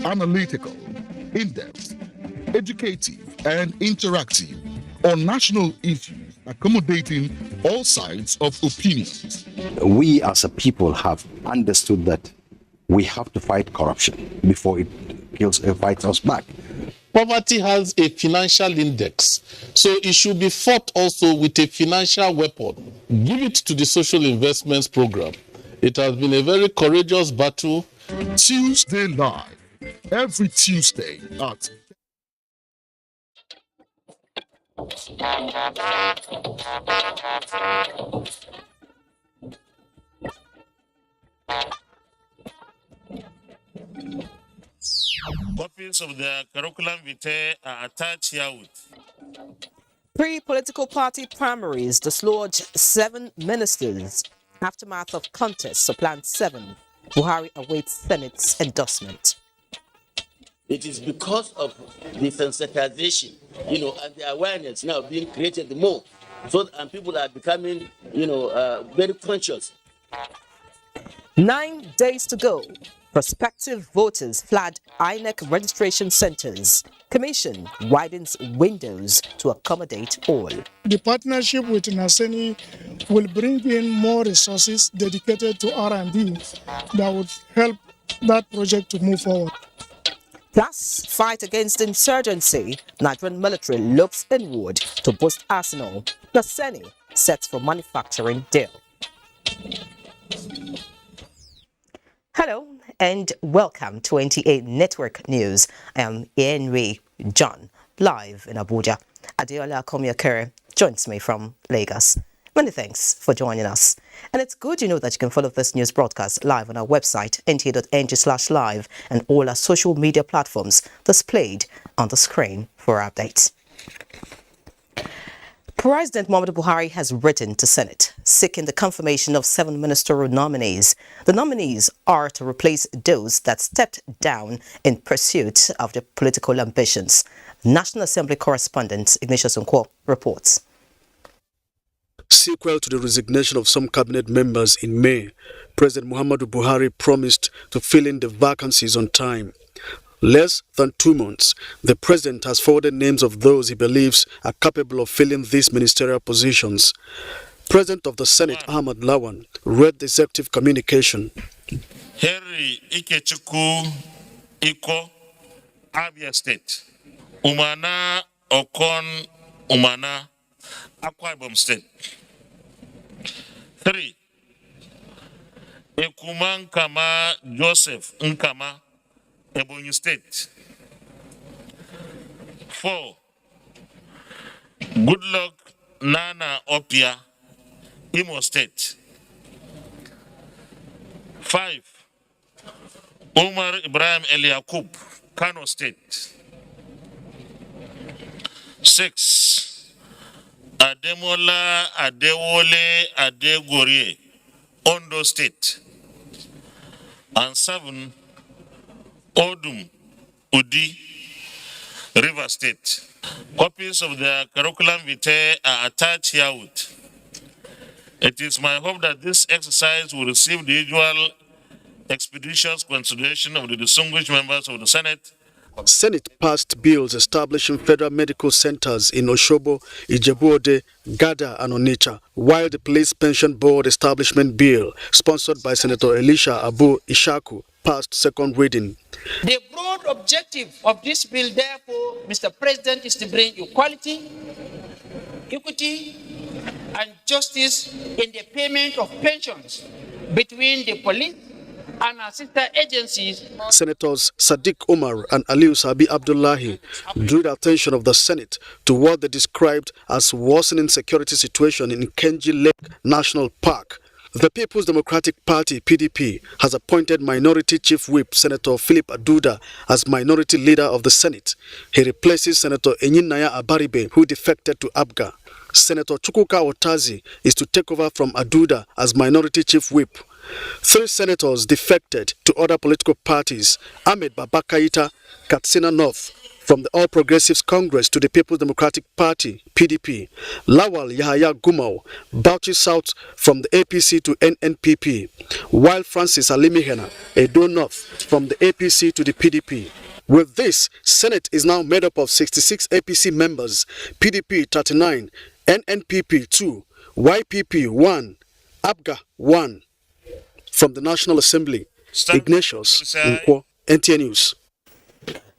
analytical, in-depth, educative, and interactive on national issues, accommodating all sides of opinions. We as a people have understood that we have to fight corruption before it fights us back. Poverty has a financial index, so it should be fought also with a financial weapon. Give it to the social investments program. It has been a very courageous battle. Tuesday Live, every Tuesday at Copies of the curriculum vitae are attached herewith. Pre-political party primaries dislodge 7 ministers. Aftermath of contest supplant 7. Buhari awaits Senate's endorsement. It is because of the sensitization, and the awareness now being created more, and people are becoming, very conscious. 9 days to go. Prospective voters flood INEC registration centers. Commission widens windows to accommodate all. The partnership with Naseni will bring in more resources dedicated to R&D that would help that project to move forward. Plus, fight against insurgency. Nigerian military looks inward to boost arsenal. Naseni sets for manufacturing deal. Hello and welcome to 28 Network News. I am Henry John, live in Abuja. Adeola Komiakere joins me from Lagos. Many thanks for joining us. And it's good that you can follow this news broadcast live on our website, nta.ng/live, and all our social media platforms displayed on the screen for updates. President Muhammadu Buhari has written to Senate seeking the confirmation of 7 ministerial nominees. The nominees are to replace those that stepped down in pursuit of their political ambitions. National Assembly correspondent Ignatius Nkwo reports. Sequel to the resignation of some cabinet members in May, President Muhammadu Buhari promised to fill in the vacancies on time. Less than 2 months, the president has forwarded names of those he believes are capable of filling these ministerial positions. President of the Senate, Ahmad Lawan, read the executive communication. Henry Ikechukwu Iko, Abia State. Umana Okon Umana, Akwa Ibom State. 3. Ekuman Kama Joseph Nkama, Ebonyi State. 4. Goodluck Nana Opia, Imo State. 5. Omar Ibrahim Eliakub, Kano State. 6. Ademola Adewole Adegorie, Ondo State. And 7. Odum Udi, River State. Copies of the curriculum vitae are attached herewith. It is my hope that this exercise will receive the usual expeditious consideration of the distinguished members of the Senate. Senate passed bills establishing federal medical centers in Oshobo, Ijebu-Ode, Gada and Onitsha, while the Police Pension Board Establishment Bill, sponsored by Senator Elisha Abu Ishaku, passed second reading. The broad objective of this bill, therefore, Mr. President, is to bring equality, equity, and justice in the payment of pensions between the police and our sister agencies. Senators Sadiq Umar and Aliu Sabi Abdullahi drew the attention of the Senate to what they described as worsening security situation in Kenji Lake National Park. The People's Democratic Party, PDP, has appointed Minority Chief Whip Senator Philip Aduda as Minority Leader of the Senate. He replaces Senator Enyinaya Abaribe, who defected to ABGA. Senator Chukwuka Otazi is to take over from Aduda as Minority Chief Whip. 3 senators defected to other political parties: Ahmed Babakaita, Katsina North, From the All Progressives Congress to the People's Democratic Party, PDP, Lawal Yahaya Gumau, Bauchi South from the APC to NNPP, while Francis Alimihena, Edo North from the APC to the PDP. With this, Senate is now made up of 66 APC members, PDP 39, NNPP 2, YPP 1, ABGA 1. From the National Assembly, Ignatius Nkwo, NTN News.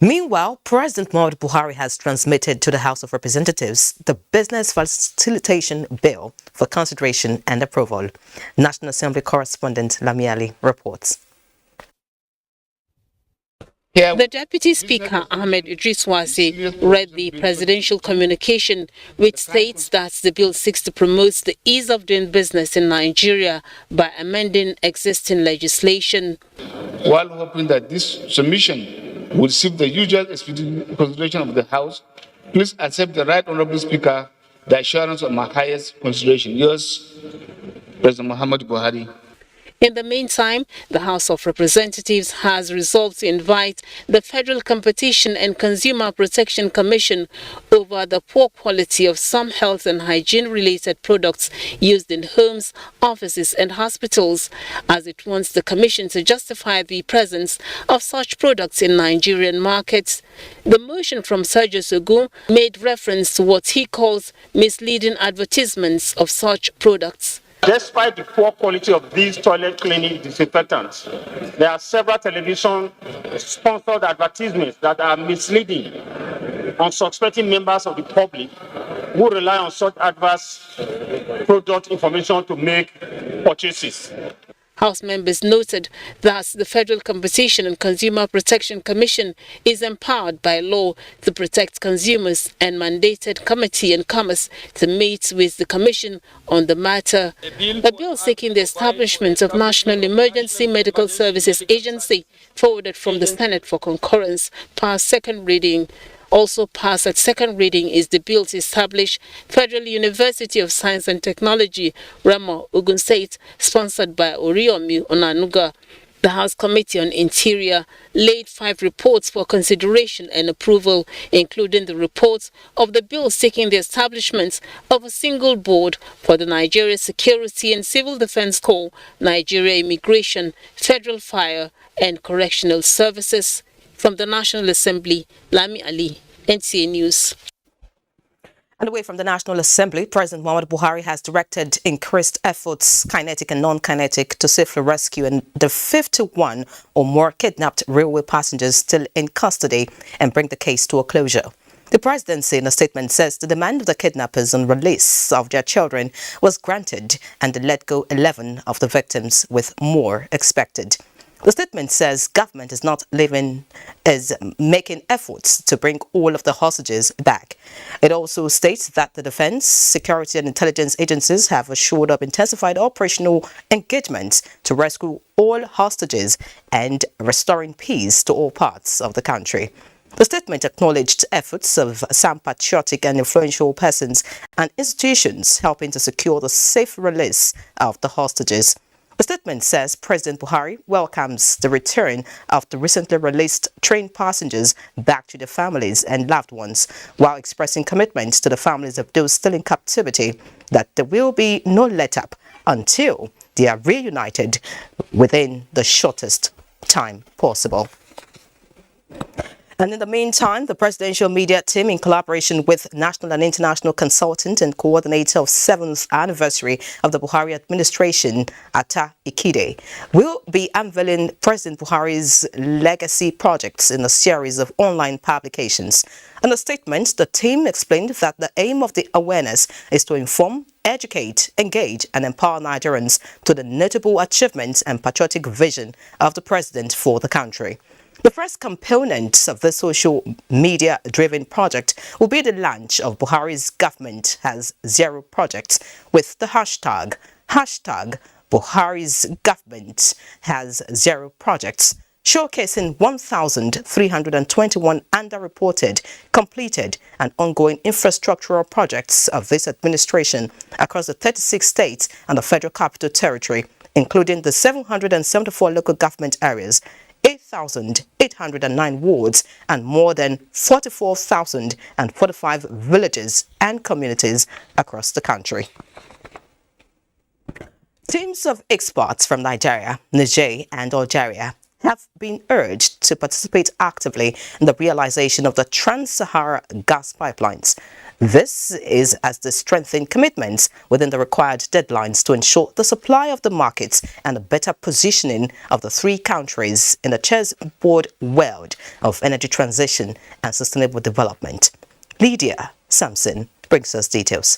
Meanwhile, President Muhammadu Buhari has transmitted to the House of Representatives the Business Facilitation Bill for consideration and approval. National Assembly correspondent Lami Ali reports. The Deputy Speaker, Ahmed Idris Wasi, read the presidential communication, which states that the bill seeks to promote the ease of doing business in Nigeria by amending existing legislation. While hoping that this submission will receive the usual consideration of the House, please accept the Right Honourable Speaker the assurance of my highest consideration. Yours, President Muhammadu Buhari. In the meantime, the House of Representatives has resolved to invite the Federal Competition and Consumer Protection Commission over the poor quality of some health and hygiene-related products used in homes, offices and hospitals, as it wants the Commission to justify the presence of such products in Nigerian markets. The motion from Sergio Sogu made reference to what he calls misleading advertisements of such products. Despite the poor quality of these toilet cleaning disinfectants, there are several television-sponsored advertisements that are misleading unsuspecting members of the public who rely on such adverse product information to make purchases. House members noted that the Federal Competition and Consumer Protection Commission is empowered by law to protect consumers and mandated Committee on Commerce to meet with the Commission on the matter. A bill seeking the establishment of National Emergency Medical Services Agency, forwarded from the Senate for concurrence, passed second reading. Also passed at second reading is the bill to establish Federal University of Science and Technology, Ramo, Ogun State, sponsored by Oriomi Onanuga. The House Committee on Interior laid 5 reports for consideration and approval, including the report of the bill seeking the establishment of a single board for the Nigeria Security and Civil Defense Corps, Nigeria Immigration, Federal Fire and Correctional Services. From the National Assembly, Lami Ali, NTA News. And away from the National Assembly, President Muhammadu Buhari has directed increased efforts, kinetic and non-kinetic, to safely rescue the 51 or more kidnapped railway passengers still in custody and bring the case to a closure. The presidency, in a statement, says the demand of the kidnappers on release of their children was granted and they let go 11 of the victims, with more expected. The statement says government is making efforts to bring all of the hostages back. It also states that the defense, security and intelligence agencies have assured of intensified operational engagement to rescue all hostages and restoring peace to all parts of the country. The statement acknowledged efforts of some patriotic and influential persons and institutions helping to secure the safe release of the hostages. The statement says President Buhari welcomes the return of the recently released train passengers back to their families and loved ones, while expressing commitment to the families of those still in captivity that there will be no let-up until they are reunited within the shortest time possible. And in the meantime, the presidential media team, in collaboration with national and international consultant and coordinator of 7th anniversary of the Buhari administration, Atta Ikide, will be unveiling President Buhari's legacy projects in a series of online publications. In a statement, the team explained that the aim of the awareness is to inform, educate, engage and empower Nigerians to the notable achievements and patriotic vision of the president for the country. The first component of this social media-driven project will be the launch of Buhari's Government Has Zero projects with the hashtag Buhari's Government Has Zero projects, showcasing 1,321 underreported, completed and ongoing infrastructural projects of this administration across the 36 states and the Federal Capital Territory, including the 774 local government areas, 5,809 wards and more than 44,045 villages and communities across the country. Teams of experts from Nigeria, Niger, and Algeria have been urged to participate actively in the realization of the Trans-Sahara Gas Pipelines. This is as they strengthen commitments within the required deadlines to ensure the supply of the markets and a better positioning of the three countries in the chessboard world of energy transition and sustainable development. Lydia Sampson brings us details.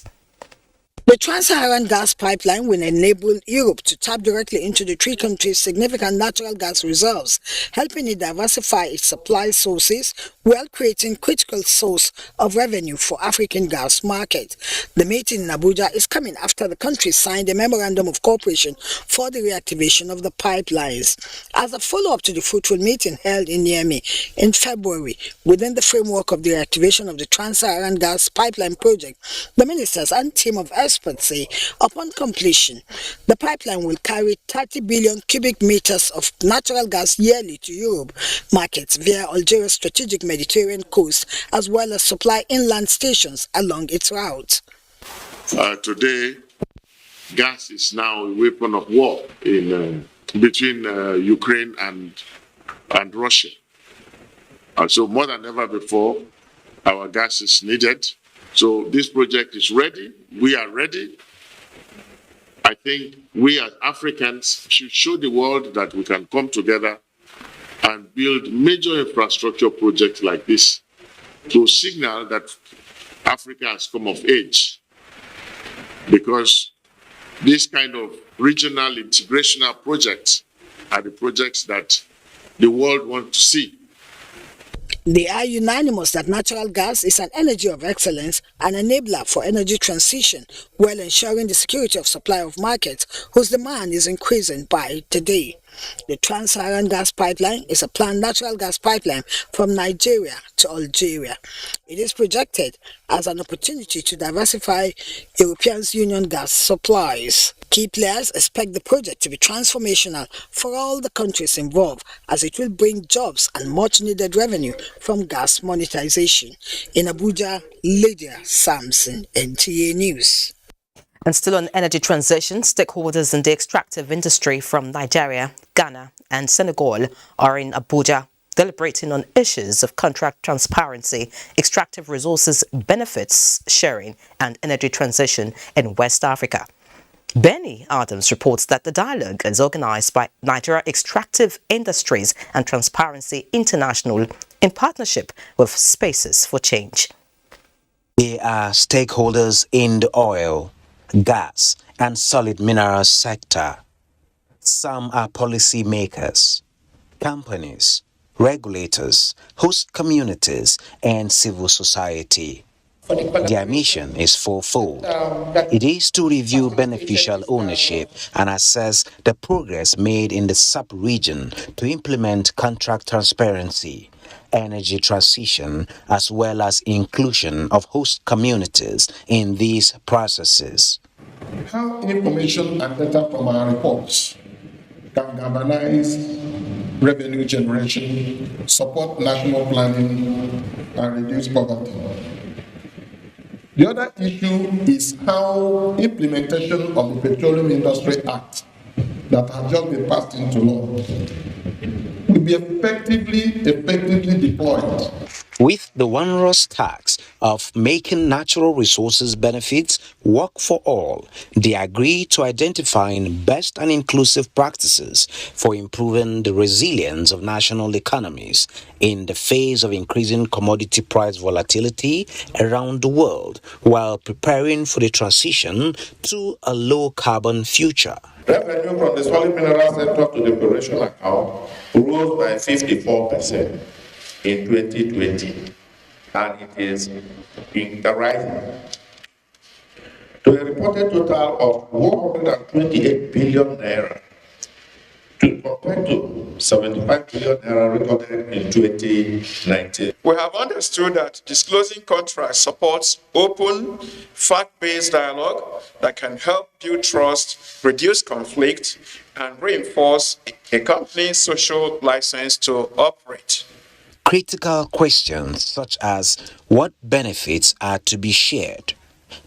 The Trans-Saharan Gas Pipeline will enable Europe to tap directly into the three countries' significant natural gas reserves, helping it diversify its supply sources while creating critical source of revenue for African gas market. The meeting in Abuja is coming after the countries signed a memorandum of cooperation for the reactivation of the pipelines. As a follow-up to the fruitful meeting held in Niamey in February, within the framework of the reactivation of the Trans-Saharan Gas Pipeline project, the ministers and team of experts say upon completion, the pipeline will carry 30 billion cubic meters of natural gas yearly to Europe markets via Algeria's strategic Mediterranean coast, as well as supply inland stations along its route. Today, gas is now a weapon of war between Ukraine and Russia. So more than ever before, our gas is needed. So this project is ready. We are ready. I think we as Africans should show the world that we can come together and build major infrastructure projects like this to signal that Africa has come of age. Because this kind of regional integrational projects are the projects that the world wants to see. They are unanimous that natural gas is an energy of excellence, an enabler for energy transition, while ensuring the security of supply of markets whose demand is increasing by the day. The Trans-Saharan Gas Pipeline is a planned natural gas pipeline from Nigeria to Algeria. It is projected as an opportunity to diversify European Union gas supplies. Key players expect the project to be transformational for all the countries involved, as it will bring jobs and much-needed revenue from gas monetization. In Abuja, Lydia Sampson, NTA News. And still on energy transition, stakeholders in the extractive industry from Nigeria, Ghana and Senegal are in Abuja deliberating on issues of contract transparency, extractive resources benefits sharing and energy transition in West Africa. Benny Adams reports that the dialogue is organized by Nigeria Extractive Industries and Transparency International in partnership with Spaces for Change. They are stakeholders in the oil, gas and solid minerals sector. Some are policy makers, companies, regulators, host communities and civil society. Their mission is fourfold. It is to review beneficial ownership and assess the progress made in the sub-region to implement contract transparency, energy transition, as well as inclusion of host communities in these processes. How information and data from our reports can galvanize revenue generation, support national planning, and reduce poverty. The other issue is how implementation of the Petroleum Industry Act that has just been passed into law will be effectively deployed. With the onerous task of making natural resources benefits work for all, they agree to identifying best and inclusive practices for improving the resilience of national economies in the face of increasing commodity price volatility around the world, while preparing for the transition to a low-carbon future. Revenue from the solid mineral sector to the operational account rose by 54% in 2020, and it is rising to a reported total of 128 billion naira, compared to 75 billion naira recorded in 2019. We have understood that disclosing contracts supports open, fact-based dialogue that can help build trust, reduce conflict, and reinforce a company's social license to operate. Critical questions such as what benefits are to be shared,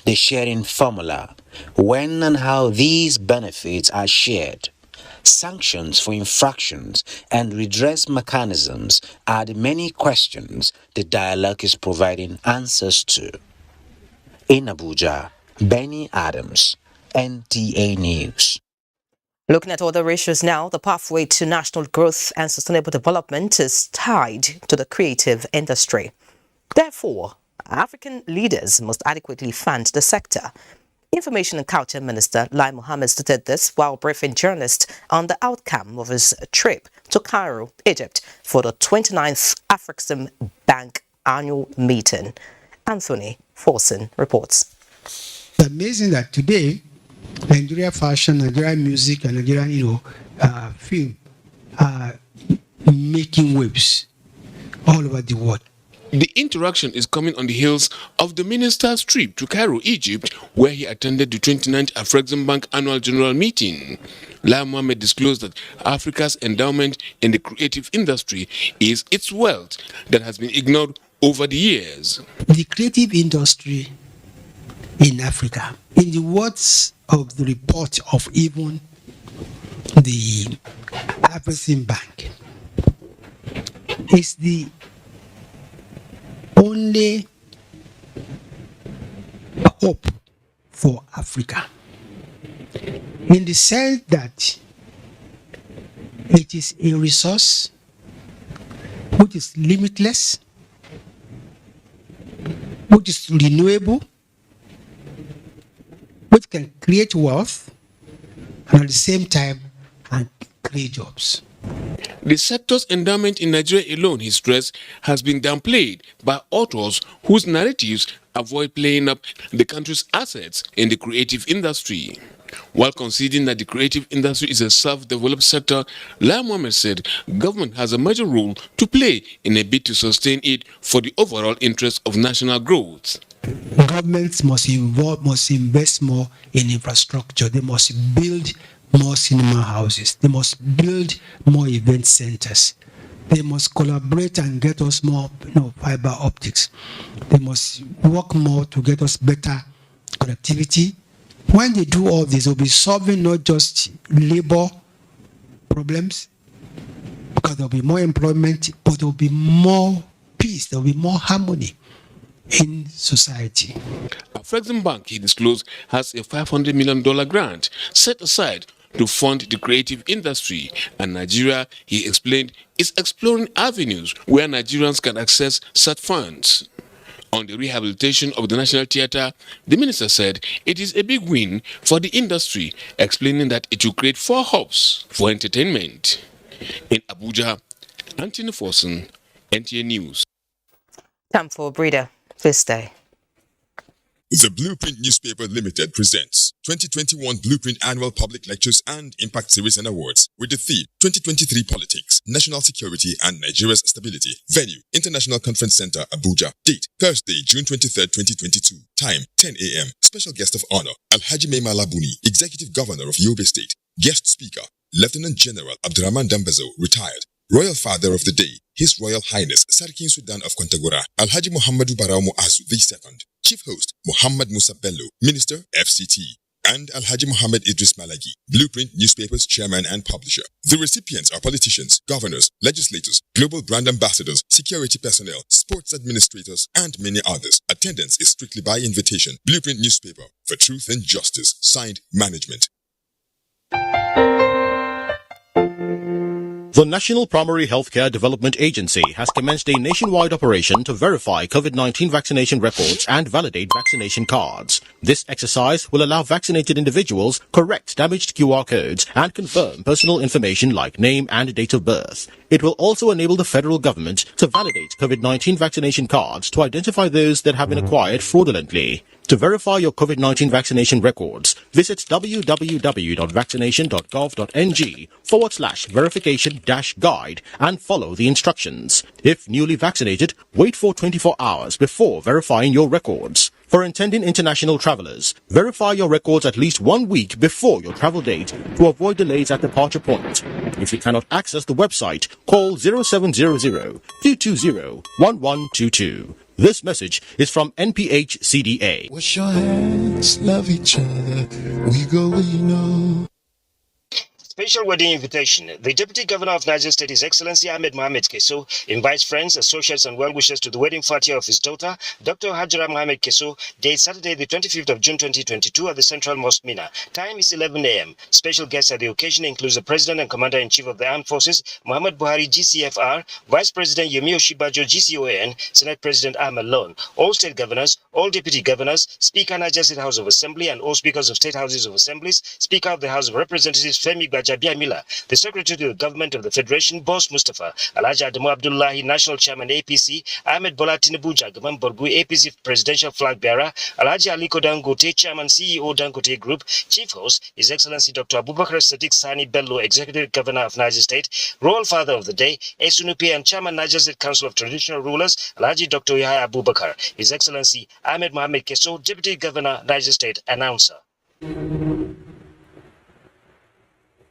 the sharing formula, when and how these benefits are shared, sanctions for infractions, and redress mechanisms are the many questions the dialogue is providing answers to. In Abuja, Benny Adams, NTA News. Looking at other issues now, the pathway to national growth and sustainable development is tied to the creative industry. Therefore, African leaders must adequately fund the sector. Information and Culture Minister Lai Mohammed stated this while briefing journalists on the outcome of his trip to Cairo, Egypt, for the 29th Afrexim Bank annual meeting. Anthony Forson reports. It's amazing that today, Nigerian fashion, Nigerian music, and Nigerian, film are making waves all over the world. The interaction is coming on the heels of the minister's trip to Cairo, Egypt, where he attended the 29th Afrexim Bank annual general meeting. Lai Mohammed disclosed that Africa's endowment in the creative industry is its wealth that has been ignored over the years. The creative industry in Africa, in the words of the report of even the Afrexim Bank, is the only hope for Africa, in the sense that it is a resource which is limitless, which is renewable, which can create wealth, and at the same time and create jobs. The sector's endowment in Nigeria alone, he stressed, has been downplayed by authors whose narratives avoid playing up the country's assets in the creative industry. While conceding that the creative industry is a self-developed sector, Lai Mohammed said government has a major role to play in a bid to sustain it for the overall interest of national growth. Governments must invest more in infrastructure. They must build more cinema houses. They must build more event centers. They must collaborate and get us more fiber optics. They must work more to get us better connectivity. When they do all this, they'll be solving not just labor problems, because there'll be more employment, but there'll be more peace, there'll be more harmony in society. Afrexim Bank, he disclosed, has a $500 million grant set aside to fund the creative industry, and Nigeria, he explained, is exploring avenues where Nigerians can access such funds. On the rehabilitation of the National Theatre, the minister said it is a big win for the industry, explaining that it will create 4 hubs for entertainment. In Abuja, Anthony Forson, NTA News. Time for a breather. Please stay. The Blueprint Newspaper Limited presents 2021 Blueprint Annual Public Lectures and Impact Series and Awards with the theme 2023 Politics, National Security and Nigeria's Stability. Venue, International Conference Center, Abuja. Date, Thursday, June 23rd, 2022. Time, 10 a.m. Special guest of honor, Alhaji Mai Malabuni, Executive Governor of Yobe State. Guest speaker, Lieutenant General Abdurrahman Dambazo, retired. Royal Father of the Day, His Royal Highness Sarkin Sudan of Kontagora, Alhaji Muhammadu Barau Muazu II. Chief Host, Muhammad Musa Bello, Minister, FCT. And Alhaji Muhammad Idris Malagi, Blueprint Newspaper's Chairman and Publisher. The recipients are politicians, governors, legislators, global brand ambassadors, security personnel, sports administrators, and many others. Attendance is strictly by invitation. Blueprint Newspaper, for truth and justice. Signed, Management. The National Primary Healthcare Development Agency has commenced a nationwide operation to verify COVID-19 vaccination records and validate vaccination cards. This exercise will allow vaccinated individuals correct damaged QR codes and confirm personal information like name and date of birth. It will also enable the federal government to validate COVID-19 vaccination cards to identify those that have been acquired fraudulently. To verify your COVID-19 vaccination records, visit www.vaccination.gov.ng/verification-guide and follow the instructions. If newly vaccinated, wait for 24 hours before verifying your records. For intending international travelers, verify your records at least 1 week before your travel date to avoid delays at departure point. If you cannot access the website, call 0700-220-1122. This message is from NPH-CDA. Wash your hands, love each other, we go, we know. Special wedding invitation. The Deputy Governor of Niger State, His Excellency Ahmed Mohamed Kesso, invites friends, associates, and well-wishers to the wedding party of his daughter, Dr. Hajara Mohamed Kesso, date Saturday, the 25th of June 2022 at the Central Mosque, Mina. Time is 11 a.m. Special guests at the occasion includes the President and Commander-in-Chief of the Armed Forces, Muhammad Buhari, GCFR, Vice President Yemi Oshibajo, GCON, Senate President Ahmed Lon, all state governors, all deputy governors, Speaker Niger State House of Assembly, and all speakers of state houses of assemblies, Speaker of the House of Representatives, Femi Gbajabiamila, the Secretary to the Government of the Federation, Boss Mustafa, Alhaji Adamu Abdullahi, National Chairman, APC, Ahmed Bola Tinubu, Jagaban Borgu, APC Presidential Flag Bearer, Alhaji Aliko Dangote, Chairman, CEO, Dangote Group, Chief Host, His Excellency Dr. Abubakar Sadiq Sani Bello, Executive Governor of Niger State, Royal Father of the Day, Esunupi and Chairman, Niger State Council of Traditional Rulers, Alhaji Dr. Yahya Abubakar, His Excellency Ahmed Mohamed Kesso, Deputy Governor, Niger State, Announcer.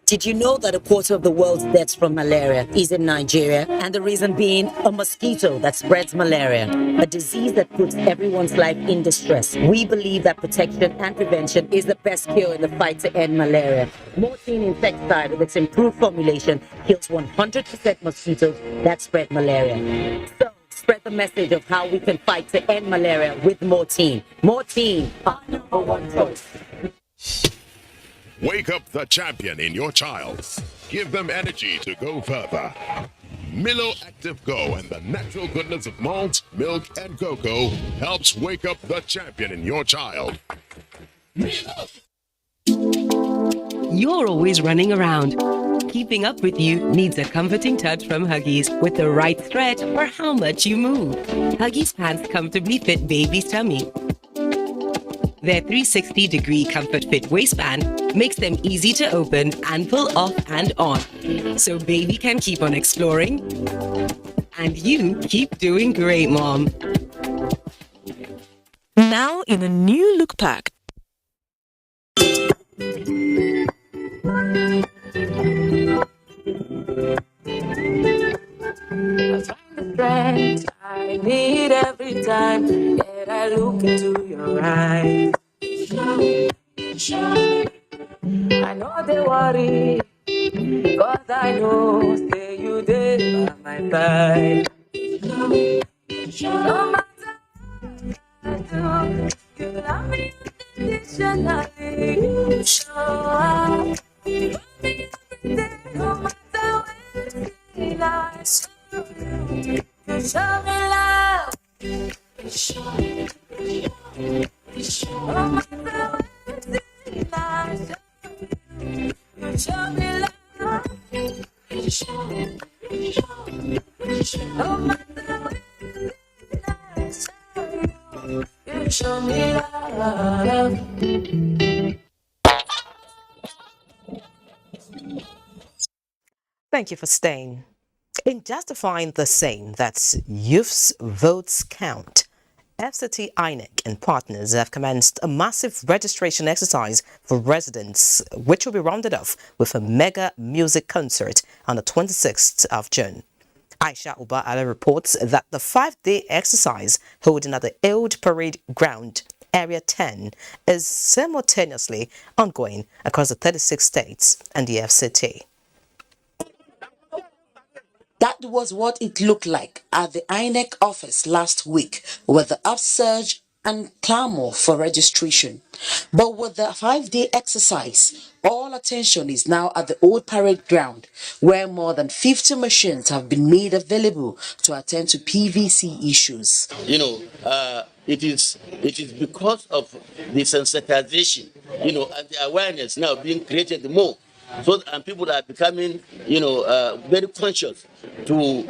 Did you know that a quarter of the world's deaths from malaria is in Nigeria? And the reason being a mosquito that spreads malaria, a disease that puts everyone's life in distress. We believe that protection and prevention is the best cure in the fight to end malaria. Morphine insecticide with its improved formulation kills 100% mosquitoes that spread malaria. So spread the message of how we can fight to end malaria with Morphine. Morphine, our number one choice. Wake up the champion in your child. Give them energy to go further. Milo Active Go and the natural goodness of malt, milk, and cocoa helps wake up the champion in your child. You're always running around. Keeping up with you needs a comforting touch from Huggies with the right stretch for how much you move. Huggies pants comfortably fit baby's tummy. Their 360-degree comfort fit waistband makes them easy to open and pull off and on. So baby can keep on exploring and you keep doing great, Mom. Now in a new look pack. Strength I need every time that I look into your eyes. I know they worry, but I know stay you there by my side. No matter what I do, you love me unconditionally. You show up, you love me every day, no matter when I see you. You show me love. You show me love. You show me love. You show me love. You show me no matter what I show you. You show me love. Thank you for staying. In justifying the saying that youth's votes count, FCT, INEC and partners have commenced a massive registration exercise for residents, which will be rounded off with a mega music concert on the 26th of June. Aisha Uba Ali reports that the 5-day exercise holding at the Old Parade Ground, Area 10, is simultaneously ongoing across the 36 states and the FCT. That was what it looked like at the INEC office last week with the upsurge and clamor for registration. But with the 5-day exercise, all attention is now at the Old Parade Ground, where more than 50 machines have been made available to attend to PVC issues. It is because of the sensitization, and the awareness now being created more. So, and people are becoming, very conscious to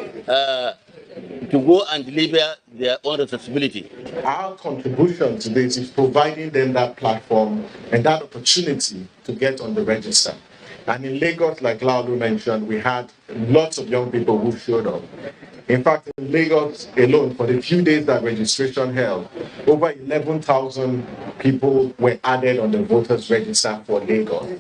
go and deliver their own responsibility. Our contribution to this is providing them that platform and that opportunity to get on the register. And in Lagos, like Laulu mentioned, we had lots of young people who showed up. In fact, in Lagos alone, for the few days that registration held, over 11,000 people were added on the voters register for Lagos.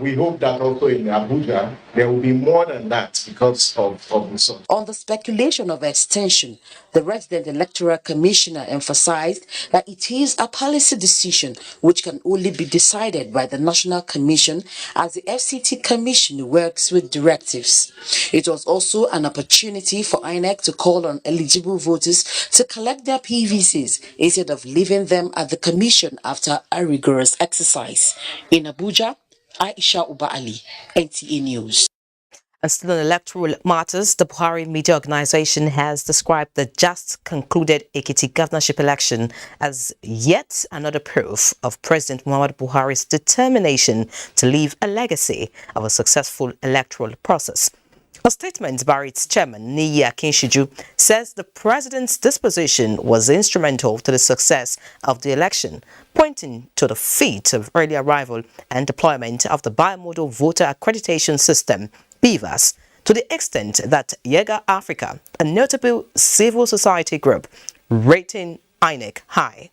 We hope that also in Abuja, there will be more than that because of the source. On the speculation of extension, the resident electoral commissioner emphasized that it is a policy decision which can only be decided by the National Commission as the FCT Commission works with directives. It was also an opportunity for INEC to call on eligible voters to collect their PVCs instead of leaving them at the commission after a rigorous exercise. In Abuja, Aisha Uba Ali, NTA News. And still on electoral matters, the Buhari Media Organization has described the just concluded Ekiti governorship election as yet another proof of President Muhammadu Buhari's determination to leave a legacy of a successful electoral process. A statement by its chairman, Niyi Akinshiju, says the president's disposition was instrumental to the success of the election, pointing to the feat of early arrival and deployment of the bimodal voter accreditation system, BVAS, to the extent that Yega Africa, a notable civil society group, rating INEC high.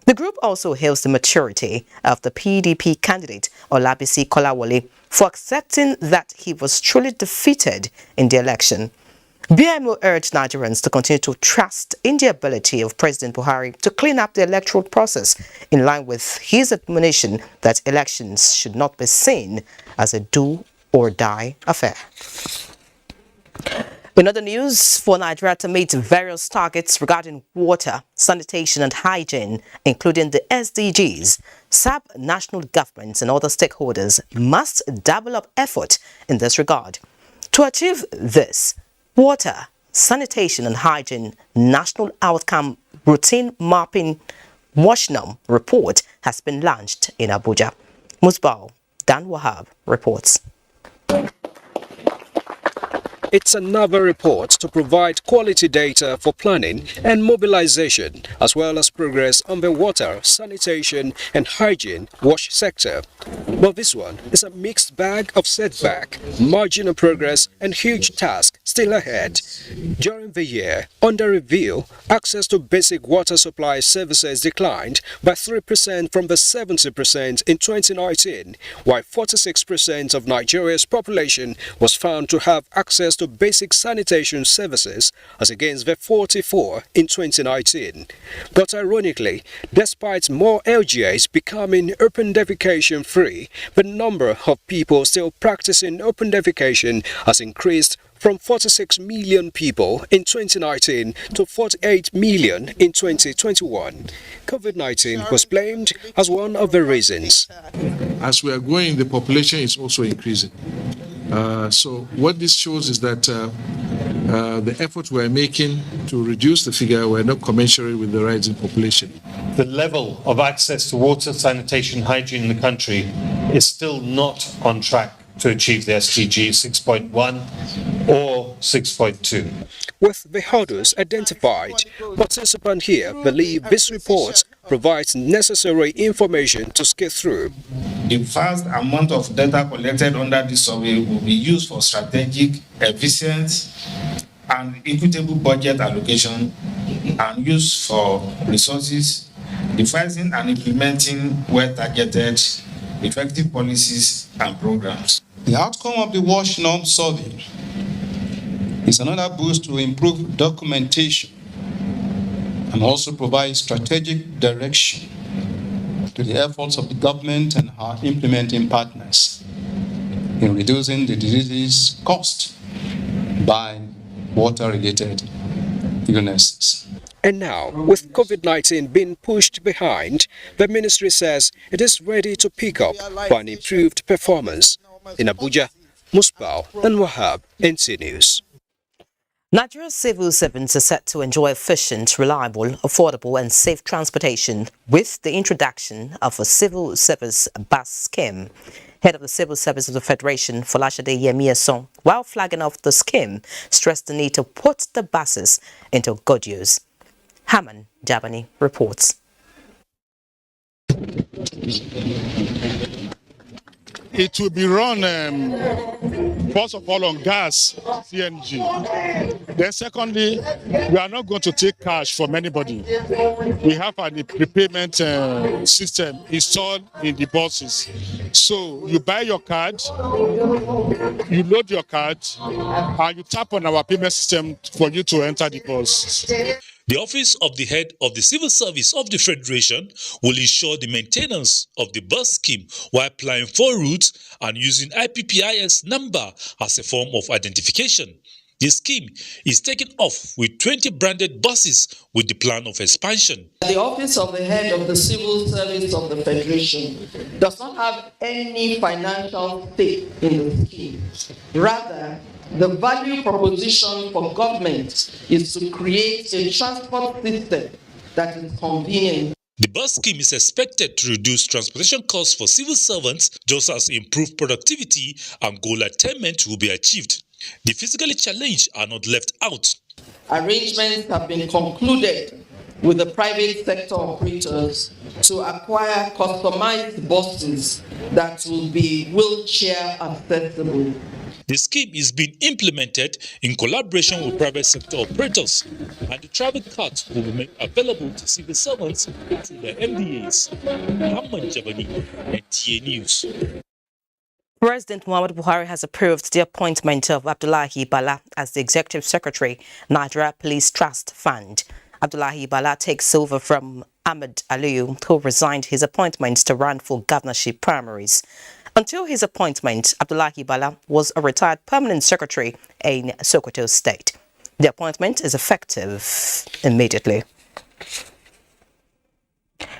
The group also hails the maturity of the PDP candidate Olabisi Kolawole for accepting that he was truly defeated in the election. BMO urged Nigerians to continue to trust in the ability of President Buhari to clean up the electoral process in line with his admonition that elections should not be seen as a do-or-die affair. In other news, for Nigeria to meet various targets regarding water, sanitation and hygiene, including the SDGs, sub-national governments and other stakeholders must double up effort in this regard. To achieve this, water, sanitation and hygiene national outcome routine mapping WASHNUM report has been launched in Abuja. Musbao Dan Wahab reports. It's another report to provide quality data for planning and mobilization, as well as progress on the water, sanitation and hygiene wash sector. But this one is a mixed bag of setback, marginal progress and huge task still ahead. During the year, under review, access to basic water supply services declined by 3% from the 70% in 2019, while 46% of Nigeria's population was found to have access to basic sanitation services as against the 44 in 2019. But ironically, despite more LGAs becoming open defecation free, the number of people still practicing open defecation has increased from 46 million people in 2019 to 48 million in 2021. COVID-19 was blamed as one of the reasons. As we are growing, the population is also increasing. So what this shows is that the efforts we're making to reduce the figure were not commensurate with the rising population. The level of access to water, sanitation, hygiene in the country is still not on track to achieve the SDG 6.1 or 6.2. With the hurdles identified, participants here believe this report provides necessary information to skate through. The vast amount of data collected under this survey will be used for strategic, efficient, and equitable budget allocation and use for resources, devising and implementing well-targeted, effective policies and programs. The outcome of the WASHNUM survey is another boost to improve documentation and also provide strategic direction to the efforts of the government and our implementing partners in reducing the disease caused by water-related illnesses. And now, with COVID-19 being pushed behind, the ministry says it is ready to pick up for an improved performance. In Abuja, Musbao and Wahab, NC News. Nigeria's civil servants are set to enjoy efficient, reliable, affordable and safe transportation with the introduction of a civil service bus scheme. Head of the Civil Service of the Federation, Folashade Yemiason, while flagging off the scheme, stressed the need to put the buses into good use. Haman Jabani reports. it will be run first of all on gas, CNG. Then secondly, we are not going to take cash from anybody. We have a prepayment system installed in the buses. So you buy your card, you load your card, and you tap on our payment system for you to enter the bus. The Office of the Head of the Civil Service of the Federation will ensure the maintenance of the bus scheme while applying for routes and using IPPIS number as a form of identification. The scheme is taken off with 20 branded buses with the plan of expansion. The Office of the Head of the Civil Service of the Federation does not have any financial stake in the scheme. Rather, the value proposition for government is to create a transport system that is convenient. The bus scheme is expected to reduce transportation costs for civil servants just as improved productivity and goal attainment will be achieved. The physically challenged are not left out. Arrangements have been concluded with the private sector operators to acquire customized buses that will be wheelchair accessible. The scheme is being implemented in collaboration with private sector operators, and the travel cards will be made available to civil servants through their MDAs. Muhammad Jabani, NTA News. President Muhammadu Buhari has approved the appointment of Abdullahi Bala as the Executive Secretary, Nigeria Police Trust Fund. Abdullahi Bala takes over from Ahmed Aliyu, who resigned his appointment to run for governorship primaries. Until his appointment, Abdullahi Bala was a retired permanent secretary in Sokoto State. The appointment is effective immediately.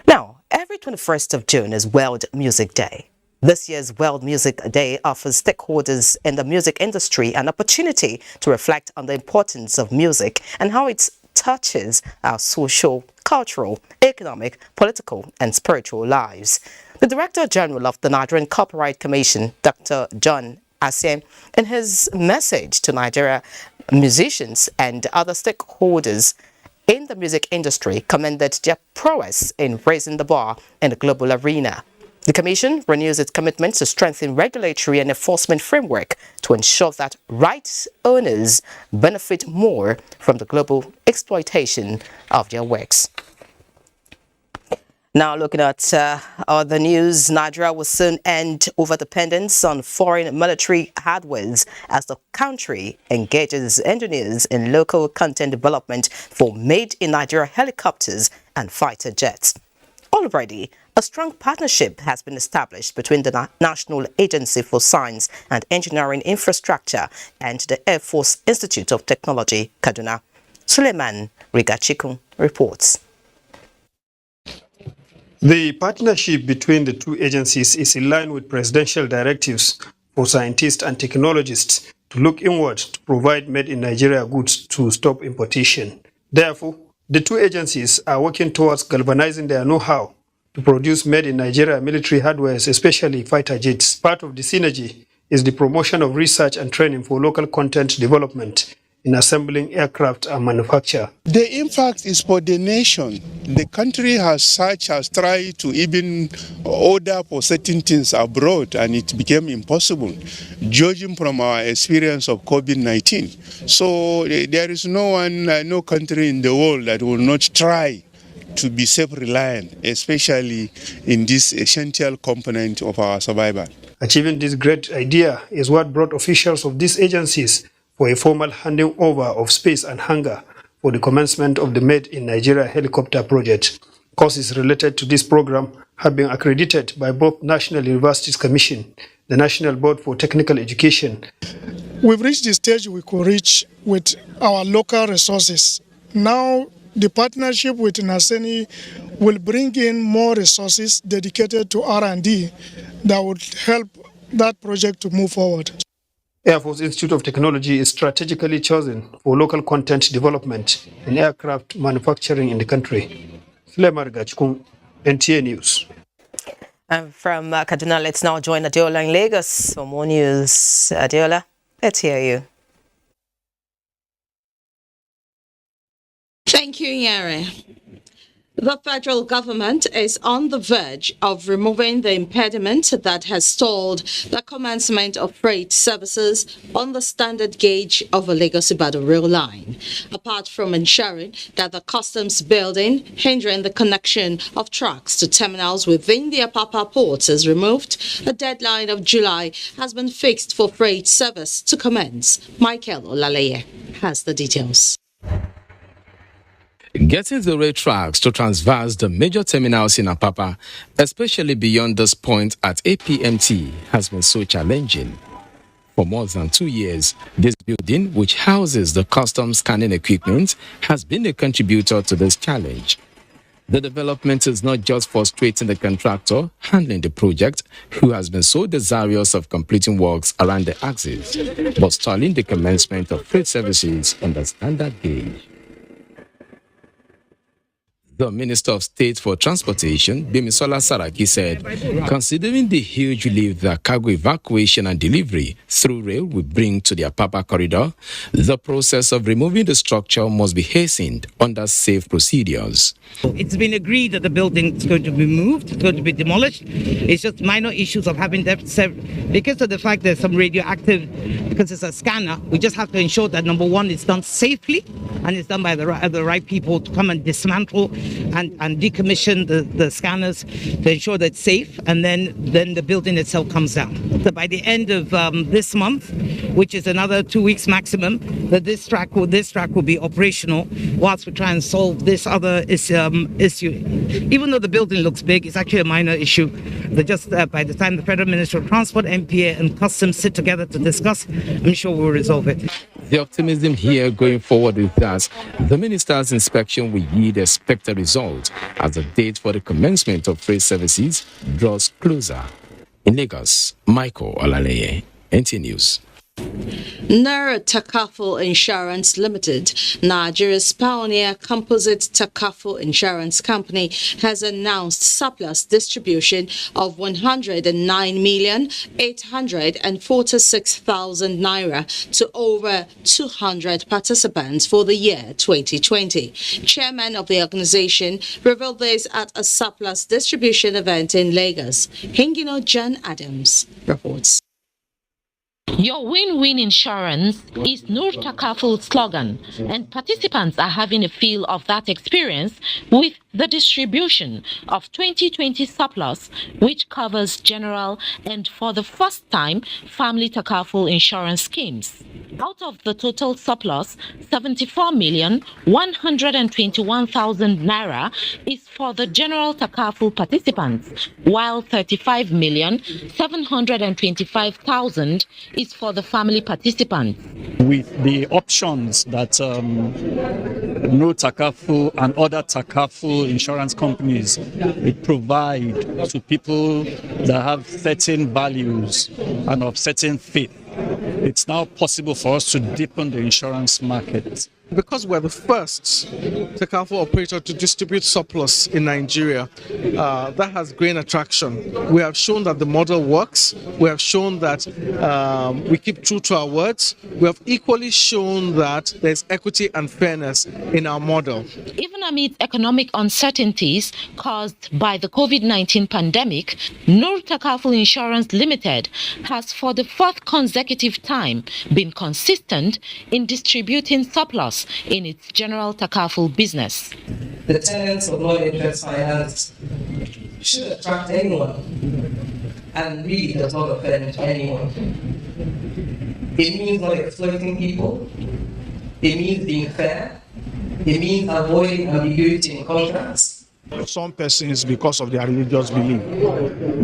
Now, every 21st of June is World Music Day. This year's World Music Day offers stakeholders in the music industry an opportunity to reflect on the importance of music and how it touches our social, cultural, economic, political, and spiritual lives. The Director General of the Nigerian Copyright Commission, Dr. John Asiem, in his message to Nigeria musicians and other stakeholders in the music industry, commended their prowess in raising the bar in the global arena. The Commission renews its commitment to strengthen regulatory and enforcement framework to ensure that rights owners benefit more from the global exploitation of their works. Now looking at other news, Nigeria will soon end over-dependence on foreign military hardware as the country engages engineers in local content development for made-in-Nigeria helicopters and fighter jets. Already, a strong partnership has been established between the National Agency for Science and Engineering Infrastructure and the Air Force Institute of Technology, Kaduna. Suleiman Rigachikun reports. The partnership between the two agencies is in line with presidential directives for scientists and technologists to look inward to provide made-in-Nigeria goods to stop importation. Therefore, the two agencies are working towards galvanizing their know-how to produce made-in-Nigeria military hardware, especially fighter jets. Part of the synergy is the promotion of research and training for local content development in assembling aircraft and manufacture. The impact is for the nation. The country has tried to even order for certain things abroad, and it became impossible, judging from our experience of COVID-19. So there is no country in the world that will not try to be self-reliant, especially in this essential component of our survival. Achieving this great idea is what brought officials of these agencies for a formal handing over of space and hangar for the commencement of the Made in Nigeria helicopter project. Courses related to this program have been accredited by both National Universities Commission, the National Board for Technical Education. We've reached the stage we could reach with our local resources. Now the partnership with NASENI will bring in more resources dedicated to R&D that would help that project to move forward. Air Force Institute of Technology is strategically chosen for local content development in aircraft manufacturing in the country. Suleiman Rigachikun, NTA News. And from Kaduna, let's now join Adeola in Lagos for more news. Adeola, let's hear you. Thank you, Yare. The federal government is on the verge of removing the impediment that has stalled the commencement of freight services on the standard gauge of the Lagos-Ibadan rail line. Apart from ensuring that the customs building hindering the connection of trucks to terminals within the Apapa port is removed, a deadline of July has been fixed for freight service to commence. Michael Olaleye has the details. Getting the rail tracks to transverse the major terminals in Apapa, especially beyond this point at APMT, has been so challenging. For more than 2 years, this building, which houses the customs scanning equipment, has been a contributor to this challenge. The development is not just frustrating the contractor handling the project, who has been so desirous of completing works around the axis, but stalling the commencement of freight services on the standard gauge. The Minister of State for Transportation, Bimisola Saraki, said, considering the huge relief that cargo evacuation and delivery through rail will bring to the Apapa corridor, the process of removing the structure must be hastened under safe procedures. It's been agreed that the building is going to be moved, it's going to be demolished. It's just minor issues of having that because of the fact there's some radioactive, because it's a scanner. We just have to ensure that number one, it's done safely and it's done by the right people to come and dismantle and decommission the scanners to ensure that it's safe, and then the building itself comes down. So by the end of this month, which is another 2 weeks maximum, that this track will be operational whilst we try and solve this other issue. Even though the building looks big, it's actually a minor issue. By the time the Federal Ministry of Transport, MPA and Customs sit together to discuss, I'm sure we'll resolve it. The optimism here going forward is that the minister's inspection will yield expected result as the date for the commencement of freight services draws closer. In Lagos, Michael Olaleye, NT News. Nara Takaful Insurance Limited, Nigeria's pioneer composite Takaful insurance company, has announced surplus distribution of 109,846,000 naira to over 200 participants for the year 2020. Chairman of the organization revealed this at a surplus distribution event in Lagos. Hingino John Adams reports. Your win-win insurance is Nur Takaful's slogan, and participants are having a feel of that experience with the distribution of 2020 surplus, which covers general and, for the first time, family Takaful insurance schemes. Out of the total surplus, 74,121,000 naira is for the general Takaful participants, while 35,725,000 is for the family participants. With the options that No Takaful and other Takaful insurance companies provide to people that have certain values and of certain faith, it's now possible for us to deepen the insurance market. Because we're the first Takaful operator to distribute surplus in Nigeria, that has gained attraction. We have shown that the model works. We have shown that we keep true to our words. We have equally shown that there's equity and fairness in our model. Even amid economic uncertainties caused by the COVID-19 pandemic, Nur Takaful Insurance Limited has for the fourth consecutive time been consistent in distributing surplus in its general Takaful business. The tenets of non-interest finance should attract anyone and really does not offend anyone. It means not exploiting people. It means being fair. It means avoiding ambiguity in contracts. Some persons, because of their religious belief,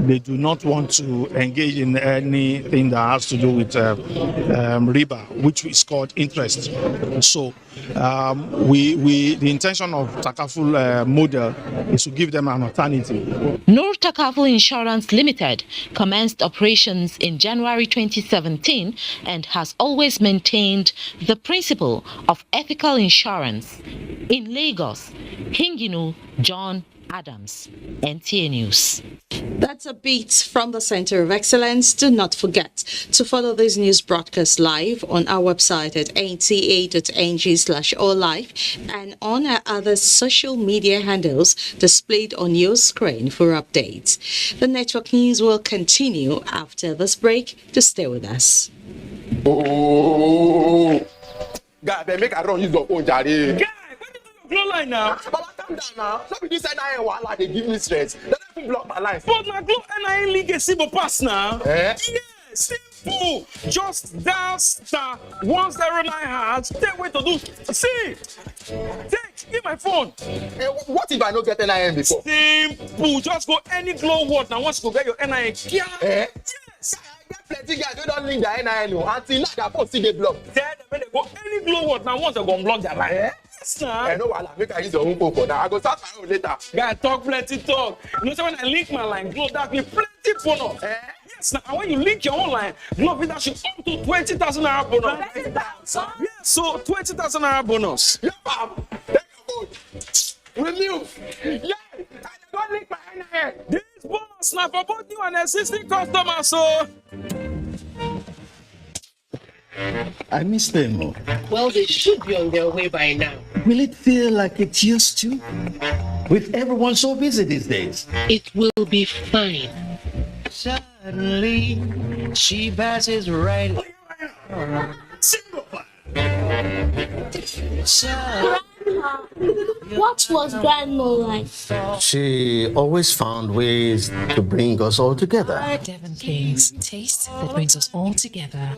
they do not want to engage in anything that has to do with riba, which is called interest. So the intention of Takaful model is to give them an alternative. Nur Takaful Insurance Limited commenced operations in January 2017 and has always maintained the principle of ethical insurance. In Lagos, Hingino John Adams, NTA News. That's a beat from the Center of Excellence. Do not forget to follow this news broadcast live on our website at nta.ng/alllive and on our other social media handles displayed on your screen for updates. The network news will continue after this break. Just stay with us. God, they make a run use your phone, Jari. Blow line now. Baba, calm down now. Stop with this NIN wahala. They give me stress. They don't even block my line. But my glow NIN league is simple pass now. Eh? Yeah, simple. Just dial *109#. Take way to do. See. Take. Give my phone. What if I don't get NIN before? Simple. Just go any glow word now. Once you get your NIN. Yeah. Eh? Yes. Plenty guys who don't link their NIN until now their phone still dey block. Then when they go any glow word now, once they go block their line. Eh? Yes, now. I know what make I use your own phone for now. I go start my own later. Guy, talk plenty talk. You know, so when I link my line, glow that me plenty bonus. Eh? Yes, now. And when you link your own line, glow with that shit up to 20,000 naira bonus. 20,000? Yes, so 20,000 naira bonus. Yeah, ma'am. Take your phone. Renew. Yeah. I don't link my NIN. This bonus now for both new and existing customers, so. I miss them. Well, they should be on their way by now. Will it feel like it used to? With everyone so busy these days. It will be fine. Suddenly, she passes right. Grandma, what was Grandma like? She always found ways to bring us all together. Devon Kings, taste that brings us all together.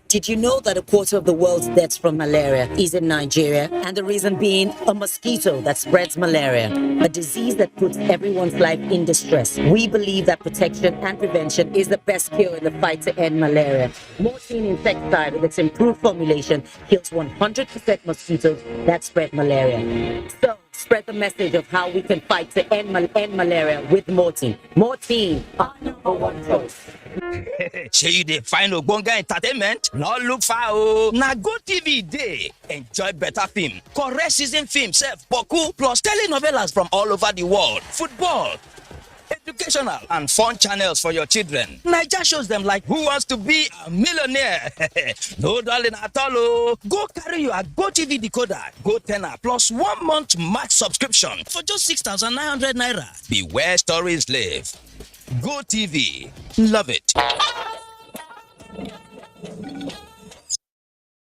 Did you know that a quarter of the world's deaths from malaria is in Nigeria? And the reason being a mosquito that spreads malaria, a disease that puts everyone's life in distress. We believe that protection and prevention is the best cure in the fight to end malaria. Morphine insecticide with its improved formulation kills 100% mosquitoes that spread malaria. So spread the message of how we can fight to end malaria with Morphine. Morphine, our #1 choice. Shey you dey find ogbonge entertainment? No look far o. Na GoTV dey. Enjoy better film, correct season film sef, boku plus telenovelas from all over the world, football, educational and fun channels for your children. Naija shows them like Who Wants to Be a Millionaire? No darling at all o. Go carry your GoTV decoder, Go Tenor plus 1 month max subscription for just 6,900 naira. Beware stories live. GoTV. Love it.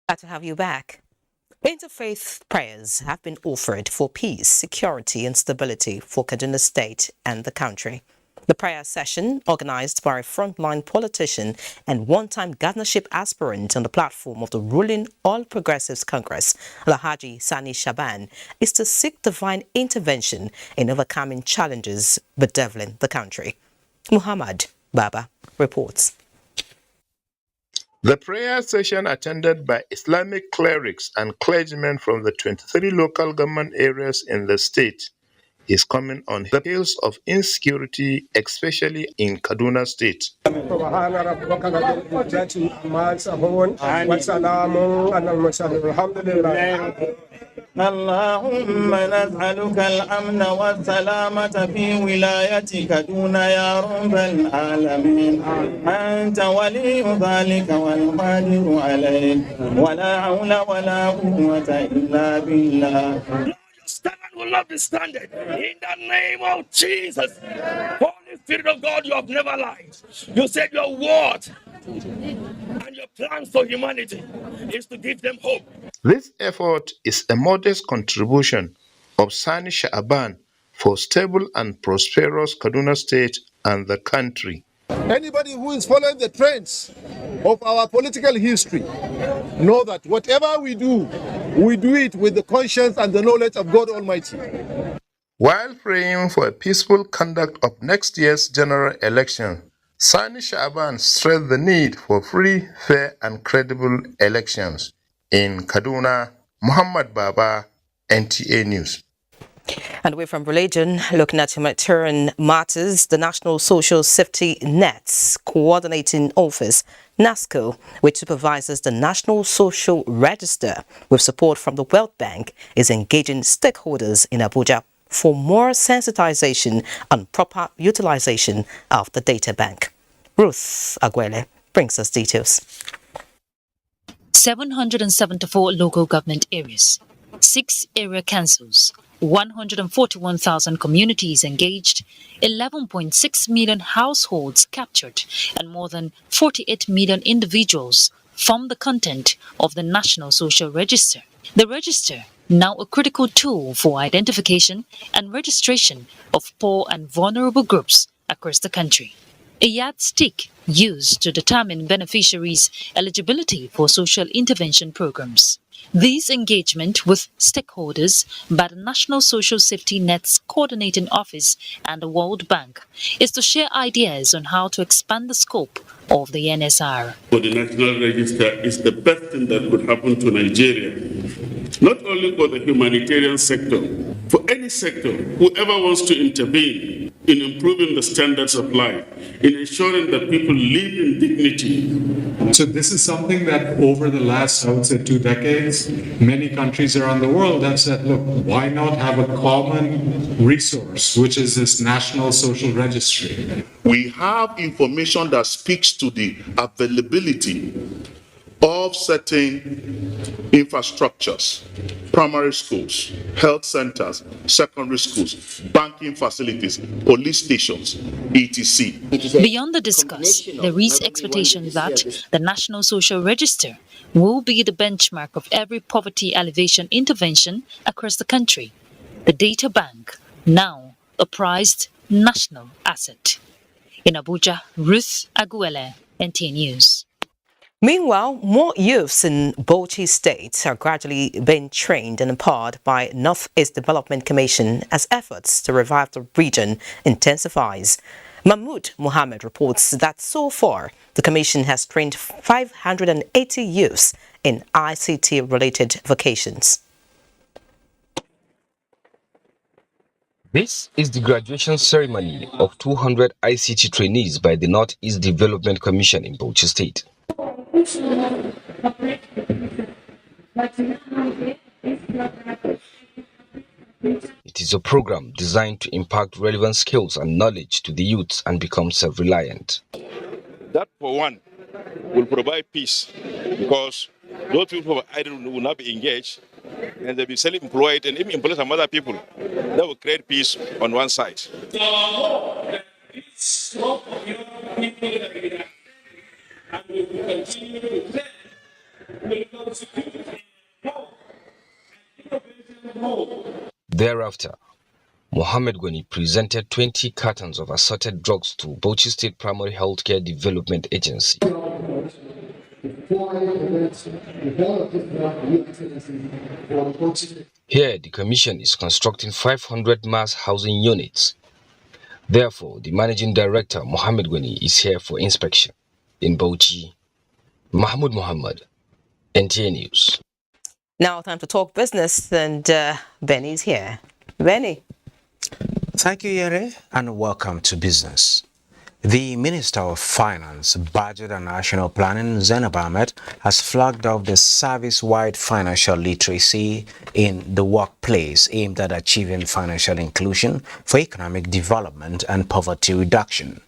Glad to have you back. Interfaith prayers have been offered for peace, security and stability for Kaduna State and the country. The prayer session, organized by a frontline politician and one-time governorship aspirant on the platform of the ruling All Progressives Congress, Alhaji Sani Shaban, is to seek divine intervention in overcoming challenges bedeviling the country. Muhammad Baba reports. The prayer session, attended by Islamic clerics and clergymen from the 23 local government areas in the state, is coming on the heels of insecurity, especially in Kaduna State. اللهم نسألك الأمن والسلامة في ولاية كدونا يا رب العالمين أنت ولي ذلك والقادر عليه ولا حول ولا قوة إلا بالله. Stand will not be standing in the name of Jesus. Holy Spirit of God, you have never lied. You said your word and your plans for humanity is to give them hope. This effort is a modest contribution of Sani Shaban for stable and prosperous Kaduna State and the country. Anybody who is following the trends of our political history know that whatever we do it with the conscience and the knowledge of God Almighty. While praying for a peaceful conduct of next year's general election, Sani Shaban stressed the need for free, fair and credible elections. In Kaduna, Muhammad Baba, NTA News. And away from religion, looking at humanitarian matters, the National Social Safety Nets Coordinating Office, NASCO, which supervises the National Social Register with support from the World Bank, is engaging stakeholders in Abuja for more sensitization and proper utilization of the data bank. Ruth Aguele brings us details. 774 local government areas, 6 area councils, 141,000 communities engaged, 11.6 million households captured, and more than 48 million individuals form the content of the National Social Register. The register, now a critical tool for identification and registration of poor and vulnerable groups across the country. A yardstick used to determine beneficiaries' eligibility for social intervention programs. This engagement with stakeholders by the National Social Safety Net's Coordinating Office and the World Bank is to share ideas on how to expand the scope of the NSR. For the National Register is the best thing that could happen to Nigeria. Not only for the humanitarian sector, for any sector, whoever wants to intervene in improving the standards of life, in ensuring that people live in dignity. So this is something that over the last, I would say, 2 decades, many countries around the world have said, look, why not have a common resource, which is this National Social Registry? We have information that speaks to the availability of certain infrastructures, primary schools, health centers, secondary schools, banking facilities, police stations, etc. Beyond the discuss, there is expectation that the National Social Register will be the benchmark of every poverty alleviation intervention across the country. The data bank, now a prized national asset. In Abuja, Ruth Aguele, NTA News. Meanwhile, more youths in Bauchi State are gradually being trained and empowered by Northeast Development Commission as efforts to revive the region intensifies. Mahmoud Mohammed reports that so far, the Commission has trained 580 youths in ICT-related vocations. This is the graduation ceremony of 200 ICT trainees by the Northeast Development Commission in Bauchi State. It is a program designed to impact relevant skills and knowledge to the youths and become self-reliant. That, for one, will provide peace because those people who are idle will not be engaged and they'll be self-employed and even employ some other people. That will create peace on one side. Thereafter, Mohammed Gwani presented 20 cartons of assorted drugs to Bauchi State Primary Healthcare Development Agency. Here, the Commission is constructing 500 mass housing units. Therefore, the Managing Director, Mohammed Gwani, is here for inspection. In Bauchi, Mahmoud Muhammad, NTA News. Now, time to talk business, and Benny's here. Benny. Thank you, Yere, and welcome to business. The Minister of Finance, Budget and National Planning, Zainab Ahmed, has flagged off the service-wide financial literacy in the workplace aimed at achieving financial inclusion for economic development and poverty reduction.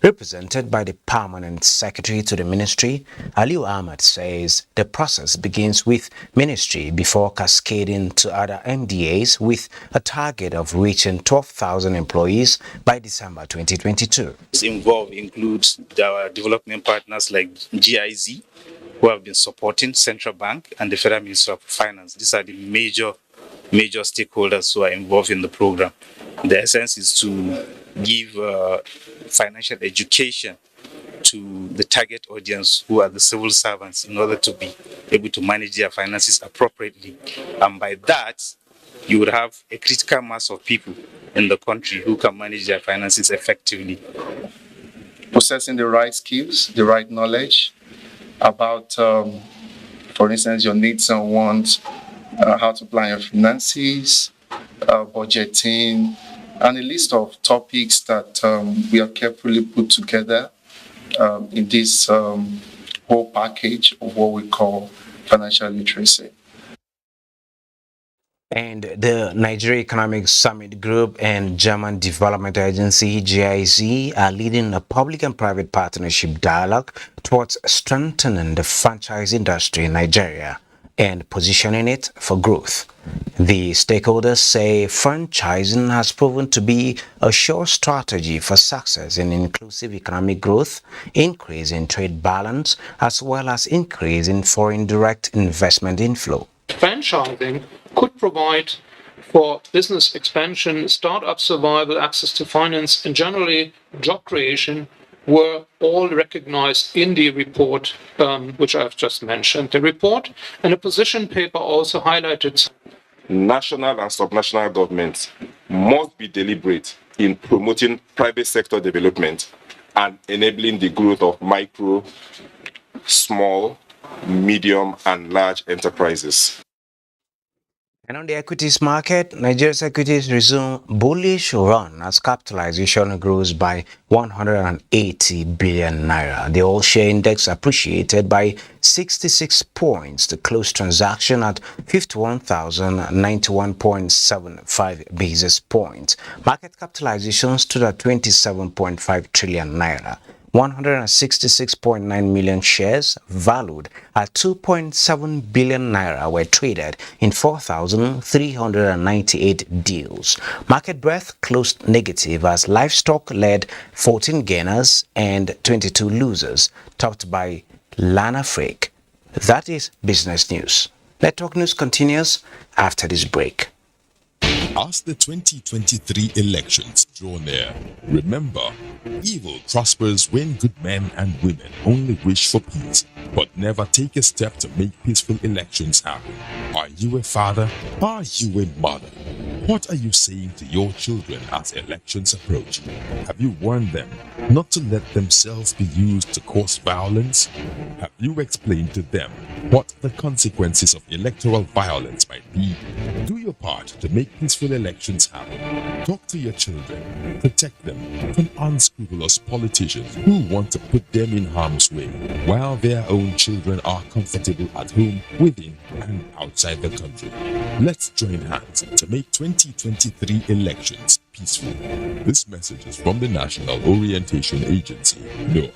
Represented by the Permanent Secretary to the Ministry, Aliu Ahmed says the process begins with Ministry before cascading to other MDAs with a target of reaching 12,000 employees by December 2022. Involved includes our development partners like GIZ, who have been supporting Central Bank and the Federal Ministry of Finance. These are the major stakeholders who are involved in the program. The essence is to give financial education to the target audience, who are the civil servants, in order to be able to manage their finances appropriately. And by that, you would have a critical mass of people in the country who can manage their finances effectively. Possessing the right skills, the right knowledge about, for instance, your needs and wants, how to plan your finances, budgeting, and a list of topics that we have carefully put together in this whole package of what we call financial literacy. And the Nigeria Economic Summit Group and German Development Agency GIZ are leading a public and private partnership dialogue towards strengthening the franchise industry in Nigeria and positioning it for growth. The stakeholders say franchising has proven to be a sure strategy for success in inclusive economic growth, increase in trade balance, as well as increase in foreign direct investment inflow. Franchising could provide for business expansion, startup survival, access to finance, and generally job creation were all recognized in the report, which I've just mentioned. The report and a position paper also highlighted. National and subnational governments must be deliberate in promoting private sector development and enabling the growth of micro, small, medium, and large enterprises. And on the equities market, Nigeria's equities resume bullish run as capitalization grows by 180 billion naira. The all-share index appreciated by 66 points to close transaction at 51,091.75 basis points. Market capitalization stood at 27.5 trillion naira. 166.9 million shares valued at 2.7 billion naira were traded in 4,398 deals. Market breadth closed negative as livestock led 14 gainers and 22 losers, topped by Lana Freak. That is business news. Network News continues after this break. As the 2023 elections draw near, remember, evil prospers when good men and women only wish for peace, but never take a step to make peaceful elections happen. Are you a father? Are you a mother? What are you saying to your children as elections approach? Have you warned them not to let themselves be used to cause violence? Have you explained to them what the consequences of electoral violence might be? Do your part to make peaceful elections happen. Talk to your children. Protect them from unscrupulous politicians who want to put them in harm's way, while their own children are comfortable at home, within and outside the country. Let's join hands to make 2023 elections peaceful. This message is from the National Orientation Agency, NOAA.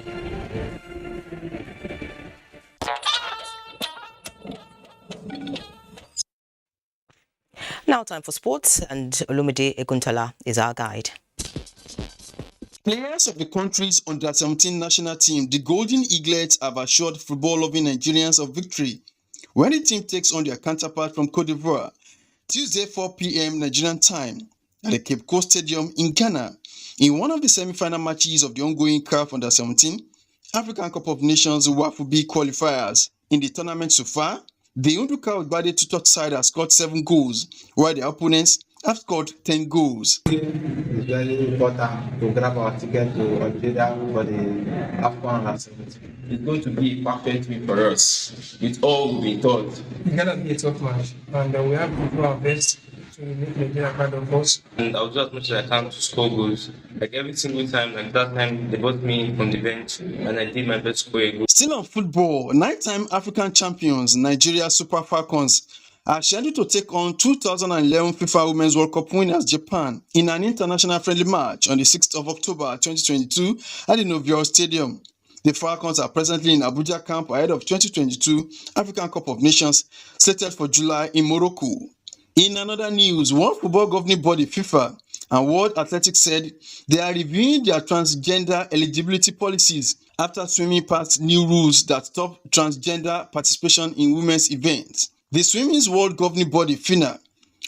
Now time for sports, and Olumide Eguntala is our guide. Players of the country's under-17 national team, the Golden Eaglets, have assured football-loving Nigerians of victory when the team takes on their counterpart from Cote d'Ivoire, Tuesday 4 p.m. Nigerian time at the Cape Coast Stadium in Ghana, in one of the semi-final matches of the ongoing CAF Under-17 African Cup of Nations WAFU B qualifiers. In the tournament so far, the Unduka Udbade Tutok side has scored 7 goals, while their opponents have scored 10 goals. It's very important to grab our ticket to Algeria for the AFCON Under-17. It's going to be a perfect win for us, with all we've been told. It's going to be a tough match, and we have to do our best to make Nigeria proud of us. And I'll do as much as I can to score goals. Like every single time, like that time, they brought me in from the bench, and I did my best to score a goal. Still on football, 9-time African champions Nigeria Super Falcons are scheduled to take on 2011 FIFA Women's World Cup winners Japan in an international friendly match on the 6th of October 2022 at the Novio Stadium. The Falcons are presently in Abuja camp ahead of 2022 African Cup of Nations slated for July in Morocco. In another news, one football governing body, FIFA, and World Athletics said they are reviewing their transgender eligibility policies after swimming passed new rules that stop transgender participation in women's events. The Swimming's World Governing Body, FINA,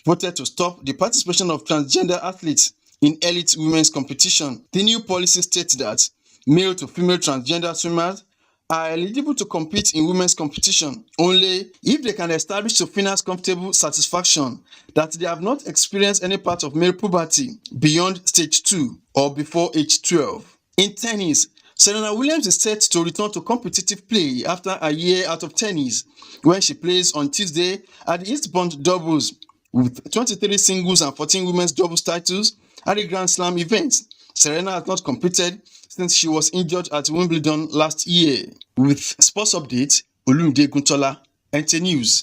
voted to stop the participation of transgender athletes in elite women's competition. The new policy states that male to female transgender swimmers are eligible to compete in women's competition only if they can establish to FINA's comfortable satisfaction that they have not experienced any part of male puberty beyond stage 2 or before age 12. In tennis, Serena Williams is set to return to competitive play after a year out of tennis when she plays on Tuesday at the Eastbourne Doubles with 23 singles and 14 women's doubles titles at the Grand Slam events. Serena has not competed since she was injured at Wimbledon last year. With sports updates, Olumide Eguntala, NT News.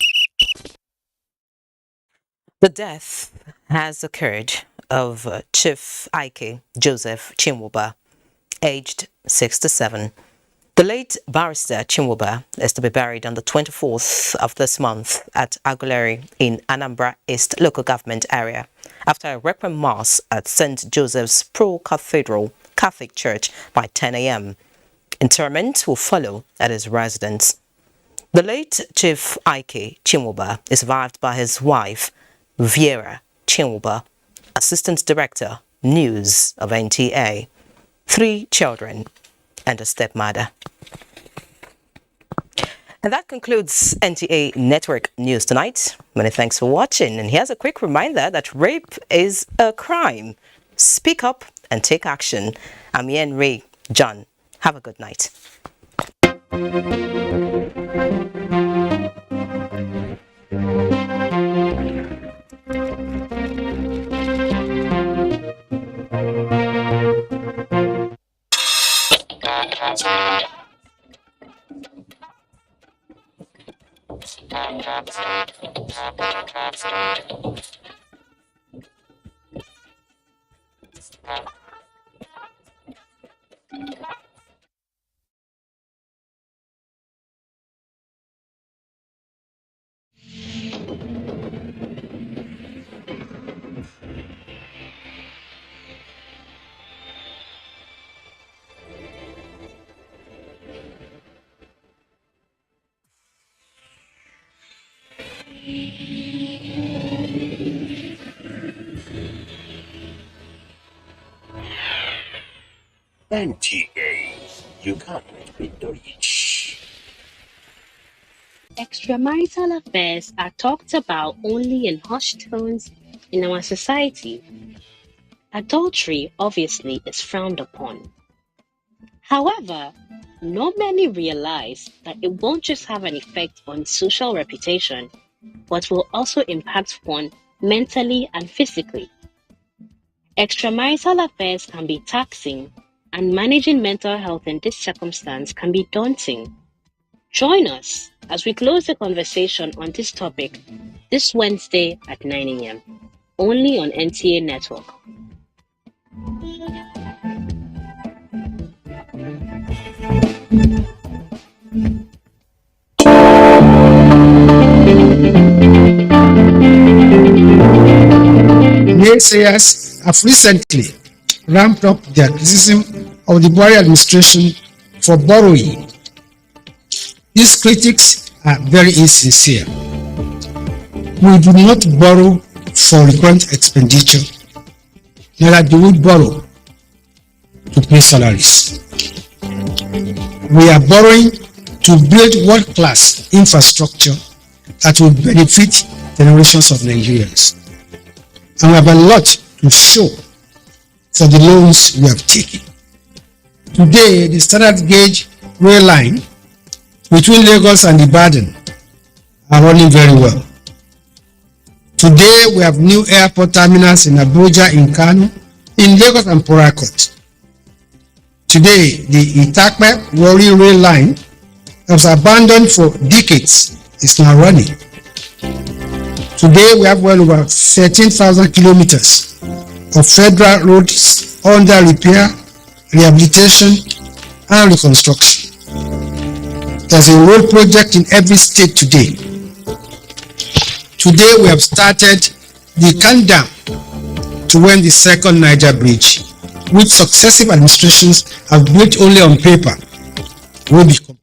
The death has occurred of Chief Ike Joseph Chinwoba, aged 67. The late barrister Chinwoba is to be buried on the 24th of this month at Aguleri in Anambra East local government area after a requiem mass at St. Joseph's Pro-Cathedral Catholic Church by 10 a.m. Interment will follow at his residence. The late Chief Ike Chinwoba is survived by his wife, Viera Chinwoba, Assistant Director, News of NTA, 3 children, and a stepmother. And that concludes NTA Network News tonight. Many thanks for watching. And here's a quick reminder that rape is a crime. Speak up and take action. I'm Yen Ray John. Have a good night. NTA, you can't beat the rich. Extramarital affairs are talked about only in hushed tones in our society. Adultery obviously is frowned upon. However, not many realize that it won't just have an effect on social reputation, but will also impact one mentally and physically. Extramarital affairs can be taxing, and managing mental health in this circumstance can be daunting. Join us as we close the conversation on this topic this Wednesday at 9 a.m. only on NTA Network. Naysayers have recently ramped up their criticism of the Buhari administration for borrowing. These critics are very insincere. We do not borrow for recurrent expenditure, neither do we borrow to pay salaries. We are borrowing to build world-class infrastructure that will benefit generations of Nigerians. And we have a lot to show for the loans we have taken. Today, the standard gauge rail line between Lagos and Ibadan are running very well. Today, we have new airport terminals in Abuja, in Kano, in Lagos and Port Harcourt. Today, the Itakpe-Warri rail line that was abandoned for decades is now running. Today, we have well over 13,000 kilometers of federal roads under repair, rehabilitation, and reconstruction. There's a road project in every state today. Today, we have started the countdown to when the second Niger Bridge, which successive administrations have built only on paper, will be completed.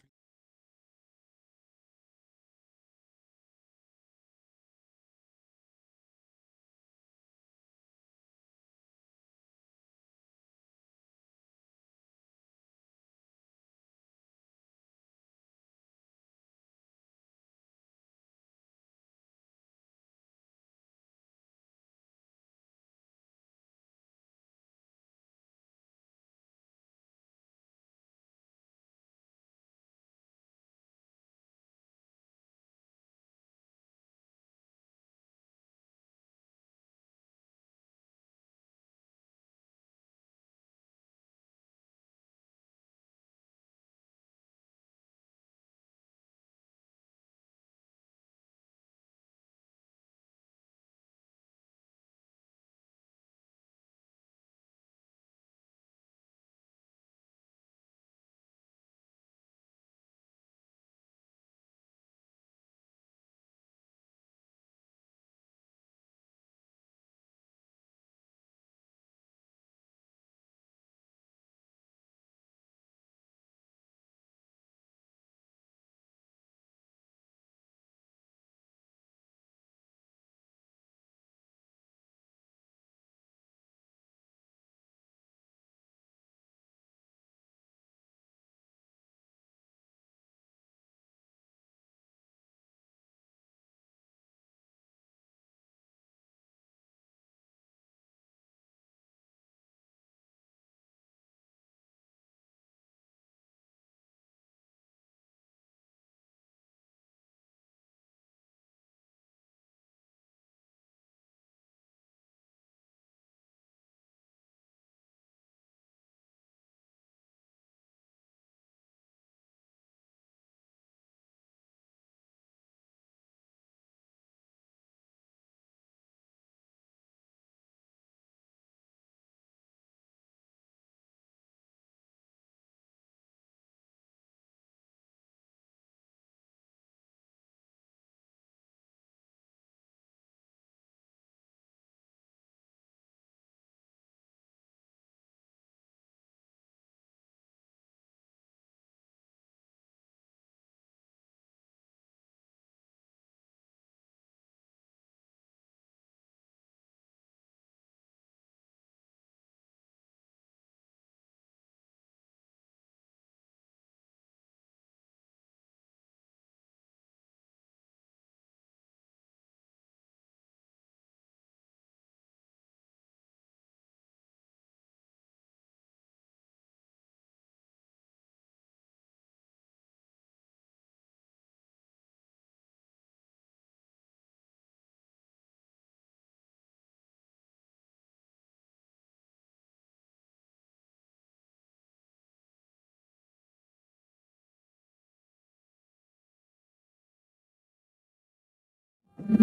This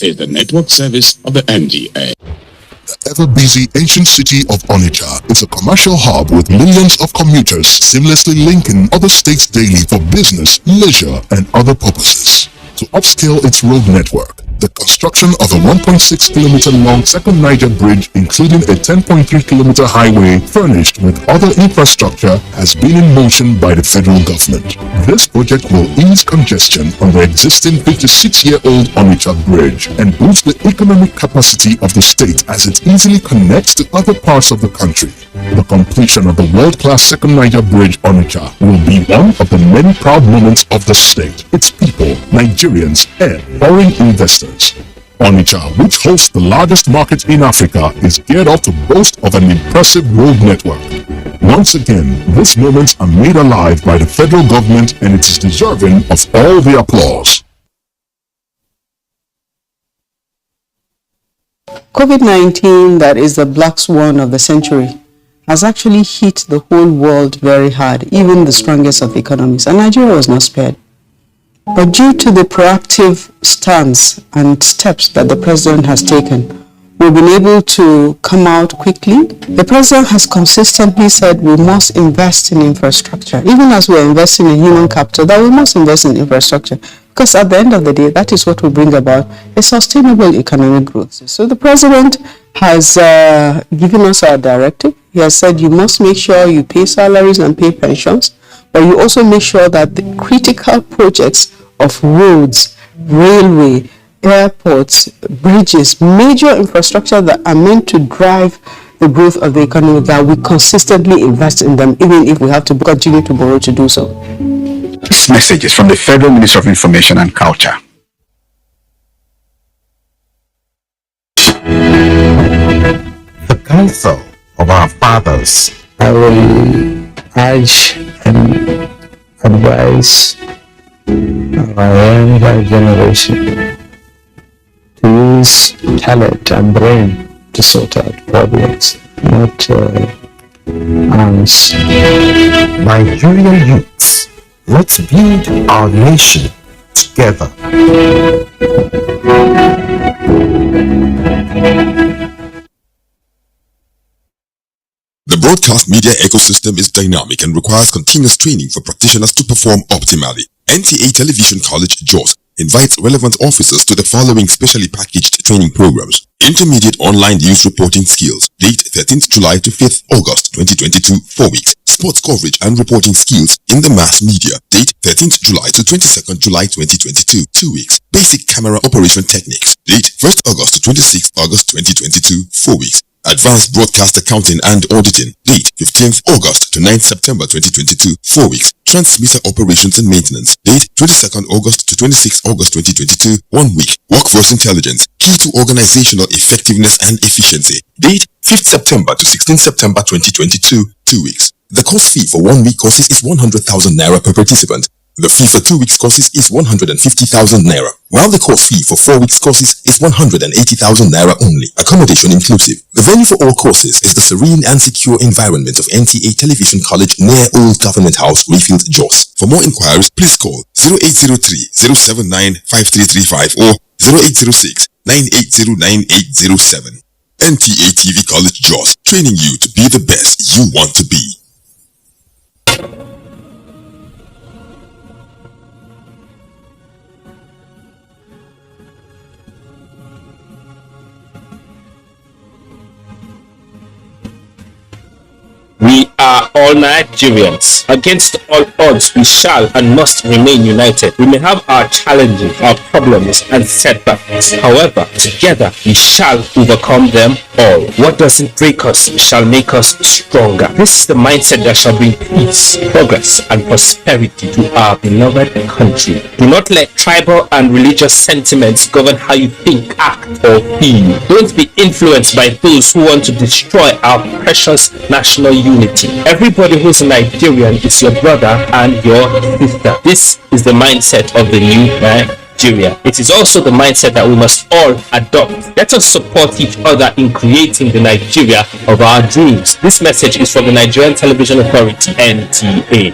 is the network service of the NDA. The ever-busy ancient city of Onitsha is a commercial hub with millions of commuters seamlessly linking other states daily for business, leisure, and other purposes. To upscale its road network, the construction of a 1.6-kilometer long second Niger bridge, including a 10.3-kilometer highway furnished with other infrastructure, has been in motion by the federal government. This project will ease congestion on the existing 56-year-old Onitsha bridge and boost the economic capacity of the state as it easily connects to other parts of the country. The completion of the world-class second Niger bridge Onitsha will be one of the many proud moments of the state, its people, Nigerians, and foreign investors. Onitsha, which hosts the largest market in Africa, is geared up to boast of an impressive road network. Once again, these moments are made alive by the federal government, and it is deserving of all the applause. COVID-19, that is the black swan of the century, has actually hit the whole world very hard, even the strongest of economies, and Nigeria was not spared. But due to the proactive stance and steps that the president has taken, we've been able to come out quickly. The president has consistently said we must invest in infrastructure. Even as we're investing in human capital, that we must invest in infrastructure. Because at the end of the day, that is what will bring about a sustainable economic growth. So the president has given us our directive. He has said you must make sure you pay salaries and pay pensions, but you also make sure that the critical projects of roads, railway, airports, bridges, major infrastructure that are meant to drive the growth of the economy, that we consistently invest in them, even if we have to continue to borrow to do so. This message is from the Federal Ministry of Information and Culture. The counsel of our fathers, I will urge and advise our younger generation to use talent and brain to sort out problems, not arms. Nigerian youths, let's build our nation together. The broadcast media ecosystem is dynamic and requires continuous training for practitioners to perform optimally. NTA Television College, Jos, invites relevant officers to the following specially packaged training programs. Intermediate Online News Reporting Skills, date 13th July to 5th August 2022, 4 weeks. Sports Coverage and Reporting Skills in the Mass Media, date 13th July to 22nd July 2022, 2 weeks. Basic Camera Operation Techniques, date 1st August to 26th August 2022, 4 weeks. Advanced Broadcast Accounting and Auditing, date 15th August to 9th September 2022, 4 weeks. Transmitter Operations and Maintenance, date 22nd August to 26th August 2022, 1 week. Workforce Intelligence, Key to Organizational Effectiveness and Efficiency, date 5th September to 16th September 2022, 2 weeks. The course fee for 1 week courses is 100,000 Naira per participant. The fee for 2 weeks courses is 150,000 Naira, while the course fee for 4 weeks courses is 180,000 Naira only, accommodation inclusive. The venue for all courses is the serene and secure environment of NTA Television College near Old Government House, Rayfield, Jos. For more inquiries, please call 0803-079-5335 or 0806-9809-807. NTA TV College, Jos, training you to be the best you want to be. We are all Nigerians. Against all odds, we shall and must remain united. We may have our challenges, our problems, and setbacks. However, together we shall overcome them all. What doesn't break us shall make us stronger. This is the mindset that shall bring peace, progress, and prosperity to our beloved country. Do not let tribal and religious sentiments govern how you think, act, or feel. Don't be influenced by those who want to destroy our precious national unity. Everybody who's a Nigerian is your brother and your sister. This is the mindset of the new Nigeria. It is also the mindset that we must all adopt. Let us support each other in creating the Nigeria of our dreams. This message is from the Nigerian Television Authority, NTA.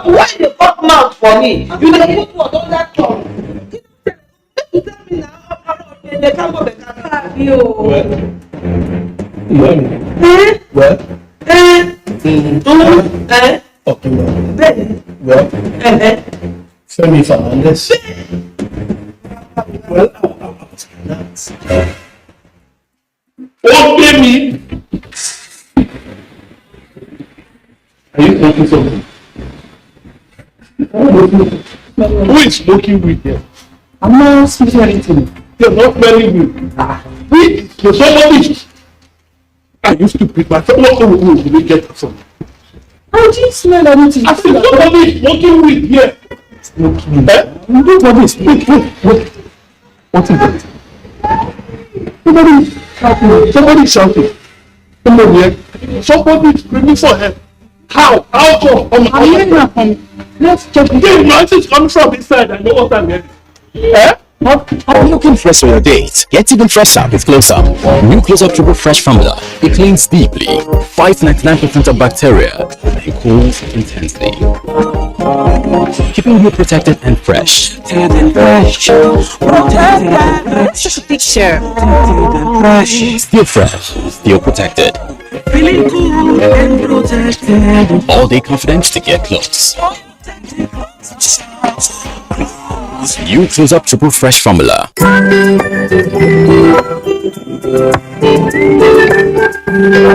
Why the fuck mouth for me? You dey put what on that tongue? You tell me now, they can't go back. Femi Fernandez. Okay, me. Are you smoking something? Who is smoking weed here? I'm not smoking anything. You're not smelling weed. Weed is somebody. I used to pick my phone. What did we get from? I didn't smell anything. I said somebody is smoking weed here. Smoking? Nobody is smoking. What is it? Somebody is shouting. Somebody is shouting. Somebody is screaming for help. How? How come? I'm hearing that from. Let's check. The noise is coming from inside. I know what I'm hearing. Are you looking fresh for your date? Get even fresher with Close Up. New Close Up Triple Fresh Formula. It cleans deeply, fights 99% of bacteria, and cools intensely, keeping you protected and fresh. Just a picture. Still fresh, still protected. Feeling cool and protected. All day confidence to get close. New Close Up Triple Fresh Formula. I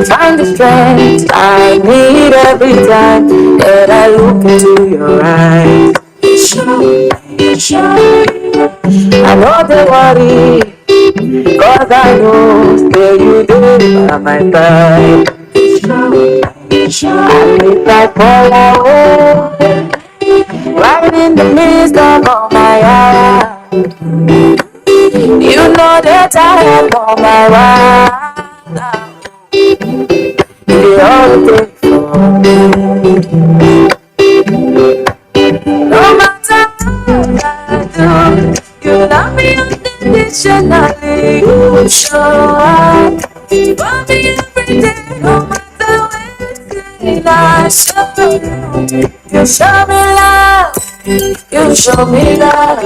find the strength I need every time that I look into your eyes. I know the worry, cause I know that you do by my side. And if I fall out, right in the midst of all my hours, you know that I am on my way. You're all there for me. No matter what I do, you love me unconditionally. You show up for me every day. No matter when I show you, you show me love. You show me love.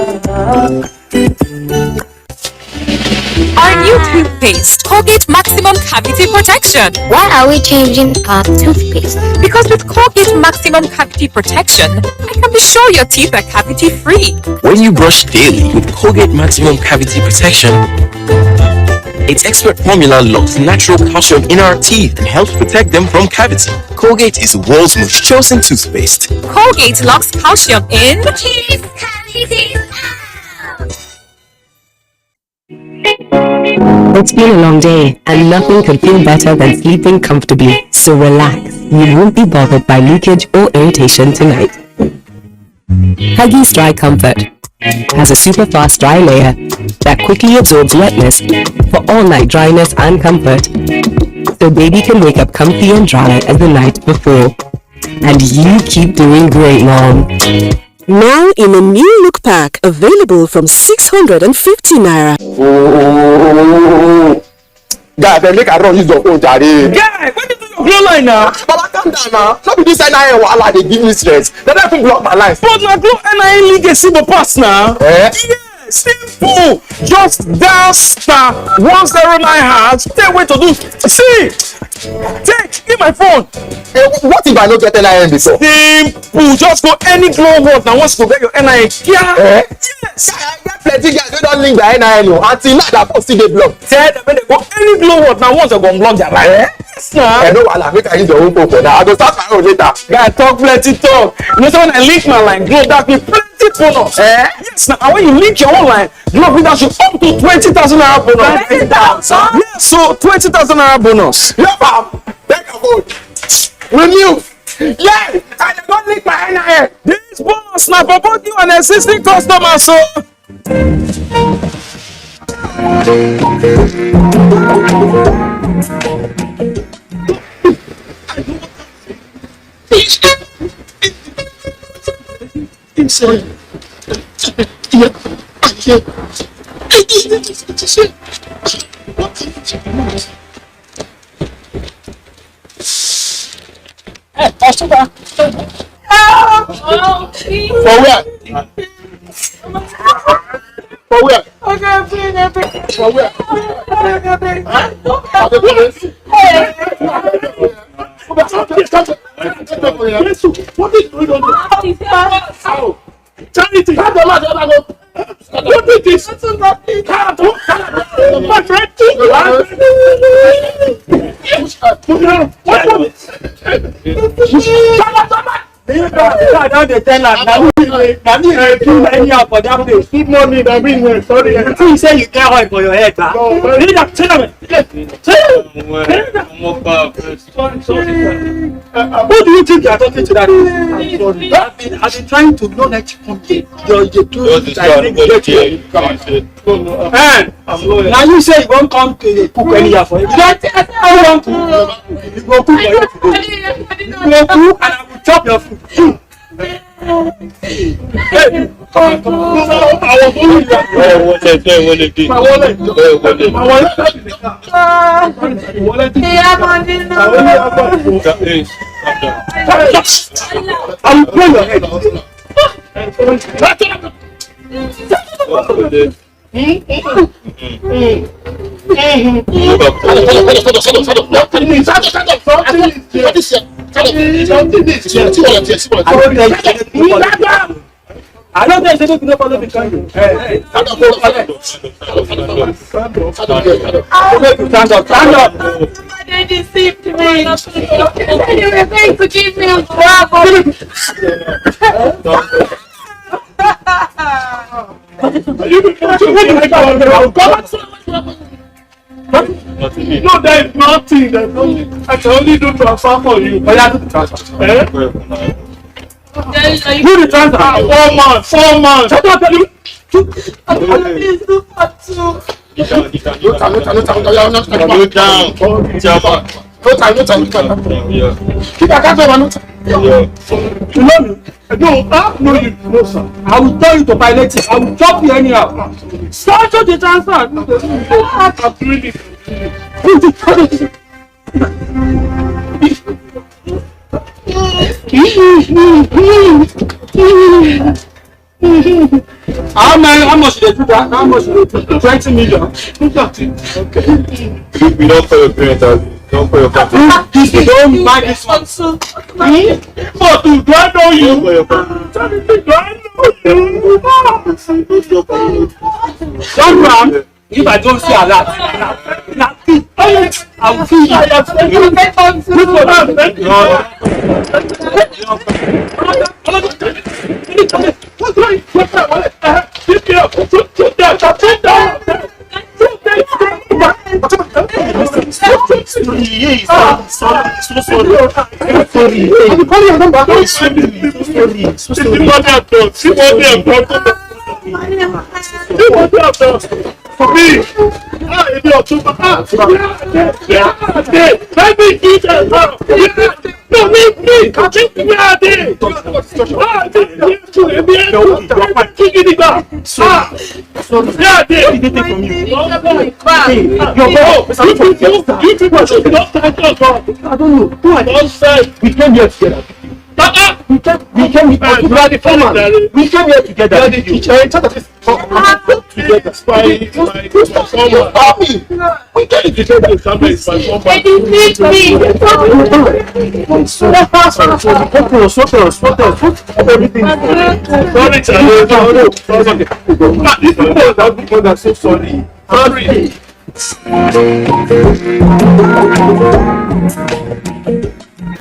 Our new toothpaste, Colgate Maximum Cavity Protection. Why are we changing our toothpaste? Because with Colgate Maximum Cavity Protection, I can be sure your teeth are cavity free. When you brush daily with Colgate Maximum Cavity Protection, its expert formula locks natural calcium in our teeth and helps protect them from cavity. Colgate is the world's most chosen toothpaste. Colgate locks calcium in Keep cavities out. It's been a long day, and nothing could feel better than sleeping comfortably. So relax you won't be bothered by leakage or irritation tonight. Huggy's Dry Comfort has a super fast dry layer that quickly absorbs wetness for all-night dryness and comfort, so baby can wake up comfy and dry as the night before. And you keep doing great, Mom. Now in a new look pack, available from 650 naira. Guy, they make a run use your phone, Jare. Guy, when did you do your blow line now? Baba, calm down now. Not be this NIN wahala they give me stress. They don't even block my line. But my glow NIN link is simple pass now. Eh? Yeah, simple. Just dial star 109 hash. Tell what to do. See, take, give my phone. What if I don't get NIN before? Simple. Just go any glow world now once to get your NIN. Yeah. Eh? Yes. I get plenty guys who don't link their NIN until now that post still dey block. Tell them when they go any glow world now once they go block their line. Eh? Yes, now. I know wahala, make I use your own phone for now. I go start my own later. Guy, talk plenty talk. You know, so when I link my line, glow that be plenty bonus. Eh? Yes, now. And when you link your own line, glow with that you up to 20,000 naira bonus. 20,000? Yes, so 20,000 naira bonus. Yeah, fam. Take your phone. Renew. Yeah, I don't link my NIN. This bonus now for both you and existing customers. So. Hey, Osuba. For where? For where? For where? What is going on here? How? Charity! What is this? I don't tell her. Now me do anyhow for that place. Good morning, I mean, sorry. You say you get oil for your head, man. Who do you think you are talking to that? I'm sorry. I've been trying to know that you come here. Now you say you won't come to cook anyhow for you. I want to. You go cook for you today. You go cook and I will chop your food. Hey, I was only my wallet. I will blow your head. I don't think it's going to follow the country. Stand up. They deceived me. They were going to give me a No, there is nothing. I can only do transfer for you. But I do the transfer. Do the transfer. 4 months. Shut up, please do part 2. Keep a cat over. You know me? No, you know, sir. I will tell you to pilot it. I will chop you anyhow. Start to the transfer. I'm doing it. How much did they do that? How much did they do? 20 million. Okay. We don't pay your parents. Don't pay your parents. This you don't mind this one. But do I know you? Do I know you? Don't run. If I don't see a lot, I will kill you. Sorry. story. I'm calling your number. It's story. See what they have done. See what they have done. See what they have done. For me. Let me do that. No, leave me. Keep me out there. I don't know. We came here together. We came here together. The teacher together. We came together.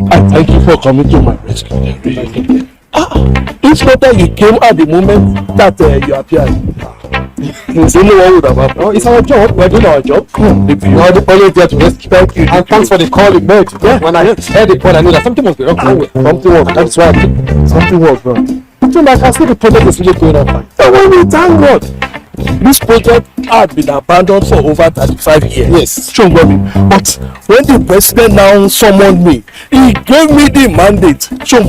I thank you for coming to my rescue. It's better you came at the moment that you appeared. It's only one would have happened. No, it's our job. We're doing our job. If you are always there to rescue, thank you. And thanks for the call you made. Yeah. When I heard the call, I knew that something must be wrong. Something was. That's why something was wrong. So I can see the project is really going on fine. So when we thank God, this project had been abandoned for over 35 years. Yes. But when the president now summoned me, he gave me the mandate to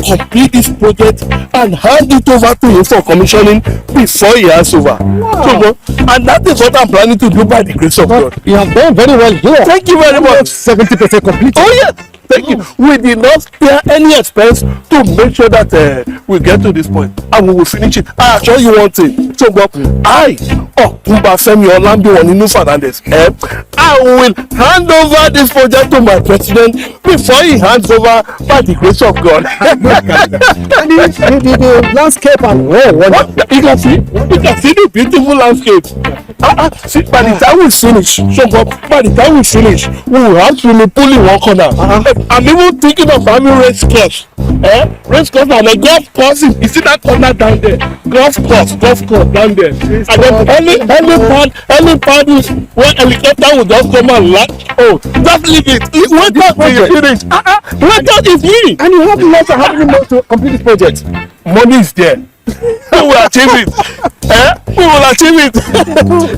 complete this project and hand it over to him for commissioning before he hands over. Wow. And that is what I'm planning to do by the grace of God. You have done very well here. Thank you very much. 70% complete. Oh yes. Thank you. We did not spare any expense to make sure that we get to this point and we will finish it. I assure you one thing. I will hand over this project to my president before he hands over by the grace of God. the landscape and you can see the beautiful landscape. See, by the time we finish, we will have swimming pool in one corner. I'm even thinking of having race course. Race course and a golf course. You see that corner down there? Golf course down there. And then any part is where helicopter will just come and land. Oh, just leave it. Wait out when you finish. Wait out is me. And you have the money to complete this project. Money is there. We will achieve it. We will achieve it.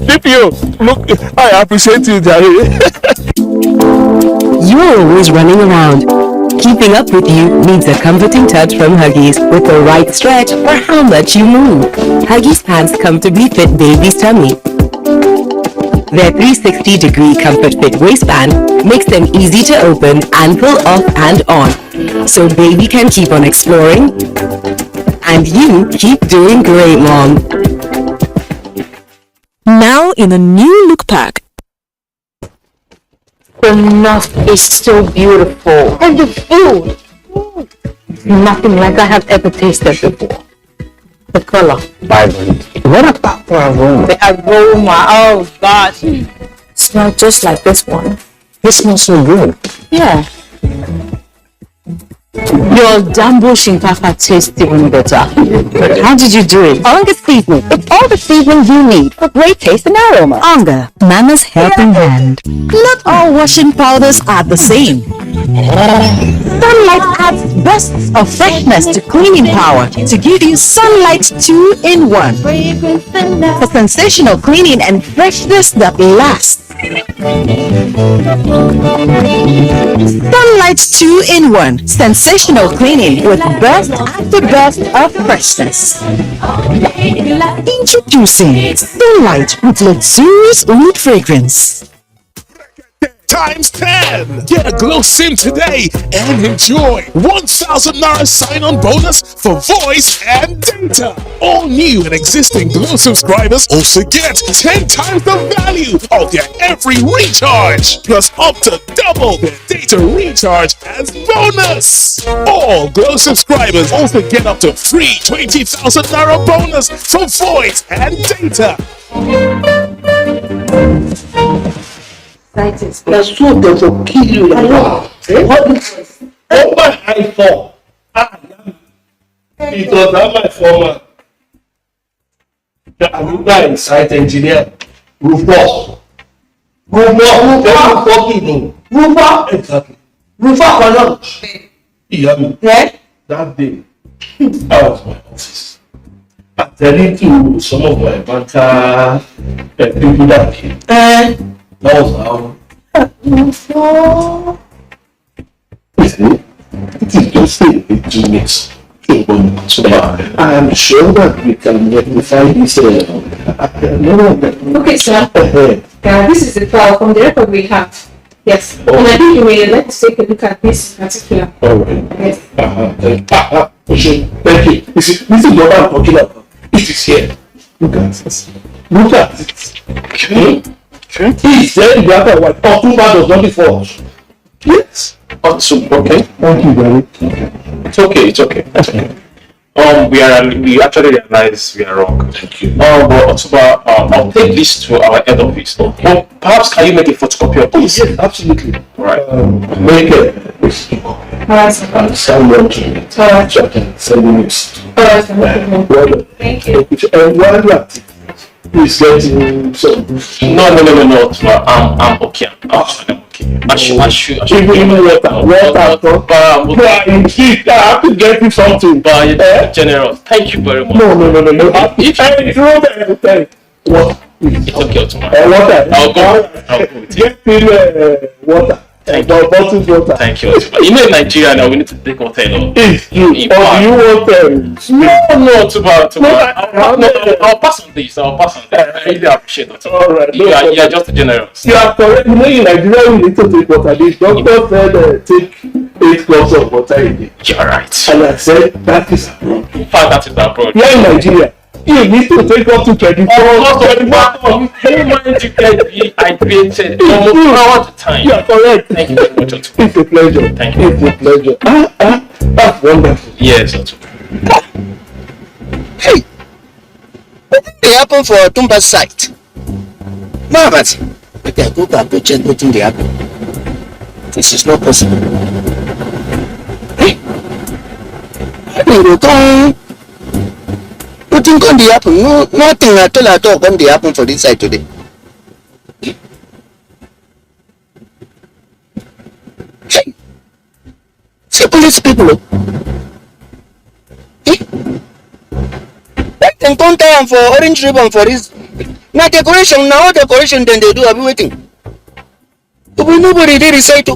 DPO, look, I appreciate you, Jerry. You're always running around. Keeping up with you needs a comforting touch from Huggies with the right stretch for how much you move. Huggies pants comfortably fit baby's tummy. Their 360-degree comfort fit waistband makes them easy to open and pull off and on, so baby can keep on exploring and you keep doing great, Mom. Now in a new look pack. The north is so beautiful, and the food, nothing like I have ever tasted before. The color, vibrant. What about the aroma? The aroma, oh gosh, it smells just like this one. It smells so good. Yeah. Your Dambo Shinkafa tastes even better. How did you do it? Onga seasoning. It's all the seasoning you need for great taste and aroma. Onga, Mama's helping hand. Not all washing powders are the same. Sunlight adds bursts of freshness to cleaning power to give you Sunlight 2-in-1 for sensational cleaning and freshness that lasts. Sunlight 2-in-1 sensational cleaning with burst after burst of freshness. Introducing Sunlight with luxurious oud fragrance. Times 10. Get a Glow SIM today and enjoy 1,000 Naira sign-on bonus for voice and data. All new and existing Glow subscribers also get 10 times the value of their every recharge, plus up to double their data recharge as bonus. All Glow subscribers also get up to free 20,000 Naira bonus for voice and data. That's so they will kill you. What is oh my iPhone? It was not my former. The Abuja site engineer, Rufus. Exactly. Rufus cannot. Yeah. That day, I was in my office. Attending to some of my banker people that came. That was how. You see, it is just a 2 minutes. I am sure that we can rectify this. Okay, sir. This is the file from the record we have. Yes. And I think you may like to take a look at this particular. All right. Yes. Thank you. You see, this is what I'm talking about. It is here. Look at this. Look at it. Okay. He is there in black and white. October does not before us. Yes. Awesome. Okay. Thank you, Gary. It's okay. It's okay. We actually realize we are wrong. Thank you. But Otuba, I'll take this to our head office. Well, perhaps can you make a photocopy of this? Yes, absolutely. Right. Make a photocopy. And send them to me. So I can send it. Thank you. And while you are please getting some. No. Otuba, I'm okay. I should. Even water. I have to get you something. But you're generous. Thank you very much. No. If what? It's okay, Otuba. Water. I'll go. Get me water. Bottled water. Thank you, Otuba. You know in Nigeria now we need to take hotel. It's you. Or do you want No, Otuba. I'll pass on this. I really appreciate it. Alright. You are just generous. You are correct. You know in Nigeria we need to take water. The doctor said take 8 cups of water a day. You're right. And I said that is abroad. In fact, that is abroad. Here in Nigeria, you need to take up to 24 hours. You mind to get dehydrated all the time. You are correct. Thank you very much, Otuba. It's a pleasure. Thank you. It's a pleasure. That's wonderful. Yes, Otuba. Hey, what did they happen for Tumba's site? Marvelous. But I go back to check what did they happen. This is not possible. Hey, I will go. Nothing can happen. Nothing at all can happen for this site today. Hey, see police people. Hey, let them come down for orange ribbon for this. Now decoration, now decoration then they do. I'll be waiting. But nobody did recite.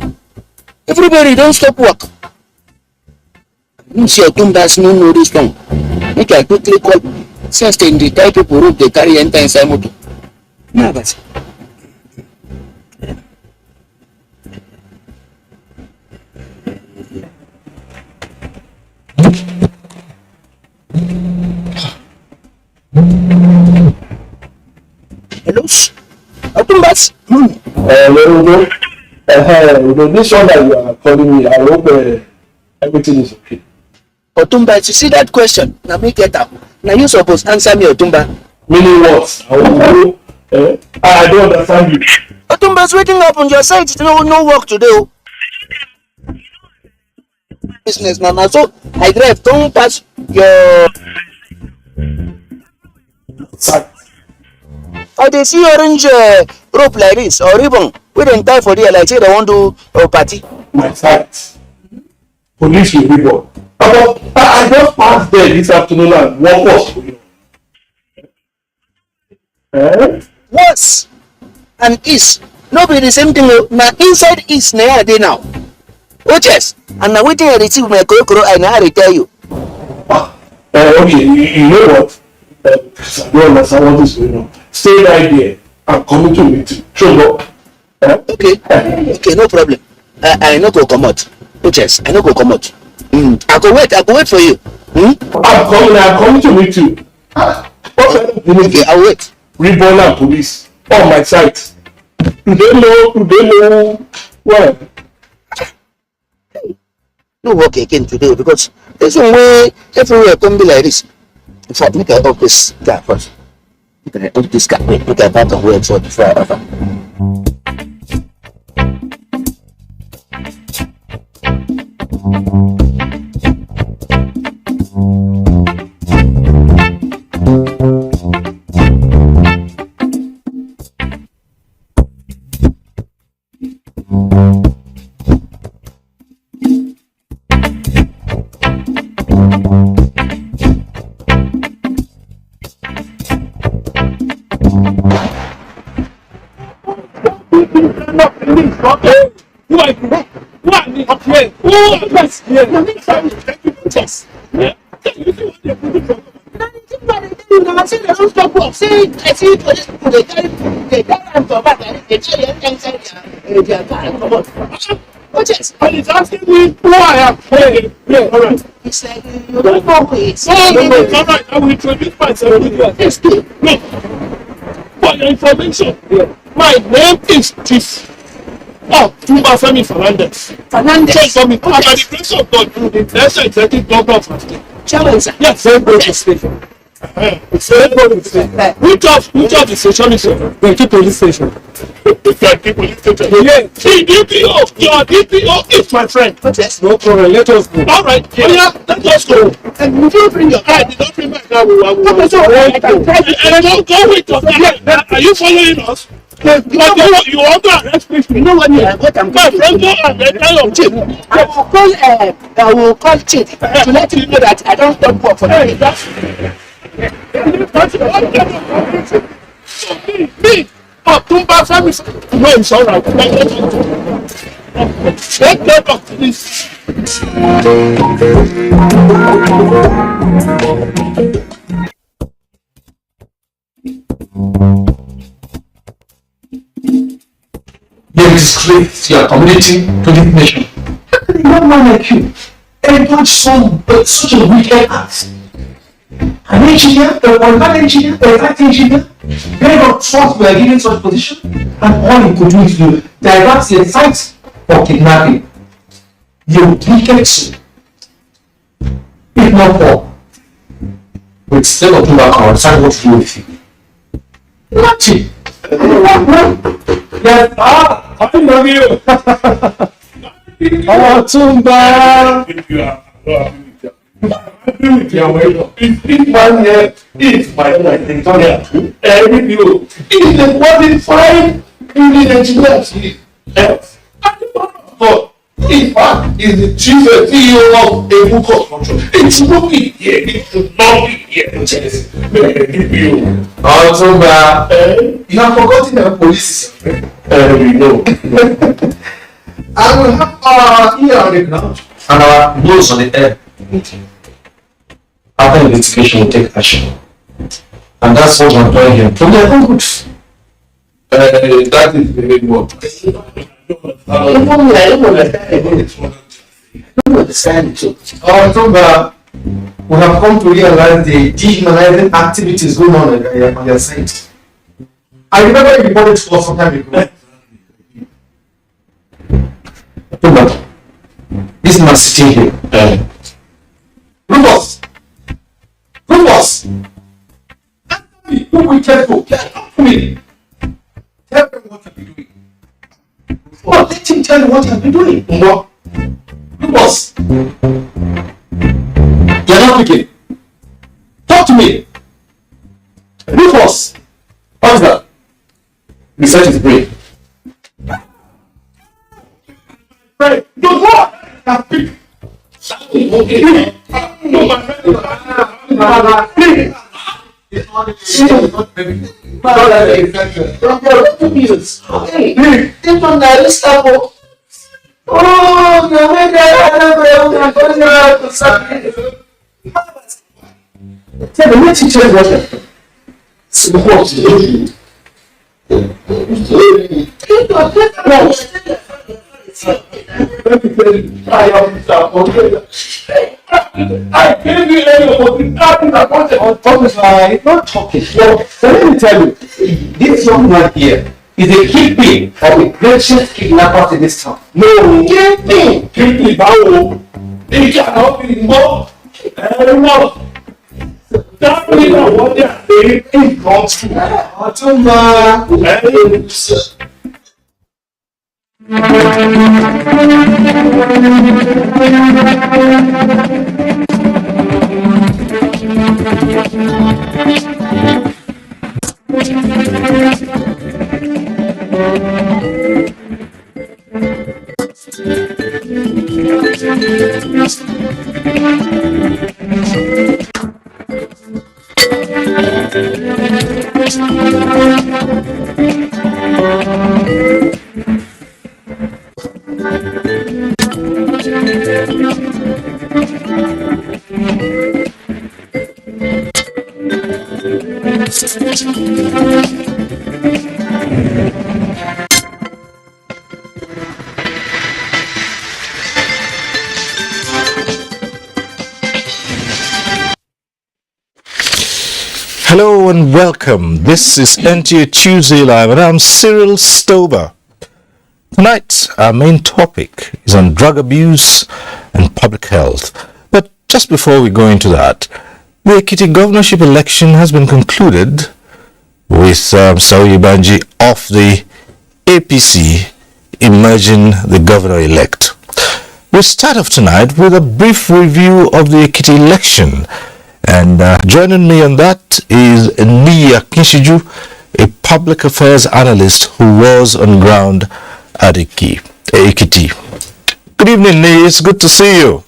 Everybody don't stop work. You see a Tumbas no this one. Make I quickly call. Since they retire people rope they carry enter inside motor. Nah, but hello, Tumbas. This one that you are calling me, I hope everything is okay. Otumba, you see that question? Now make it up. Now you supposed answer me, Otumba. Meaning what? I don't understand you. Otumba's waiting up on your side. No work to do. Business, Mama. So I drive. Don't pass your side. Oh, they see orange rope like this or ribbon. We didn't tie for there like say they want to party. My side. Police will ribbon. I just passed there this afternoon and what was going on? Worse and east. No be the same thing. Now inside east na dey now. Oh yes. And now waiting I receive my koro I now tell you. Okay, you know what? I don't understand what is going on. Stay right there. I'm coming to meet you. Sure. Okay, no problem. I no go come out. Oh yes, I no go come out. I go wait for you. I'm coming to meet you. Okay, I'll wait. Ribbon and police on my site. Do they know well? No work again today because there's no way everywhere can be like this. In fact, make I off this guy first. Make I off this guy. Wait, make I back and wait for the fire over. Okay. Who are you? Who are me? Okay. Who are us here? Thank you for this. Yeah. You see what they're putting from? You never see the don't stop work. See, I see police people, they carry them to back and they tell you inside their car and come on. What is? And it's asking me who I am. Hey, yeah, all right. It's like you don't know who it is. No, all right. I will introduce myself with you. Yes, no. For your information, my name is Chief. Oh, Femi Fernandez. Fernandez. Just for me. By the grace of God, the national executive governor of our state. Chairman, sir. Yes, very good station. Which of the station is it? The police station. The police station. Yeah. The DPO. Your DPO is my friend. Yes. No problem. Let us go. All right. Yeah. Oh, yeah. Let us go. And you don't bring your car. You don't bring my car. And don't go with your car. Are you following us? But you want to arrest me? You know what I'm my friend go and they tell your chief. I will call chief to let him know that I don't stop work for them. Me, Tumba Femi. No, it's all right. Let's get back to this. They disgrace your community to this nation. How can a young man like you indulge such a wicked act? An engineer, a qualified engineer, a right engineer, very of trust we are given such position, and all you could do is to divert the site for kidnapping. You wicked soul. If not for, with still not do back our decide what to do with you. Nothing. Yes, I love you. Tumba. This man here is my engineer. Every you is the one fine building engineer. God, in fact, is the chief CEO of Abuja Construction. It should not be here. It should not be here. Tumba, you have forgotten the police is your friend. We know. I will have our ear on the ground and our nose on the air. After investigation, we'll take action. And that's what I'm doing here. From their own goods. That is very good. I don't understand it too. Tumba, we have come to realize the dehumanizing activities going on your site. I remember you reported to us some time ago. Tumba, this man sitting here. Rufus! Answer me! Who will tell you? Talk to me! Tell me what you've been doing. Oh, let him tell you what you've been doing. What? Rufus! You're not speaking. Talk to me! Rufus! What's that? Research is brave. Right. Don't walk! Speak! Okay. No, my friend. I gave you any opportunity. I'm not talking. So let me tell you, this young man here is a kingpin of the greatest kidnappers in this town. No, kingpin, Bawo. They cannot be more. No. That means what they are saying is not Hello and welcome. This is NTA Tuesday Live and I'm Cyril Stober. Tonight, our main topic is on drug abuse and public health. But just before we go into that, the Ekiti governorship election has been concluded with Saoye Banji of the APC emerging the governor-elect. We'll start off tonight with a brief review of the Ekiti election. And joining me on that is Nia Kinshiju, a public affairs analyst who was on ground at Ekiti. Good evening, Nia. It's good to see you.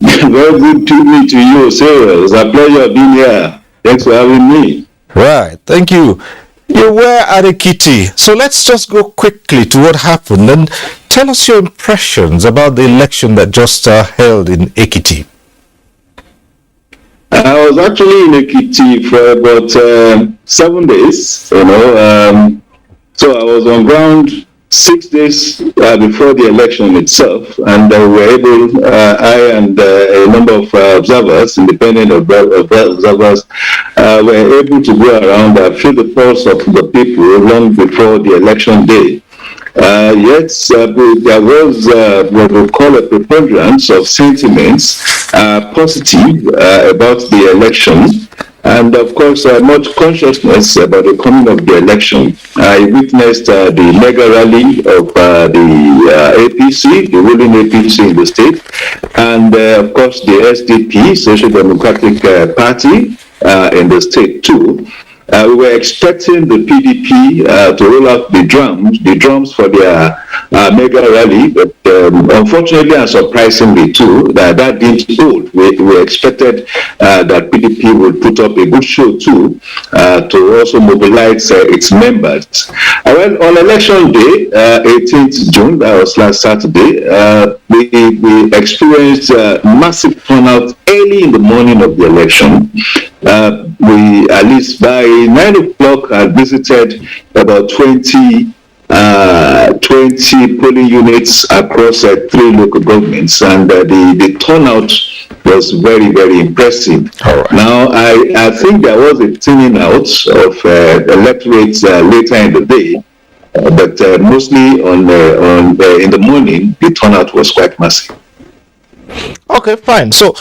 Very good to meet you, sir. It's a pleasure being here. Thanks for having me. Right. Thank you. You were at Ekiti. So let's just go quickly to what happened and tell us your impressions about the election that just held in Ekiti. I was actually in Ekiti for about 7 days, so I was on ground 6 days before the election itself, and we were able, I and a number of observers, independent observers, were able to go around and feel the pulse of the people long before the election day. Yes, there was what we call a preponderance of sentiments positive about the election, and of course much consciousness about the coming of the election. I witnessed the mega rally of the APC, the ruling APC in the state, and of course the SDP, Social Democratic Party, in the state too. We were expecting the PDP to roll out the drums for their mega rally, but unfortunately and surprisingly too, that didn't hold. We expected that PDP would put up a good show too, to also mobilize its members. Well, on election day, 18th June, that was last Saturday, we experienced massive turnout early in the morning of the election. We, at least by 9 o'clock, had visited about 20 polling units across 3 local governments, and the turnout was very, very impressive. Right. Now, I think there was a thinning out of electorates later in the day, but mostly in the morning, the turnout was quite massive. Okay, fine. So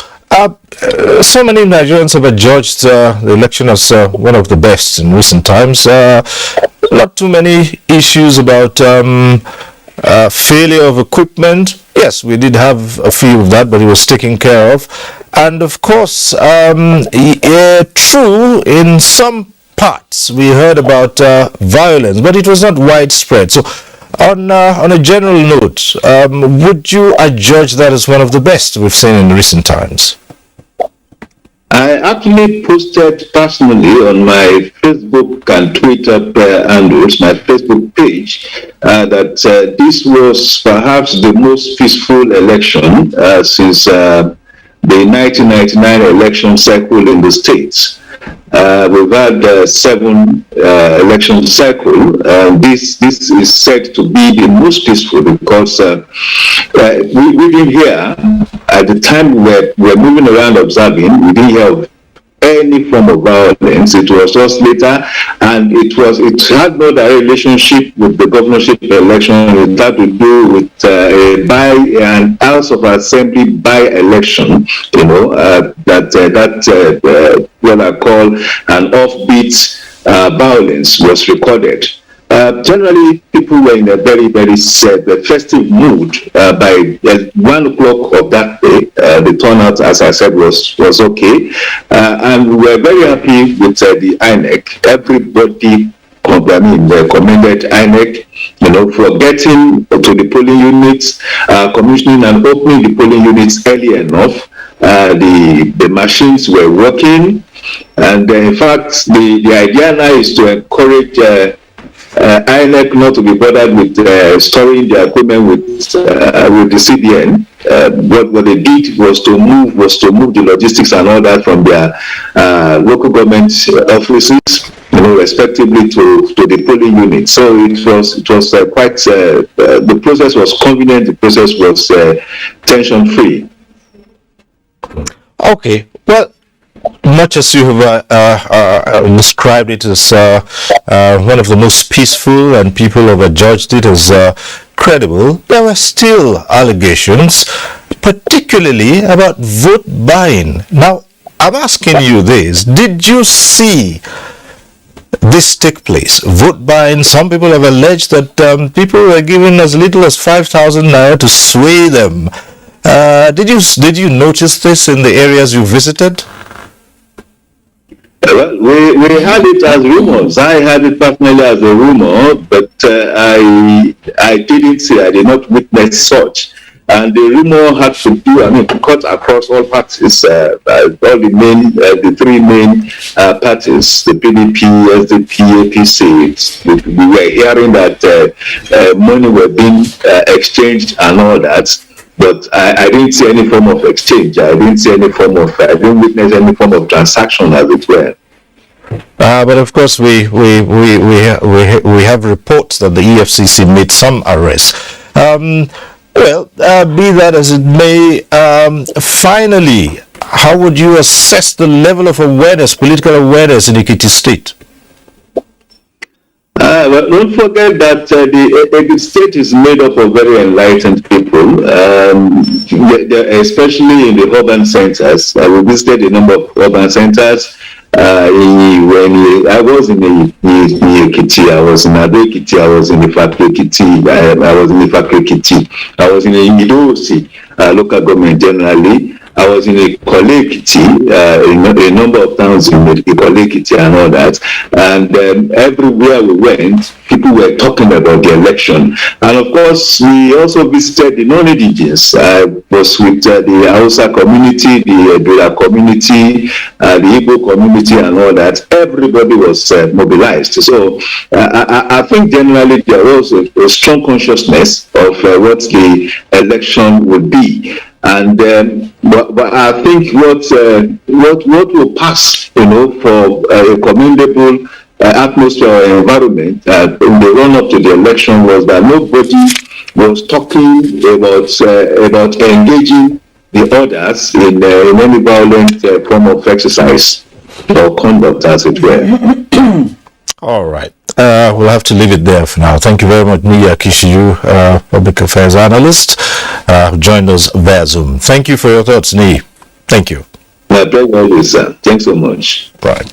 many Nigerians have adjudged the election as one of the best in recent times. Not too many issues about failure of equipment. Yes, we did have a few of that, but it was taken care of. And of course, true, in some parts we heard about violence, but it was not widespread. So on a general note, would you adjudge that as one of the best we've seen in recent times? I actually posted personally on my Facebook and Twitter handles, my Facebook page, that this was perhaps the most peaceful election since the 1999 election cycle in the States. We've had 7 election cycle. This is said to be the most peaceful because we didn't hear at the time we were moving around observing. We didn't hear of any form of violence. It was just later, and it had no direct relationship with the governorship election. It had to do with an House of Assembly by-election. That what I call an offbeat violence was recorded. Generally, people were in a very, very festive mood. By 1 o'clock of that day, the turnout, as I said, was okay. And we were very happy with the INEC. Everybody commended INEC, for getting to the polling units, commissioning and opening the polling units early enough. The machines were working. And in fact, the idea now is to encourage INEC not to be bothered with storing their equipment with the CBN. What they did was to move the logistics and all that from their local government offices, respectively to the polling unit. So it was quite the process was convenient. The process was tension free. Okay, well, much as you have described it as one of the most peaceful and people have adjudged it as credible, there were still allegations, particularly about vote buying. Now, I'm asking you this. Did you see this take place? Vote buying. Some people have alleged that people were given as little as 5,000 naira to sway them. Did you notice this in the areas you visited? Well, we had it as rumors. I had it personally as a rumor, but I didn't see, I did not witness such. And the rumor had to do, to cut across all parties, all the three main parties, the PDP, SDP, APC. We were hearing that money were being exchanged and all that. But I didn't see any form of exchange. I didn't witness any form of transaction, as it were. But of course, we have reports that the EFCC made some arrests. Well, be that as it may, finally, how would you assess the level of awareness, political awareness in Ekiti State? But don't forget that the state is made up of very enlightened people, especially in the urban centers. We visited a number of urban centers. When I was in Ekiti, I was in Ado Ekiti, I was in the Factory Ekiti, I was in Imidosi local government generally. I was in Colgate, a number of towns in Colgate and all that. And everywhere we went, people were talking about the election. And of course, we also visited the non-indigenous. I was with the Hausa community, the Edula community, the Igbo community and all that. Everybody was mobilized. So I think generally there was a strong consciousness of what the election would be. And but I think what will pass, for a commendable atmosphere or environment in the run-up to the election was that nobody was talking about engaging the others in any violent form of exercise or conduct, as it were. All right. We'll have to leave it there for now. Thank you very much, Nia Kishiyu, Public Affairs Analyst, joined us via Zoom. Thank you for your thoughts, Nia. Thank you. My pleasure, sir. Thanks so much. Right.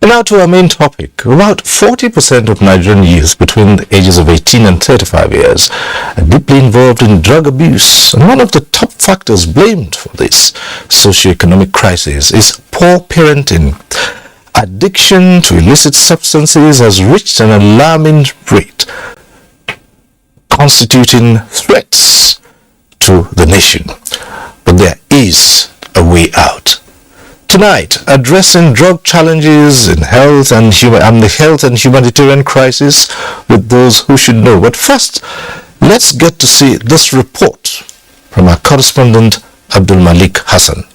And now to our main topic. About 40% of Nigerian youth between the ages of 18 and 35 years are deeply involved in drug abuse. And one of the top factors blamed for this socioeconomic crisis is poor parenting. Addiction to illicit substances has reached an alarming rate, constituting threats to the nation. But there is a way out. Tonight, addressing drug challenges in health and the health and humanitarian crisis with those who should know. But first, let's get to see this report from our correspondent Abdul Malik Hassan.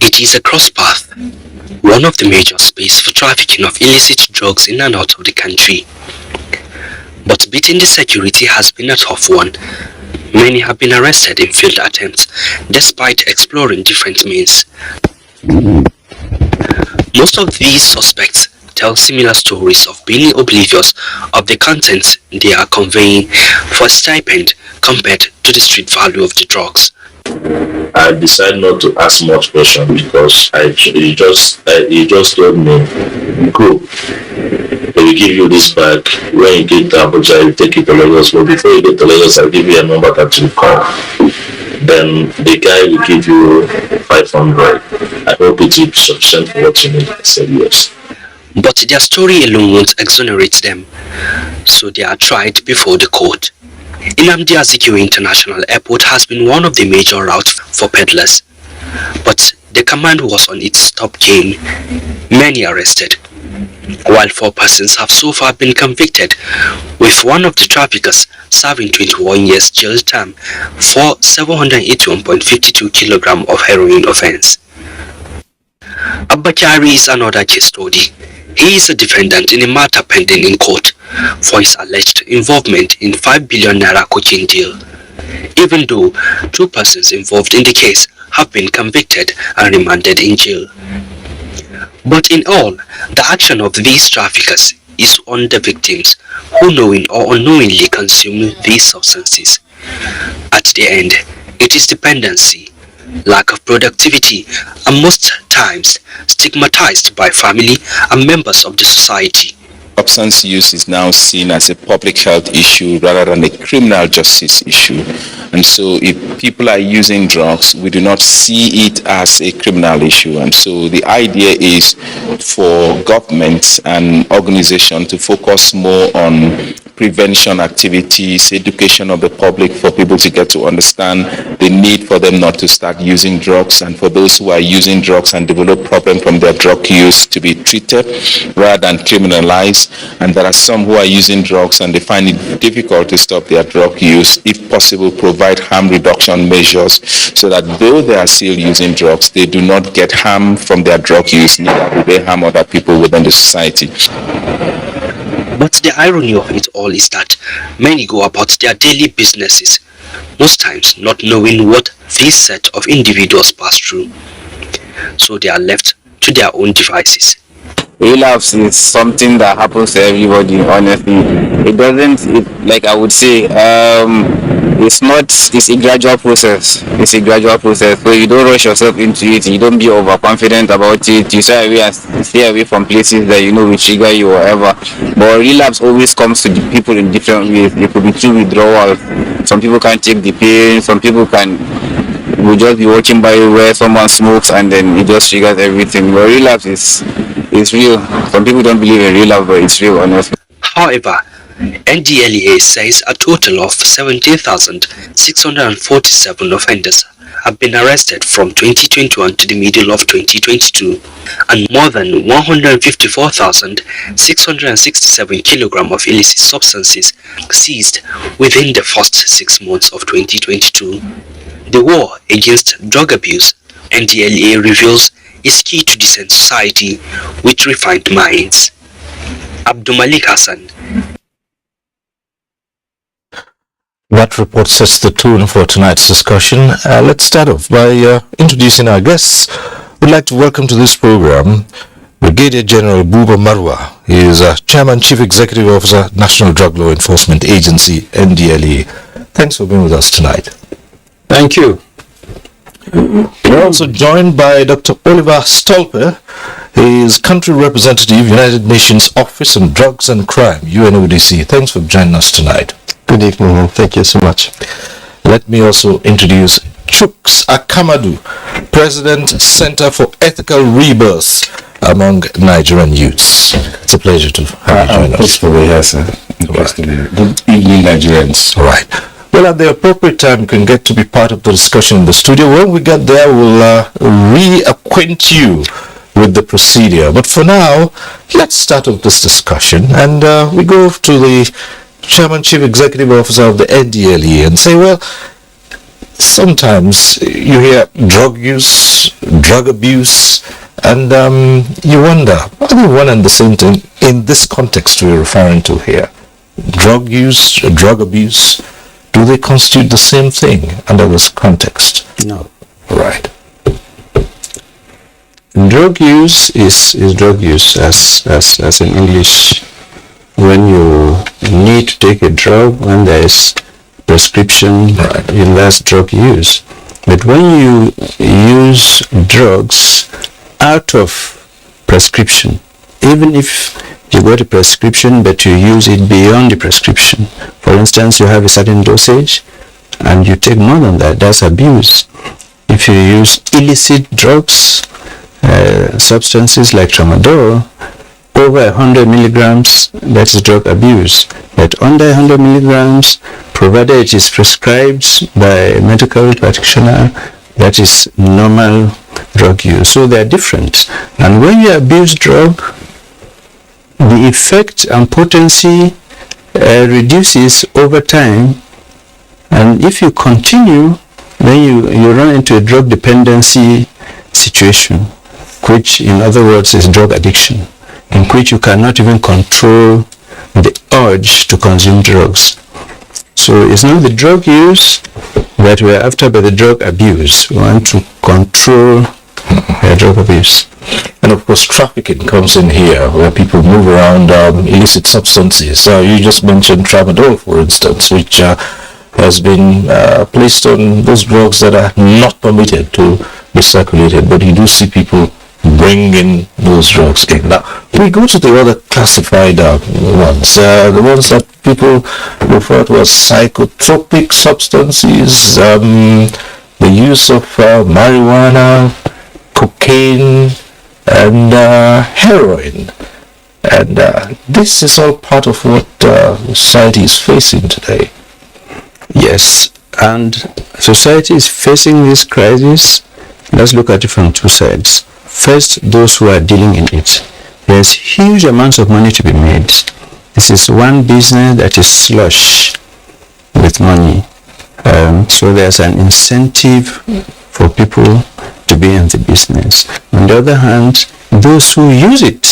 It is a cross-path, one of the major spaces for trafficking of illicit drugs in and out of the country. But beating the security has been a tough one. Many have been arrested in failed attempts, despite exploring different means. Most of these suspects tell similar stories of being oblivious of the contents they are conveying for a stipend compared to the street value of the drugs. I decided not to ask much question because he just told me, go, they will give you this bag. When you get to Abuja, you take it to Lagos. But before you get to Lagos, I'll give you a number that you call. Then the guy will give you 500. I hope it will be sufficient for what you need. I said yes. But their story alone won't exonerate them, so they are tried before the court. Nnamdi Azikiwe International Airport has been one of the major routes for peddlers, but the command was on its top game. Many arrested, while 4 persons have so far been convicted, with one of the traffickers serving 21 years jail term for 781.52 kilograms of heroin offense. Abakari is another case study. He is a defendant in a matter pending in court for his alleged involvement in 5 billion naira cocaine deal. even though 2 persons involved in the case have been convicted and remanded in jail. But in all, the action of these traffickers is on the victims who knowing or unknowingly consume these substances. At the end, it is dependency, lack of productivity, and most times stigmatized by family and members of the society. Substance use is now seen as a public health issue rather than a criminal justice issue. And so if people are using drugs, we do not see it as a criminal issue. And so the idea is for governments and organizations to focus more on prevention activities, education of the public for people to get to understand the need for them not to start using drugs, and for those who are using drugs and develop problems from their drug use to be treated rather than criminalized. And there are some who are using drugs and they find it difficult to stop their drug use. If possible, provide harm reduction measures so that though they are still using drugs, they do not get harm from their drug use, neither do they harm other people within the society. But the irony of it all is that many go about their daily businesses, most times not knowing what this set of individuals pass through. So they are left to their own devices. Relapse is something that happens to everybody, honestly. Like I would say, it's a gradual process. So you don't rush yourself into it, you don't be overconfident about it, you stay away from places that you know will trigger you or whatever. But relapse always comes to the people in different ways. It could be through withdrawal. Some people can't take the pain, some people will just be watching by where someone smokes and then it just triggers everything. But relapse is real. Some people don't believe in relapse, but it's real, honestly. However, NDLEA says a total of 17,647 offenders have been arrested from 2021 to the middle of 2022, and more than 154,667 kilograms of illicit substances seized within the first 6 months of 2022. The war against drug abuse, NDLEA reveals, is key to decent society with refined minds. Abdulmalik Hassan. That report sets the tone for tonight's discussion. Let's start off by introducing our guests. We'd like to welcome to this program Brigadier General Buba Marwa. He is Chairman, Chief Executive Officer, National Drug Law Enforcement Agency, NDLEA. Thanks for being with us tonight. Thank you. We're also joined by Dr. Oliver Stolpe. He is Country Representative, United Nations Office on Drugs and Crime, UNODC. Thanks for joining us tonight. Good evening. Thank you so much. Let me also introduce Chuks Akamadu, President, Center for Ethical Rebirth among Nigerian youths. It's a pleasure to have you join us. Thanks for being here, sir. Right. Good evening, Nigerians. All right. Well, at the appropriate time, you can get to be part of the discussion in the studio. When we get there, we'll reacquaint you with the procedure. But for now, let's start off this discussion. And we go to the Chairman, Chief Executive Officer of the NDLEA and say, well, sometimes you hear drug use, drug abuse, and you wonder, are they one and the same thing in this context we're referring to here? Drug use, drug abuse, do they constitute the same thing under this context? No. Right. Drug use is drug use as in English. When you need to take a drug, when there is prescription, right, that's drug use. But when you use drugs out of prescription, even if you got a prescription but you use it beyond the prescription, for instance, you have a certain dosage and you take more than that, that's abuse. If you use illicit drugs, substances like tramadol, over 100 milligrams, that is drug abuse. But under 100 milligrams, provided it is prescribed by a medical practitioner, that is normal drug use. So they are different. And when you abuse drug, the effect and potency reduces over time. And if you continue, then you run into a drug dependency situation, which in other words is drug addiction, in which you cannot even control the urge to consume drugs. So it's not the drug use that we're after, but the drug abuse. We want to control drug abuse. And of course, trafficking comes in here, where people move around illicit substances. You just mentioned tramadol, for instance, which has been placed on those drugs that are not permitted to be circulated, but you do see people bring in those drugs in. Now, we go to the other classified ones, the ones that people refer to as psychotropic substances, the use of marijuana, cocaine, and heroin. And this is all part of what society is facing today. Yes, and society is facing this crisis. Let's look at it from two sides. First, those who are dealing in it. There's huge amounts of money to be made. This is one business that is slush with money. So there's an incentive for people to be in the business. On the other hand, those who use it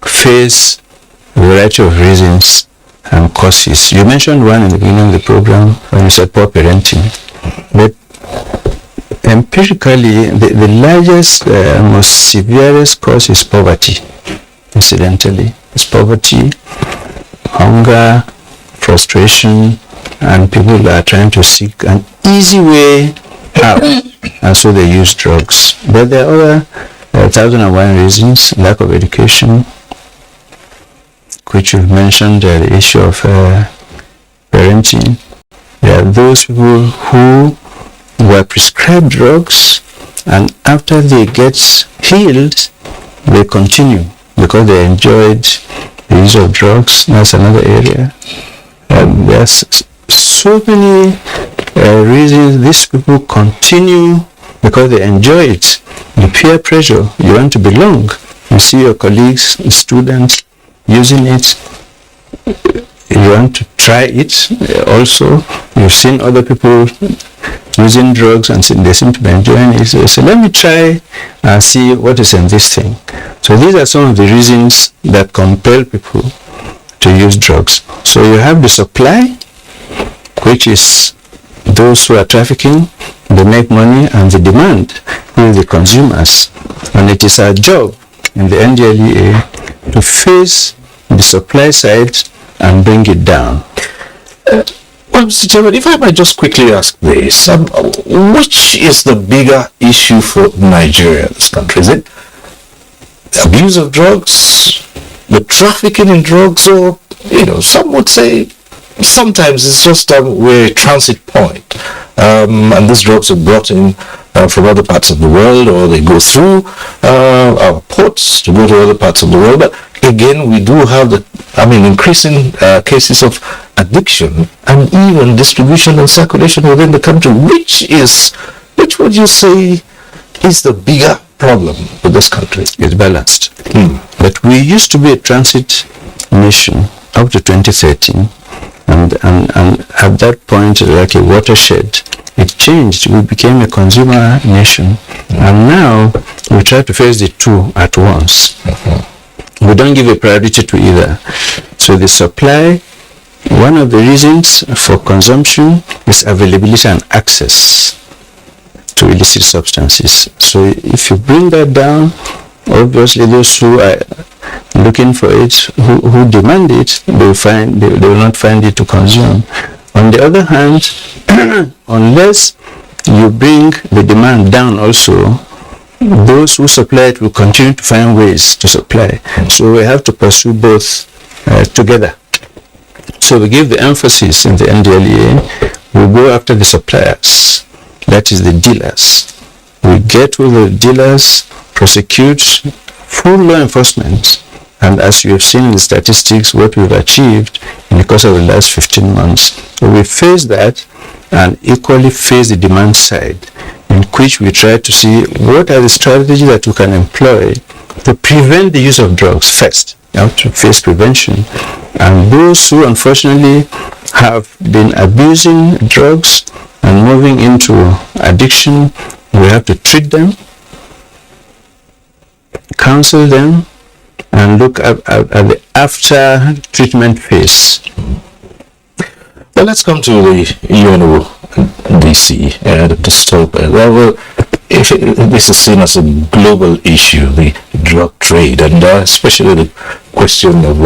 face a variety of reasons and causes. You mentioned one in the beginning of the program when you said poor parenting. But empirically, the largest, most severest cause is poverty. Incidentally, it's poverty, hunger, frustration, and people are trying to seek an easy way out, and so they use drugs. But there are other 1,001 reasons: lack of education, which you've mentioned, the issue of parenting. There are those people who were prescribed drugs, and after they get healed, they continue because they enjoyed the use of drugs. That's another area. There's so many reasons these people continue because they enjoy it. The peer pressure, you want to belong. You see your colleagues, students using it. You want to try it also. You've seen other people using drugs and they seem to be enjoying it. So let me try and see what is in this thing. So these are some of the reasons that compel people to use drugs. So you have the supply, which is those who are trafficking, they make money, and the demand, who are the consumers. And it is our job in the NDLEA to face the supply side and bring it down. Well, Mr. Chairman, if I might just quickly ask this, which is the bigger issue for Nigeria, this country? Is it the abuse of drugs, the trafficking in drugs, or, some would say sometimes it's just we're a transit point, and these drugs are brought in from other parts of the world, or they go through our ports to go to other parts of the world. But again, we do have increasing cases of addiction and even distribution and circulation within the country. Which would you say is the bigger problem with this country? It's balanced. But we used to be a transit nation up to 2013, and at that point, like a watershed, it changed. We became a consumer nation, and now we try to face the two at once. We don't give a priority to either. So the supply, one of the reasons for consumption is availability and access to illicit substances. So if you bring that down, obviously those who are looking for it, who demand it, they will not find it to consume. On the other hand, unless you bring the demand down also, those who supply it will continue to find ways to supply. So we have to pursue both together. So we give the emphasis in the NDLEA, we go after the suppliers, that is the dealers. We get with the dealers, prosecute, full law enforcement, and as you have seen in the statistics, what we've achieved in the course of the last 15 months. So we face that and equally face the demand side, in which we try to see what are the strategies that we can employ to prevent the use of drugs first. You have to face prevention. And those who unfortunately have been abusing drugs and moving into addiction, we have to treat them, counsel them, and look at the after treatment phase. Well, let's come to the UNODC, Dr. Stolper. Well, if this is seen as a global issue, the drug trade, and especially the question of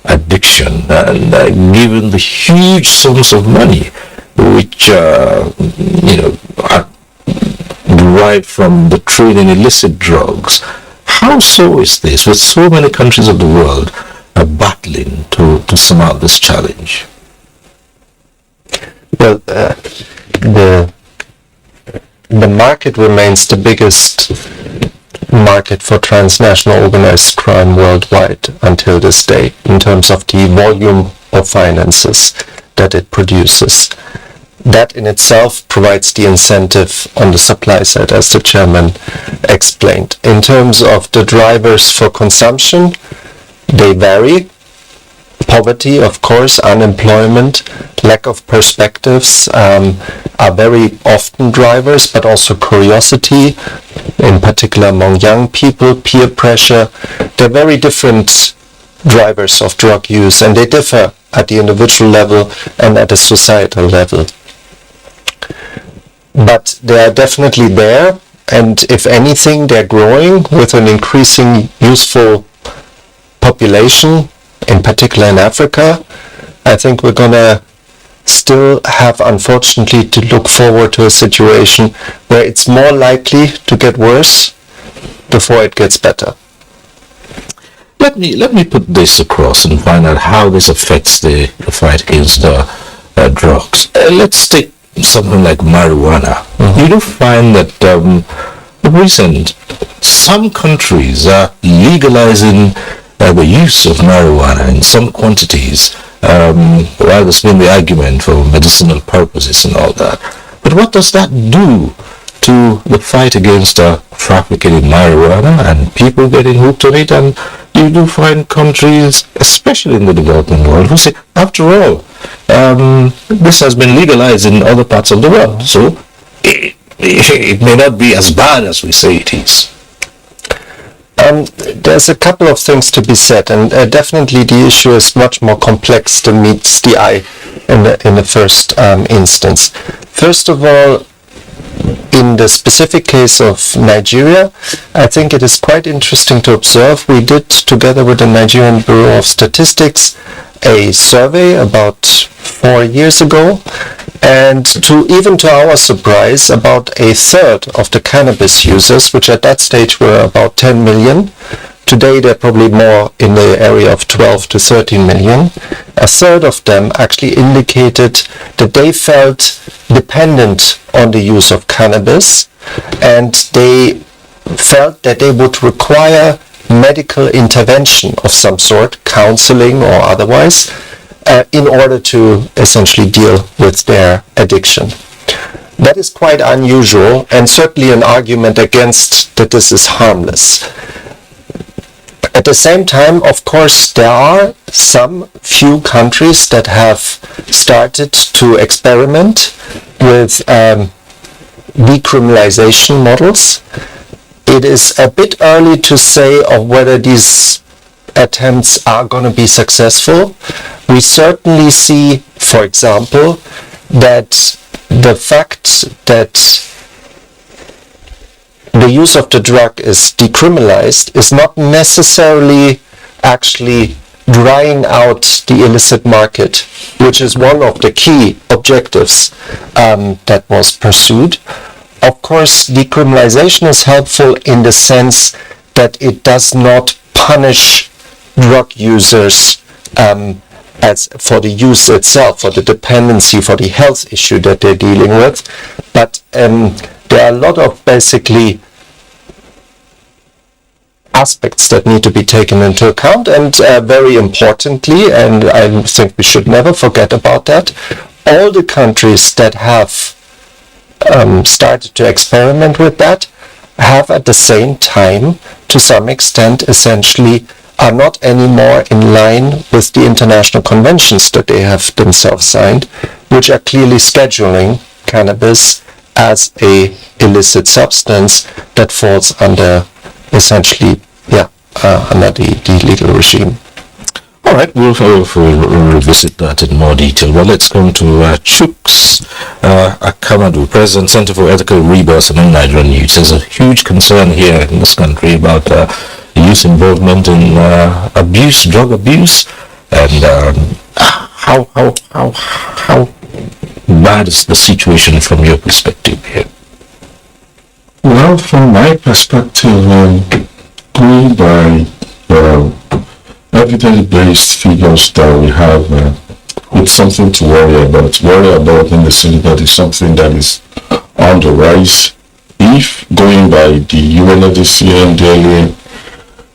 addiction, and given the huge sums of money which are derived from the trade in illicit drugs, how so is this, with so many countries of the world battling to surmount this challenge? Well, the market remains the biggest market for transnational organized crime worldwide until this day, in terms of the volume of finances that it produces. That in itself provides the incentive on the supply side, as the chairman explained. In terms of the drivers for consumption, they vary. Poverty, of course, unemployment, lack of perspectives are very often drivers, but also curiosity, in particular among young people, peer pressure. They're very different drivers of drug use, and they differ at the individual level and at a societal level. But they are definitely there, and if anything, they're growing with an increasing useful population, in particular in Africa. I think we're going to still have, unfortunately, to look forward to a situation where it's more likely to get worse before it gets better. Let me put this across and find out how this affects the fight against drugs. Let's take something like marijuana. You do find that some countries are legalizing the use of marijuana in some quantities, while there's been the argument for medicinal purposes and all that. But what does that do to the fight against trafficking in marijuana and people getting hooked on it? And you do find countries, especially in the developing world, who say, after all, this has been legalized in other parts of the world, so it may not be as bad as we say it is. There's a couple of things to be said, and definitely the issue is much more complex than meets the eye in the first instance. First of all, in the specific case of Nigeria, I think it is quite interesting to observe. We did, together with the Nigerian Bureau of Statistics, a survey about 4 years ago, and to our surprise, about a third of the cannabis users, which at that stage were about 10 million, today they're probably more in the area of 12 to 13 million, a third of them actually indicated that they felt dependent on the use of cannabis, and they felt that they would require medical intervention of some sort, counseling or otherwise, in order to essentially deal with their addiction. That is quite unusual, and certainly an argument against that this is harmless. At the same time, of course, there are some few countries that have started to experiment with decriminalization models. It is a bit early to say of whether these attempts are going to be successful. We certainly see, for example, that the fact that the use of the drug is decriminalized is not necessarily actually drying out the illicit market, which is one of the key objectives that was pursued. Of course, decriminalization is helpful in the sense that it does not punish drug users as for the use itself, for the dependency, for the health issue that they're dealing with. But there are a lot of basically aspects that need to be taken into account, and very importantly, and I think we should never forget about that, all the countries that have started to experiment with that have at the same time, to some extent, essentially are not anymore in line with the international conventions that they have themselves signed, which are clearly scheduling cannabis as a illicit substance that falls under essentially under the legal regime. All right, we'll revisit that in more detail. Well, let's come to Chuks Akamadu, President, Center for Ethical Rebirth among Nigerian youths. There's a huge concern here in this country about youth involvement in abuse, drug abuse, and how bad is the situation from your perspective here? Well, from my perspective, going by evidence-based figures that we have, it's something to worry about. In the sense that it's something that is on the rise. If going by the UNODC daily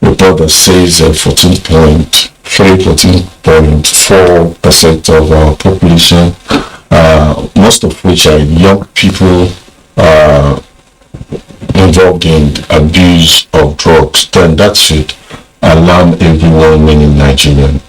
report that says 14.4% of our population, most of which are young people, involved in abuse of drugs, then that should alarm everyone in Nigeria.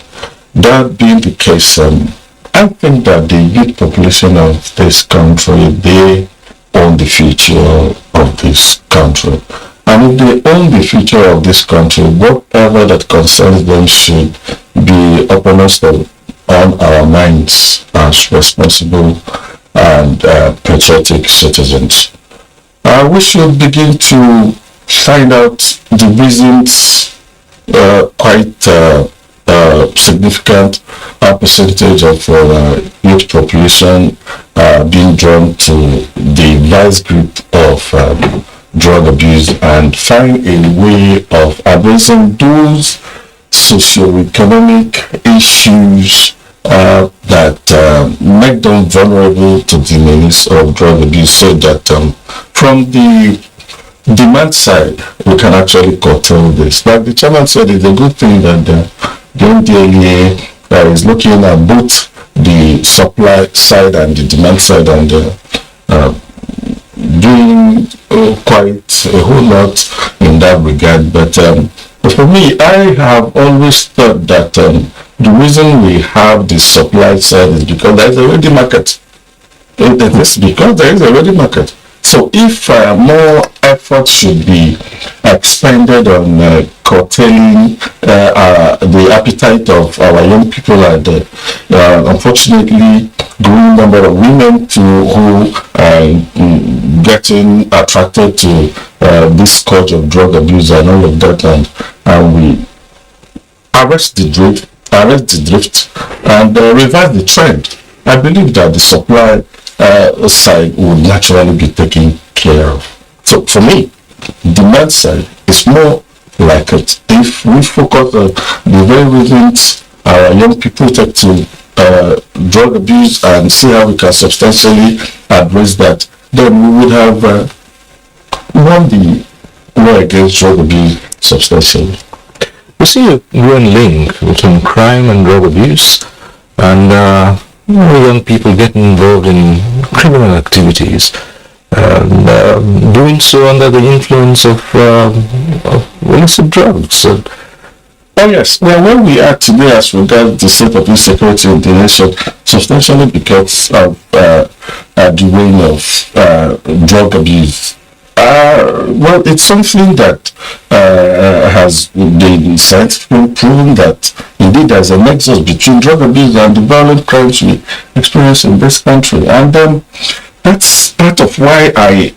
That being the case, I think that the youth population of this country, they own the future of this country. And if they own the future of this country, whatever that concerns them should be uppermost on our minds as responsible and patriotic citizens. We should begin to find out the reasons. Quite significant percentage of youth population being drawn to the vice grip of drug abuse, and find a way of addressing those socio-economic issues that make them vulnerable to the menace of drug abuse, so that from the demand side, we can actually curtail this. Like the chairman said, it's a good thing that the NDLEA is looking at both the supply side and the demand side, and doing quite a whole lot in that regard. But for me, I have always thought that the reason we have the supply side is because there is already market. It is because there is already market. So if more effort should be expended on curtailing the appetite of our young people, and unfortunately growing number of women who are getting attracted to this scourge of drug abuse and all of that, and we arrest the drift and reverse the trend, I believe that the supply side would naturally be taken care of. So for me, demand side is more like it. If we focus on the very reasons our young people take to drug abuse and see how we can substantially address that, then we would have won the war against drug abuse substantially. We see a growing link between crime and drug abuse, and young people getting involved in criminal activities, doing so under the influence of illicit drugs. Oh yes, well, where we are today as regards the state of insecurity in the nation, substantially because of the reign of drug abuse. Well, it's something that has been scientifically proven that indeed there's a nexus between drug abuse and the violent crimes we experience in this country. And that's part of why I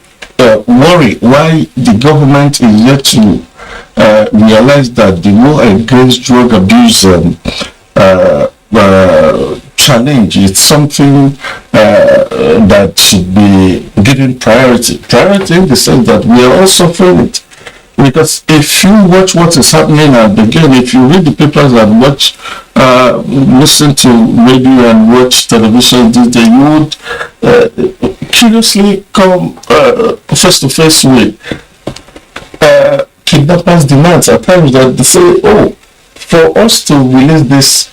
worry why the government is yet to realize that the war against drug abuse challenge is something that should be given priority in the sense that we are all suffering it. Because if you watch what is happening, and again, if you read the papers and watch, listen to radio and watch television, you would curiously come face to face with kidnappers' demands at times that they say, oh, for us to release this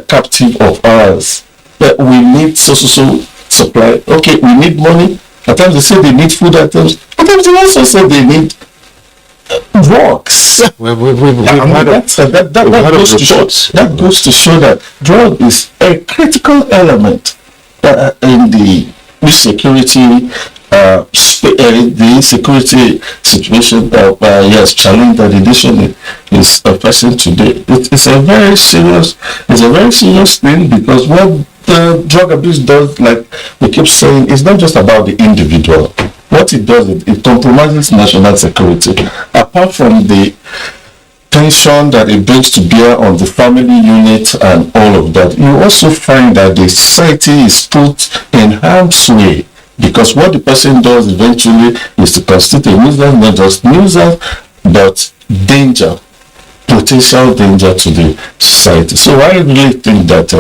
captive of ours, we need so supply. Okay, we need money. At times they say they need food items. At times they also say they need drugs. That goes to show that drug is a critical element in the insecurity the insecurity situation that yes, challenge that edition is facing today. It's a very serious thing, because what the drug abuse does, like we keep saying, it's not just about the individual. What it does, it compromises national security. Apart from the tension that it brings to bear on the family unit and all of that, you also find that the society is put in harm's way, because what the person does eventually is to constitute a nuisance, not just nuisance, but danger, potential danger to the society. So I really think that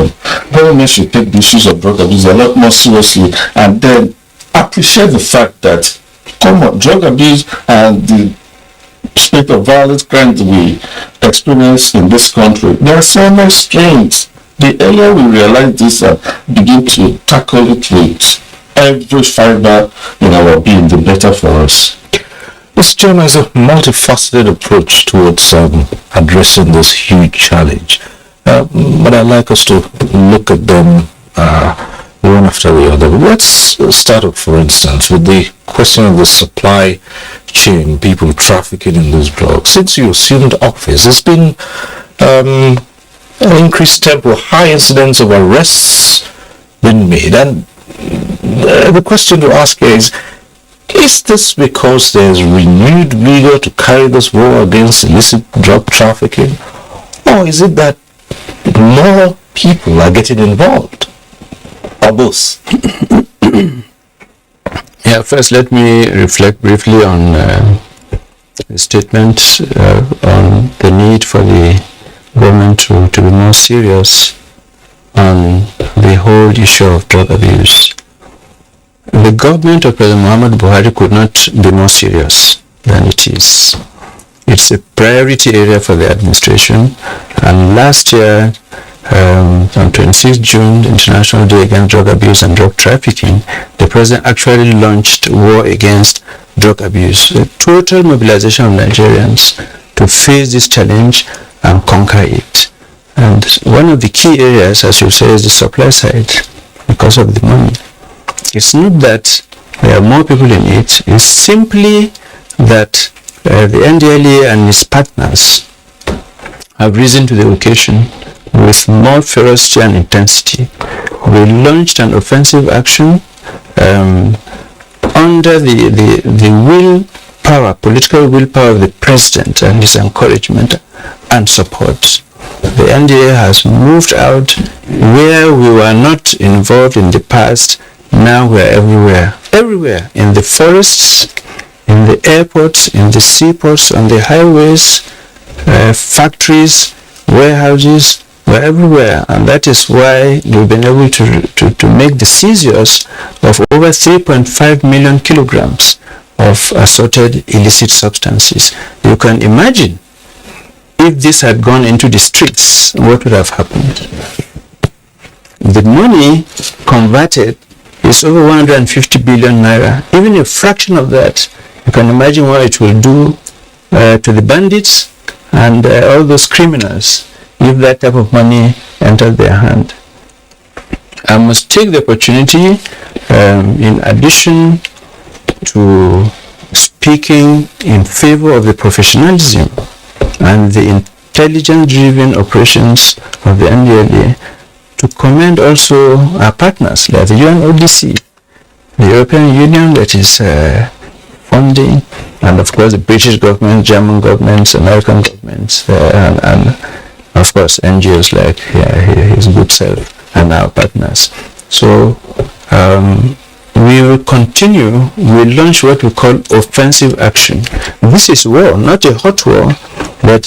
government should take the issues of drug abuse a lot more seriously, and then appreciate the fact that, come on, drug abuse and the spate of violent crime that we experience in this country, there are so many strains. The earlier we realize this and begin to tackle it with every fiber in our being, the better for us. This journal is a multifaceted approach towards addressing this huge challenge. But I'd like us to look at them one after the other. Let's start off, for instance, with the question of the supply chain, people trafficking in these drugs. Since you assumed office, there's been an increased tempo, high incidence of arrests been made. And the question to ask here is this because there's renewed vigor to carry this war against illicit drug trafficking? Or is it that more people are getting involved? Or both? Yeah, first let me reflect briefly on the statement on the need for the government to be more serious on the whole issue of drug abuse. The government of President Muhammad Buhari could not be more serious than it is. It's a priority area for the administration, and last year, on 26 June, the International Day Against Drug Abuse and Drug Trafficking, the President actually launched war against drug abuse, a total mobilization of Nigerians to face this challenge and conquer it. And one of the key areas, as you say, is the supply side, because of the money. It's not that there are more people in it, it's simply that the NDLEA and its partners have risen to the occasion with more ferocity and intensity. We launched an offensive action under the political willpower of the President and his encouragement and support. The NDA has moved out where we were not involved in the past. Now we are everywhere, in the forests, in the airports, in the seaports, on the highways, factories, warehouses. We're everywhere, and that is why we've been able to make the seizures of over 3.5 million kilograms of assorted illicit substances. You can imagine if this had gone into the streets, what would have happened? The money converted is over 150 billion naira. Even a fraction of that, you can imagine what it will do to the bandits and all those criminals if that type of money entered their hand. I must take the opportunity, in addition to speaking in favor of the professionalism and the intelligence-driven operations of the NDLA, to commend also our partners like the UNODC, the European Union that is funding, and of course the British government, German governments, American governments, and of course NGOs like his good self and our partners. So we will continue. We launch what we call offensive action. This is war, not a hot war, but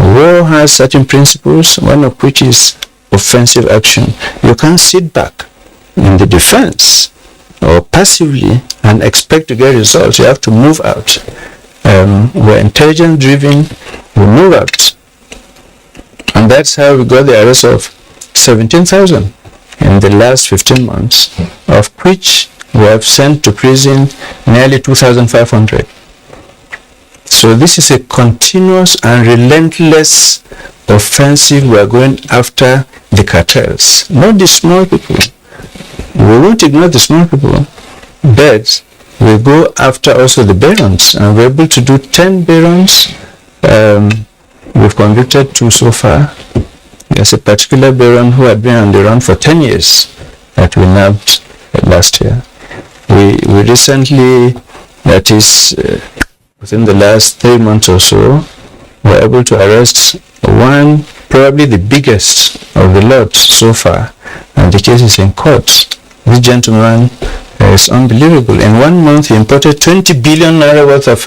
war has certain principles, one of which is offensive action. You can't sit back in the defense or passively and expect to get results. You have to move out. We're intelligence driven, we move out. And that's how we got the arrest of 17,000 in the last 15 months, of which we have sent to prison nearly 2,500. So this is a continuous and relentless offensive. We are going after the cartels, not the small people. We won't ignore the small people, beds, we go after also the barons, and we're able to do 10 barons. We've convicted 2 so far. There's a particular baron who had been on the run for 10 years that we nabbed last year. We recently, that is within the last 3 months or so, were able to arrest one, probably the biggest of the lot so far, and the case is in court. This gentleman is unbelievable. In 1 month, he imported 20 billion naira worth of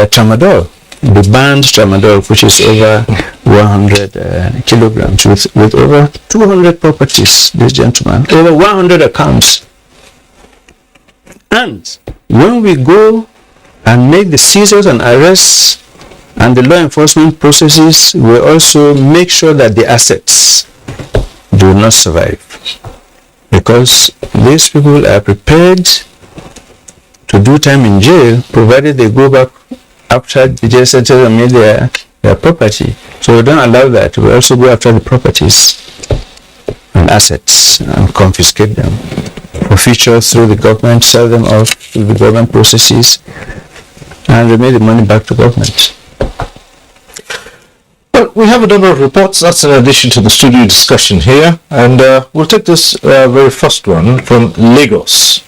tramadol, the banned tramadol, which is over 100 kilograms, with over 200 properties, this gentleman, over 100 accounts. And when we go and make the seizures and arrests and the law enforcement processes, we also make sure that the assets do not survive, because these people are prepared to do time in jail provided they go back after the jail sentence and make their property. So we don't allow that. We also go after the properties and assets and confiscate them for future through the government, sell them off through the government processes, and remit the money back to government. Well, we have a number of reports. That's in addition to the studio discussion here, and we'll take this very first one from Lagos.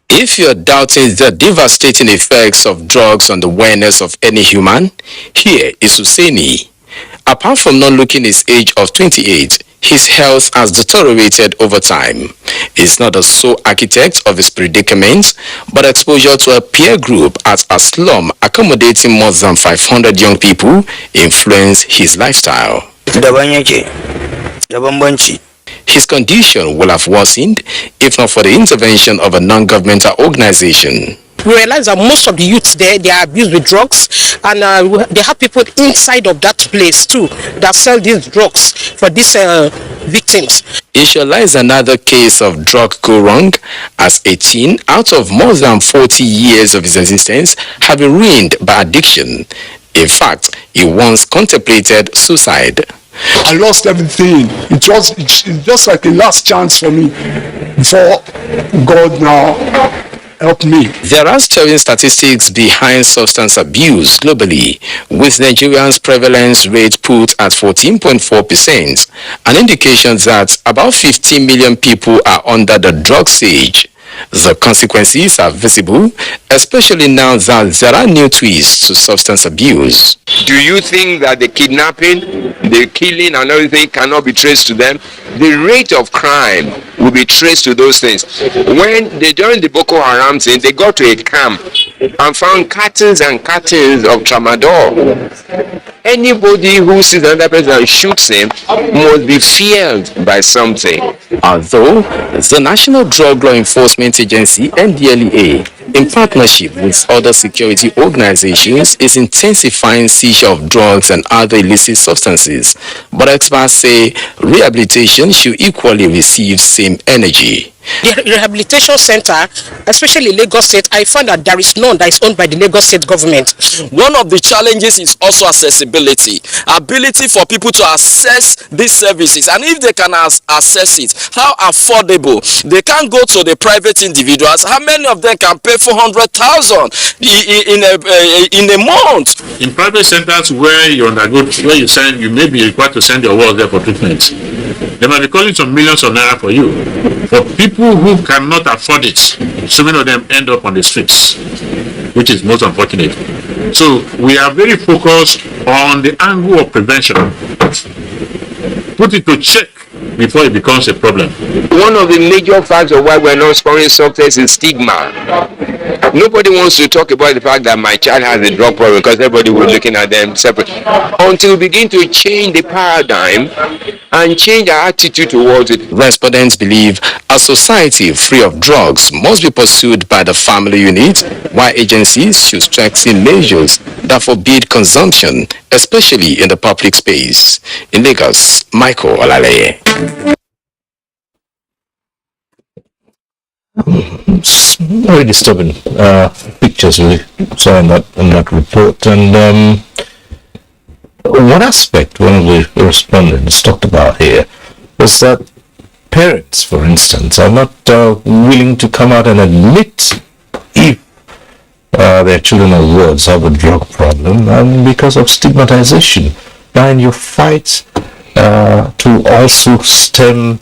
If you're doubting the devastating effects of drugs on the wellness of any human, here is Hussaini. Apart from not looking his age of 28, his health has deteriorated over time. He's not the sole architect of his predicament, but exposure to a peer group at a slum accommodating more than 500 young people influenced his lifestyle. His condition will have worsened if not for the intervention of a non-governmental organization. We realize that most of the youths there, they are abused with drugs, and they have people inside of that place too that sell these drugs for these victims. Inshallah is another case of drug go wrong, as 18 out of more than 40 years of his existence have been ruined by addiction. In fact, he once contemplated suicide. I lost everything. It's just like a last chance for me before God now help me. There are stirring statistics behind substance abuse globally, with Nigerians' prevalence rate put at 14.4%, an indication that about 15 million people are under the drug siege. The consequences are visible, especially now that there are new twists to substance abuse. Do you think that the kidnapping, the killing and everything cannot be traced to them? The rate of crime will be traced to those things. When during the Boko Haram thing, they got to a camp and found cartons and cartons of tramadol. Anybody who sees another person and shoots him must be feared by something. Although the National Drug Law Enforcement Agency, NDLEA, in partnership with other security organizations, is intensifying seizure of drugs and other illicit substances, but experts say rehabilitation should equally receive same energy. The rehabilitation center, especially Lagos State, I found that there is none that is owned by the Lagos State government. One of the challenges is also accessibility. Ability for people to access these services, and if they can access it, how affordable. They can't go to the private individuals. How many of them can pay 400,000 in a month? In private centers where you undergo, where you may be required to send your wards there for treatment, they might be calling some millions of naira for you. For people who cannot afford it, so many of them end up on the streets, which is most unfortunate. So we are very focused on the angle of prevention. Put it to check before it becomes a problem. One of the major facts of why we're not scoring success is stigma. Nobody wants to talk about the fact that my child has a drug problem because everybody was looking at them separate. Until we begin to change the paradigm and change our attitude towards it. Respondents believe a society free of drugs must be pursued by the family unit, while agencies should strengthen measures that forbid consumption, especially in the public space. In Lagos, Michael Olaleye. Very disturbing pictures we saw in that report, and One aspect one of the respondents talked about here was that parents, for instance, are not willing to come out and admit if their children or wards have a drug problem, and because of stigmatization. Now in your fight to also stem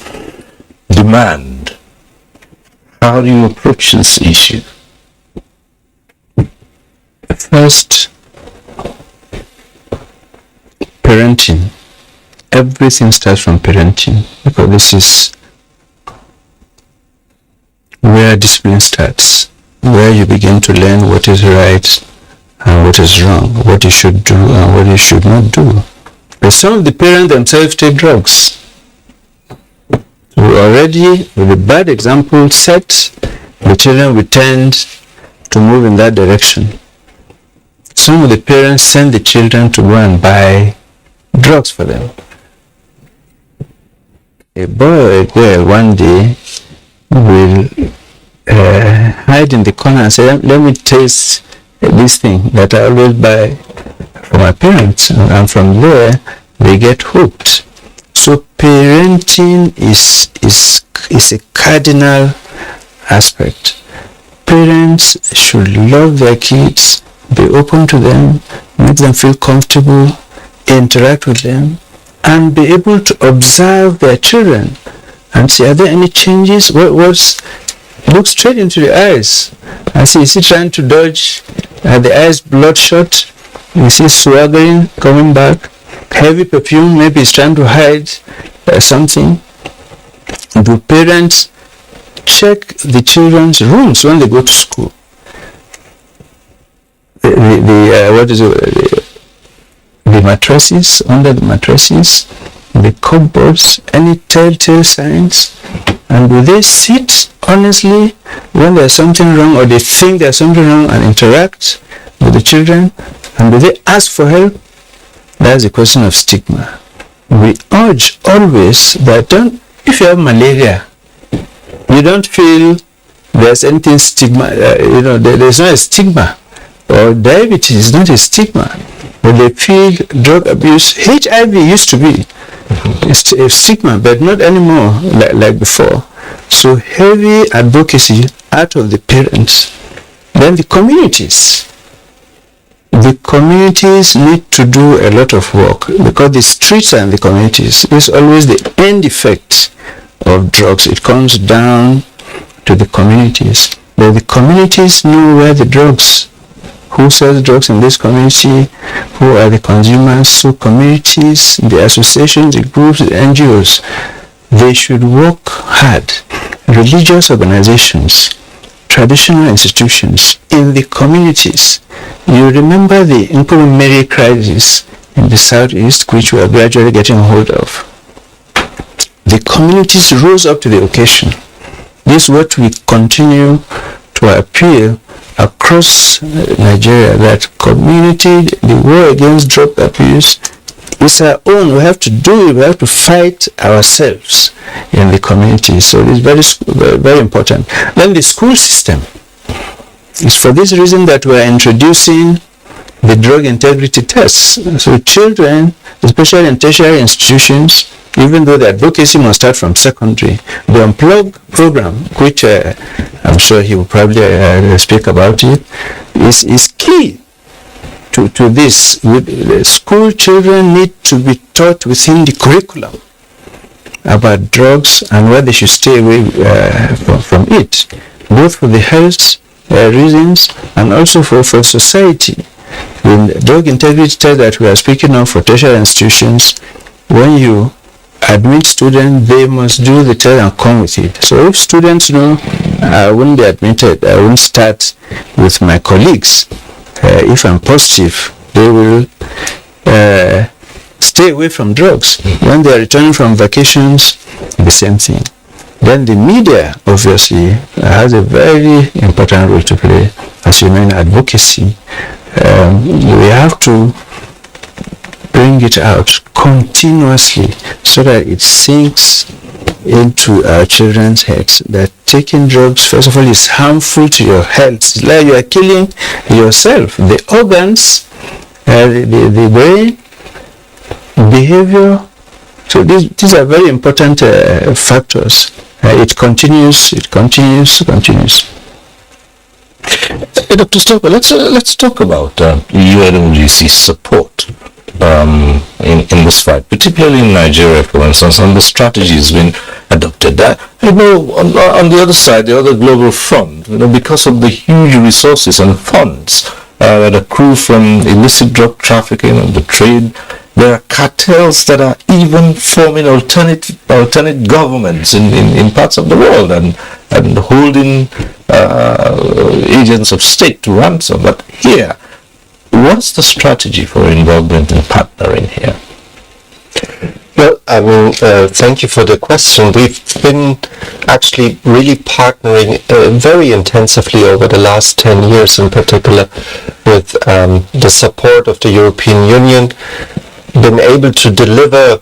demand, how do you approach this issue? First, parenting. Everything starts from parenting, because this is where discipline starts, where you begin to learn what is right and what is wrong, what you should do and what you should not do. But some of the parents themselves take drugs. So already, with a bad example set, the children will tend to move in that direction. Some of the parents send the children to go and buy drugs for them. A boy or a girl one day will hide in the corner and say, let me taste this thing that I always buy for my parents, and from there they get hooked. So parenting is a cardinal aspect. Parents should love their kids, be open to them, make them feel comfortable, interact with them, and be able to observe their children and see, are there any changes? Look straight into the eyes and see, is he trying to dodge? Are the eyes bloodshot? Is he swaggering, coming back? Heavy perfume, maybe he's trying to hide something. Do parents check the children's rooms when they go to school? The mattresses, under the mattresses, the cupboards, any telltale signs, and do they sit honestly when there's something wrong, or they think there's something wrong and interact with the children, and do they ask for help? That's a question of stigma. We urge always that if you have malaria, you don't feel there's anything stigma, there's not a stigma, or diabetes is not a stigma. When they feel drug abuse, HIV used to be a stigma, but not anymore like before. So heavy advocacy out of the parents. Then the communities. The communities need to do a lot of work, because the streets and the communities is always the end effect of drugs. It comes down to the communities. But the communities know where the drugs, who sells drugs in this community, who are the consumers. So communities, the associations, the groups, the NGOs, they should work hard. Religious organizations, traditional institutions in the communities. You remember the Nkurumeri crisis in the southeast, which we are gradually getting hold of. The communities rose up to the occasion. This is what we continue to appeal across Nigeria, that community, the war against drug abuse is our own. We have to do it. We have to fight ourselves in the community. So it is very, very important. Then the school system. It's for this reason that we are introducing the drug integrity tests. So children, especially in tertiary institutions, even though the advocacy must start from secondary, the Unplug program, which I'm sure he will probably speak about it, is key to this. School children need to be taught within the curriculum about drugs and where they should stay away from it, both for the health reasons and also for society. The drug integrity test that we are speaking of for tertiary institutions, when you admit students, they must do the test and come with it. So if students know, I won't be admitted, I won't start with my colleagues. If I'm positive, they will stay away from drugs. When they are returning from vacations, the same thing. Then the media, obviously, has a very important role to play, as you know, in advocacy. We have to bring it out continuously so that it sinks into our children's heads that taking drugs, first of all, is harmful to your health. It's like you are killing yourself. The organs, the brain, behavior. So these are very important factors. It continues. Dr. Stoker, let's talk about UNODC's support in this fight, particularly in Nigeria, for instance, and the strategies being adopted. I know on the other side, the other global front, because of the huge resources and funds that accrue from illicit drug trafficking and the trade, there are cartels that are even forming alternate governments in parts of the world and holding agents of state to ransom. But here, what's the strategy for involvement and partnering here? Well, thank you for the question. We've been actually really partnering very intensively over the last 10 years in particular with the support of the European Union, been able to deliver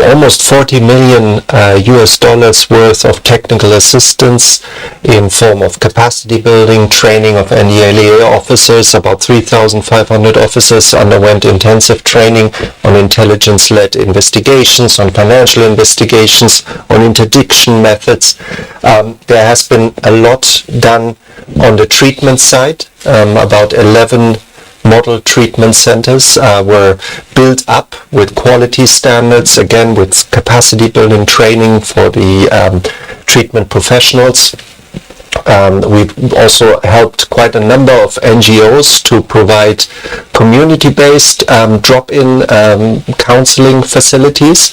almost 40 million US dollars worth of technical assistance in form of capacity building, training of NELA officers. About 3,500 officers underwent intensive training on intelligence-led investigations, on financial investigations, on interdiction methods. There has been a lot done on the treatment side. About 11 model treatment centers were built up with quality standards, again with capacity building training for the treatment professionals. We've also helped quite a number of NGOs to provide community-based drop-in counseling facilities.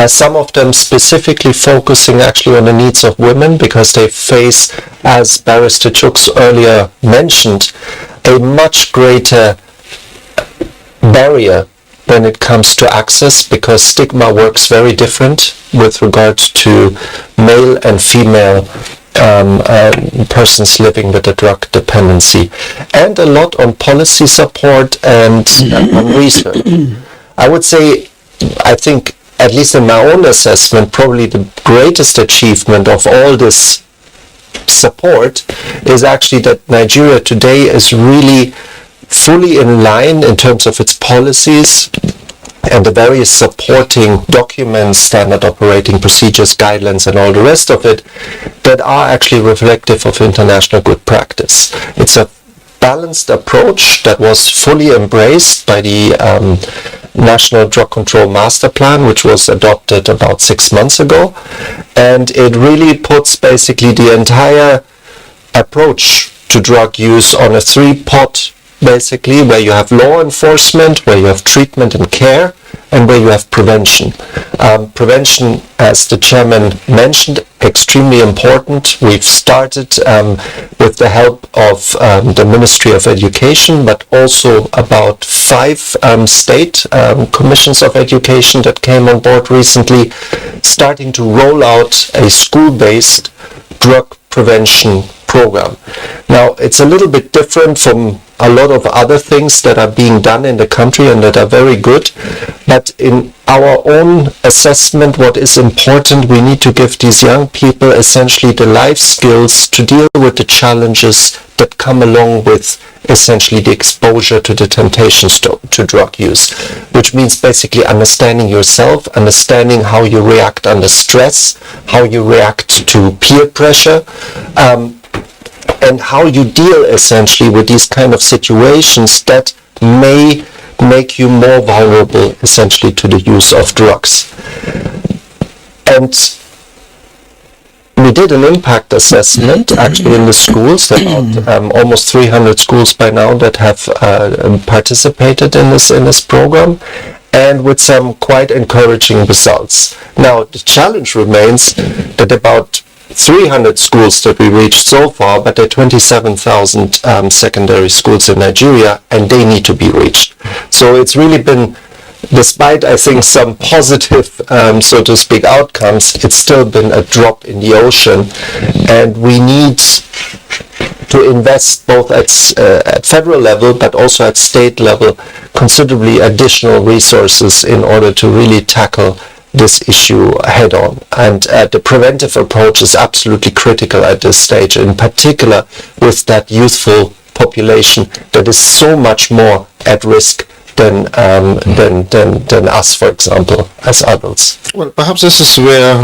Some of them specifically focusing actually on the needs of women, because they face, as Barrister Chooks earlier mentioned, a much greater barrier when it comes to access, because stigma works very different with regard to male and female persons living with a drug dependency, and a lot on policy support and on research. I would say, I think, at least in my own assessment, probably the greatest achievement of all this support is actually that Nigeria today is really fully in line in terms of its policies and the various supporting documents, standard operating procedures, guidelines, and all the rest of it that are actually reflective of international good practice. It's a balanced approach that was fully embraced by the National Drug Control Master Plan, which was adopted about 6 months ago, and it really puts basically the entire approach to drug use on a three-pot, basically, where you have law enforcement, where you have treatment and care, and where you have prevention. Prevention, as the chairman mentioned, extremely important. We've started with the help of the Ministry of Education, but also about 5 state commissions of education that came on board recently, starting to roll out a school-based drug prevention program. Now, it's a little bit different from a lot of other things that are being done in the country and that are very good, but in our own assessment, what is important, we need to give these young people essentially the life skills to deal with the challenges that come along with essentially the exposure to the temptations to drug use, which means basically understanding yourself, understanding how you react under stress, how you react to peer pressure, and how you deal essentially with these kind of situations that may make you more vulnerable essentially to the use of drugs. And we did an impact assessment actually in the schools. There are almost 300 schools by now that have participated in this program, and with some quite encouraging results. Now, the challenge remains that about 300 schools that we reached so far, but there are 27,000 secondary schools in Nigeria, and they need to be reached. So it's really been, despite I think some positive, so to speak, outcomes, it's still been a drop in the ocean, and we need to invest both at federal level but also at state level considerably additional resources in order to really tackle this issue head on. And the preventive approach is absolutely critical at this stage, in particular with that youthful population that is so much more at risk than us, for example, as adults. Well, perhaps this is where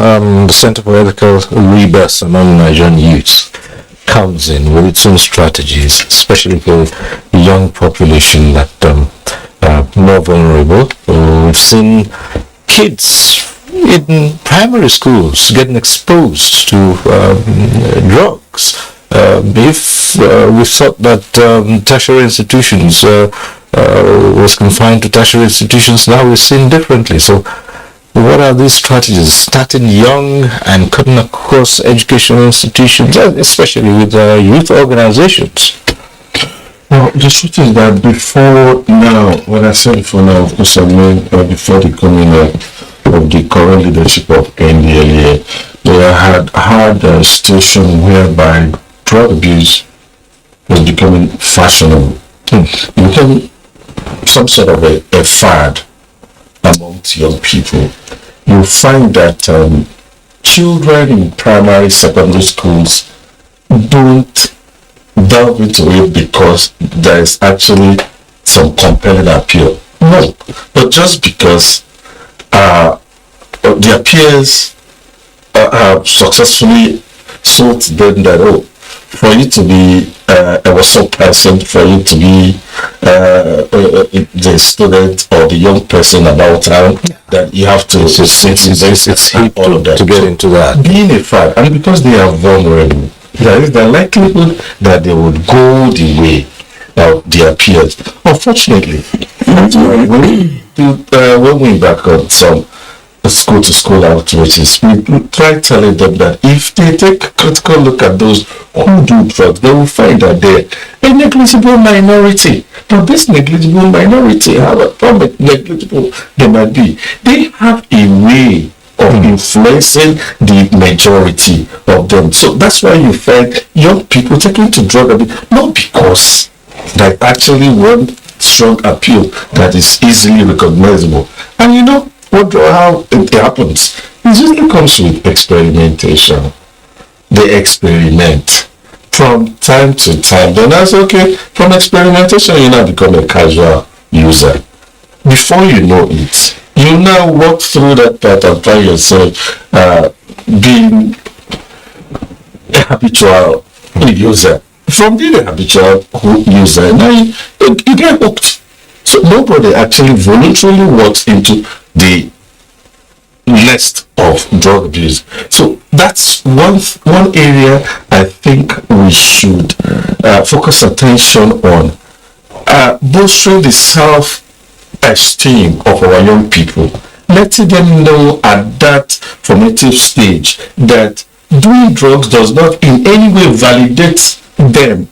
the Center for Ethical Rebirth among Nigerian youths comes in with its own strategies, especially for the young population that are more vulnerable. We've seen kids in primary schools getting exposed to drugs. If we thought that tertiary institutions was confined to tertiary institutions, now we're seeing differently. So what are these strategies? Starting young and cutting across educational institutions, especially with youth organizations. Well, the truth is that before now, what I said before now, of course, I mean before the coming of the current leadership of NDLEA, they had a situation whereby drug abuse was becoming fashionable. It became some sort of a fad amongst young people. You find that children in primary, secondary schools don't delve into it because there is actually some compelling appeal. No, but just because their peers have successfully sold to them that, for you to be a WhatsApp person, for you to be the student or the young person about town, that you have to it's all of that. To get into that. Being a fan, and because they are vulnerable, there is the likelihood that they would go the way of their peers. Unfortunately, when we back on some school-to-school outreaches, we try telling them that if they take a critical look at those who do drugs, they will find that they're a negligible minority. But this negligible minority, however negligible they might be, they have a way of influencing the majority of them. So that's why you find young people taking to drug abuse, not because they actually want strong appeal that is easily recognizable. And you know how it happens? It usually comes with experimentation. They experiment from time to time. Then that's okay. From experimentation, you now become a casual user. Before you know it, you now walk through that path and find yourself being a habitual user. From being a habitual user, now you get hooked. So nobody actually voluntarily walks into the nest of drug abuse. So that's one area I think we should focus attention on, bolstering the self-esteem of our young people, letting them know at that formative stage that doing drugs does not in any way validate them.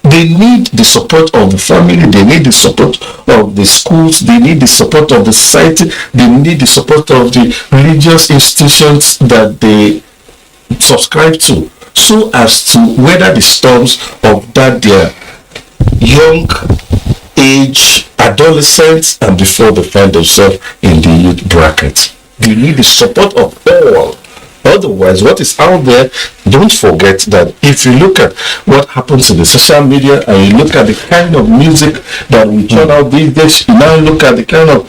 They need the support of the family, they need the support of the schools, they need the support of the society, they need the support of the religious institutions that they subscribe to, so as to weather the storms of that their young age, adolescents, and before they find themselves in the youth bracket. You need the support of all. Otherwise, what is out there, don't forget that if you look at what happens in the social media and you look at the kind of music that we turn out these days, you now look at the kind of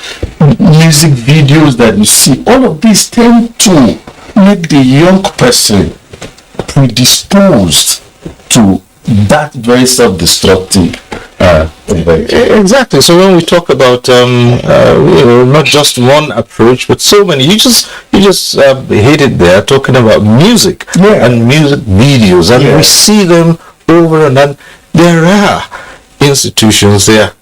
music videos that you see, all of these tend to make the young person predisposed to that very self-destructive exactly. So when we talk about not just one approach, but so many, you just hit it there, talking about music and music videos, and we see them over and on. There are institutions, there are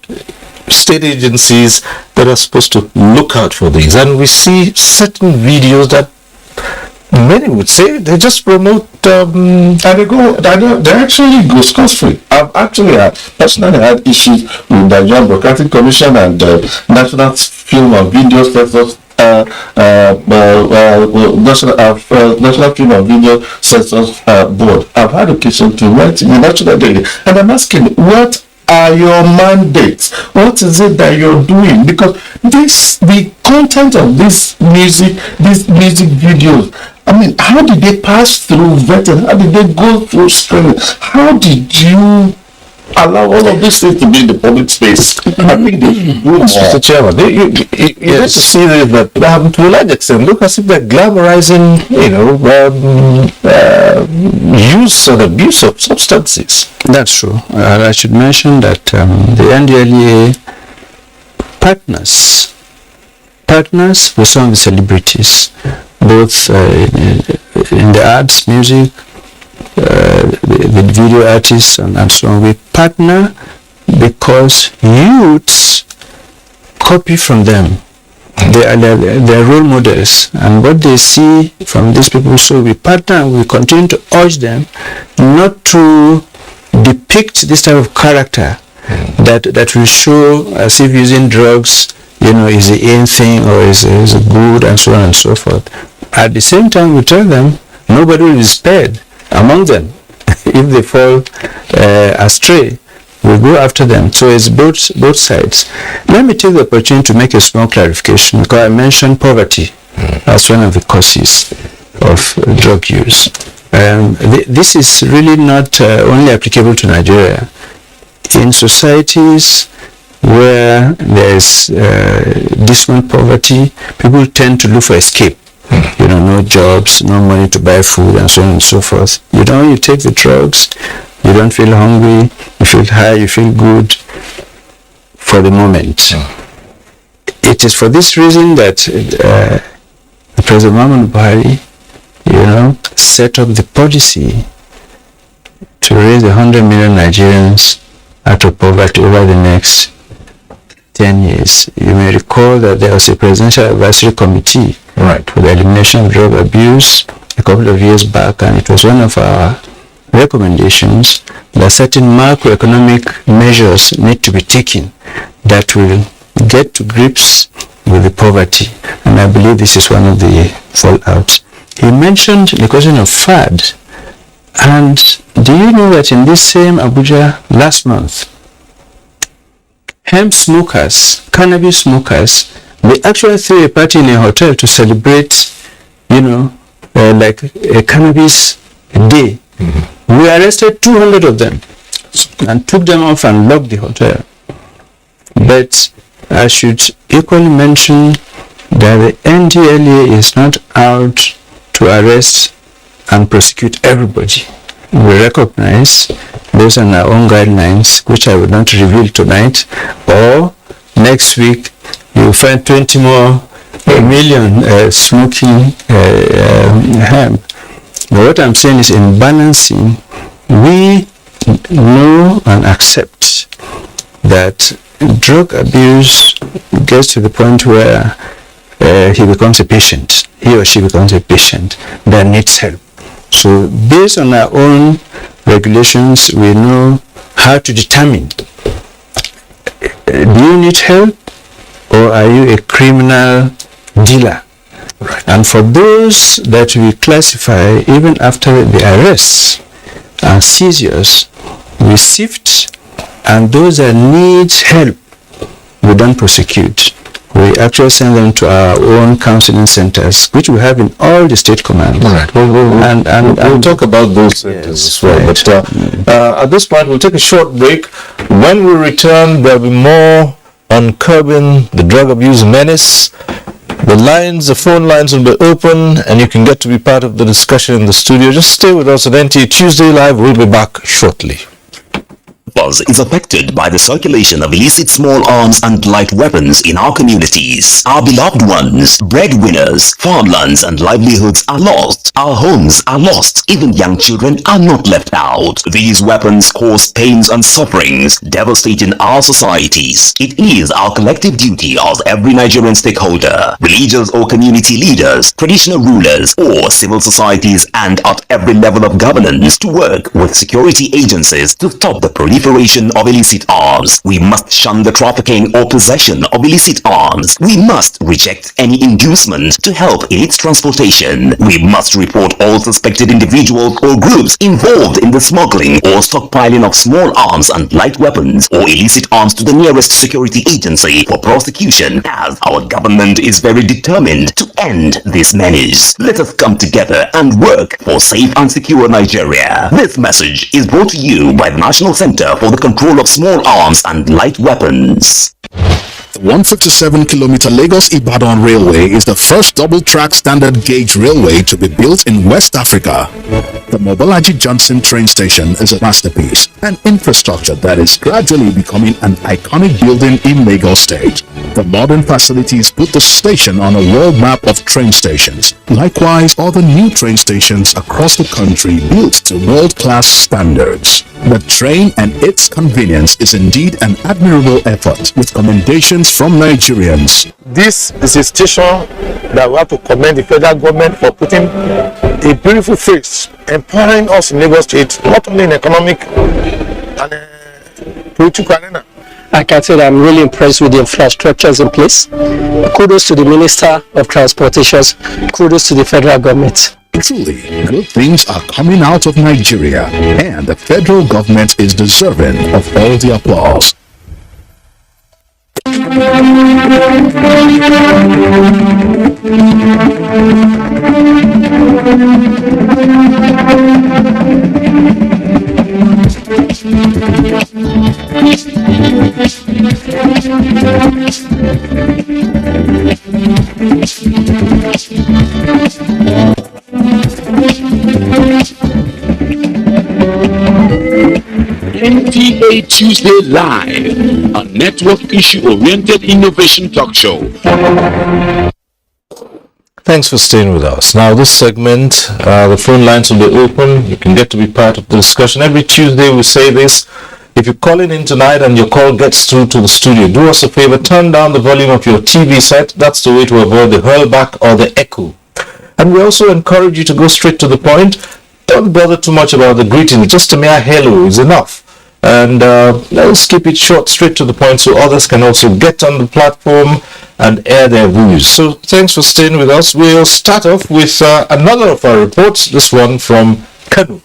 state agencies that are supposed to look out for these, and we see certain videos that many would say they just promote and they actually go scot-free. I've actually personally had issues with the Nigerian Broadcasting Commission and the National Film and Video Censors National Film and Video Censors Board. I've had occasion to write in the National Daily, and I'm asking, what are your mandates? What is it that you're doing? Because the content of these music videos, I mean, how did they pass through vetting? How did they go through screening? How did you allow all of these things to be in the public space. I think they should do more. Mr. Chairman, you get to see this, that to a large extent, look as if they're glamorizing, use and abuse of substances. That's true. I should mention that the NDLEA partners with some of the celebrities, both in the arts, music, with video artists and so on. We partner because youths copy from them. They are role models, and what they see from these people. So we partner and we continue to urge them not to depict this type of character that will show as if using drugs, is the in thing or is good and so on and so forth. At the same time, we tell them nobody will be spared among them. If they fall astray, we'll go after them. So it's both sides. Let me take the opportunity to make a small clarification, because I mentioned poverty as one of the causes of drug use. This is really not only applicable to Nigeria. In societies where there's dismal poverty, people tend to look for escape. No jobs, no money to buy food, and so on and so forth. You take the drugs, you don't feel hungry, you feel high, you feel good for the moment. It is for this reason that President Muhammadu Buhari, set up the policy to raise 100 million Nigerians out of poverty over the next 10 years. You may recall that there was a presidential advisory committee for the elimination of drug abuse a couple of years back, and it was one of our recommendations that certain macroeconomic measures need to be taken that will get to grips with the poverty, and I believe this is one of the fallouts. He mentioned the question of FAD, and do you know that in this same Abuja last month, hemp smokers, cannabis smokers, they actually threw a party in a hotel to celebrate, like a cannabis day. We arrested 200 of them and took them off and locked the hotel. But I should equally mention that the NDLEA is not out to arrest and prosecute everybody. We recognize those are our own guidelines, which I will not reveal tonight, or next week you'll find 20 more million smoking hemp. But what I'm saying is, in balancing, we know and accept that drug abuse gets to the point where he becomes a patient, he or she becomes a patient that needs help. So based on our own regulations, we know how to determine, do you need help or are you a criminal dealer? And for those that we classify even after the arrests and seizures, we sift, and those that need help, we don't prosecute. We actually send them to our own counseling centers, which we have in all the state commands. And we'll talk about those centers as well. But at this point, we'll take a short break. When we return, there'll be more on curbing the drug abuse menace. The phone lines will be open, and you can get to be part of the discussion in the studio. Just stay with us at NTA Tuesday Live. We'll be back shortly. Is affected by the circulation of illicit small arms and light weapons in our communities. Our beloved ones, breadwinners, farmlands and livelihoods are lost. Our homes are lost. Even young children are not left out. These weapons cause pains and sufferings, devastating our societies. It is our collective duty as every Nigerian stakeholder, religious or community leaders, traditional rulers or civil societies, and at every level of governance to work with security agencies to stop the proliferation of illicit arms. We must shun the trafficking or possession of illicit arms. We must reject any inducement to help in its transportation. We must report all suspected individuals or groups involved in the smuggling or stockpiling of small arms and light weapons or illicit arms to the nearest security agency for prosecution, as our government is very determined to end this menace. Let us come together and work for safe and secure Nigeria. This message is brought to you by the National Center Center for the Control of Small Arms and Light Weapons. The 157-kilometer Lagos-Ibadan Railway is the first double-track standard gauge railway to be built in West Africa. The Mobolaji Johnson train station is a masterpiece, an infrastructure that is gradually becoming an iconic building in Lagos State. The modern facilities put the station on a world map of train stations. Likewise, other new train stations across the country built to world-class standards. The train and its convenience is indeed an admirable effort, with commendations from Nigerians. This is a station that we have to commend the federal government for putting a beautiful face, empowering us in Lagos State, not only in economic and political arena. I can say that I'm really impressed with the infrastructures in place. Kudos to the Minister of Transportation. Kudos to the federal government. Truly, good things are coming out of Nigeria, and the federal government is deserving of all the applause. NTA Tuesday Live, a network issue-oriented innovation talk show. Thanks for staying with us. Now, this segment, the phone lines will be open. You can get to be part of the discussion. Every Tuesday we say this. If you're calling in tonight and your call gets through to the studio, do us a favor, turn down the volume of your TV set. That's the way to avoid the hurlback or the echo. And we also encourage you to go straight to the point. Don't bother too much about the greeting. Just a mere hello is enough. And let's keep it short, straight to the point, so others can also get on the platform and air their views. So thanks for staying with us. We'll start off with another of our reports, this one from Kanu.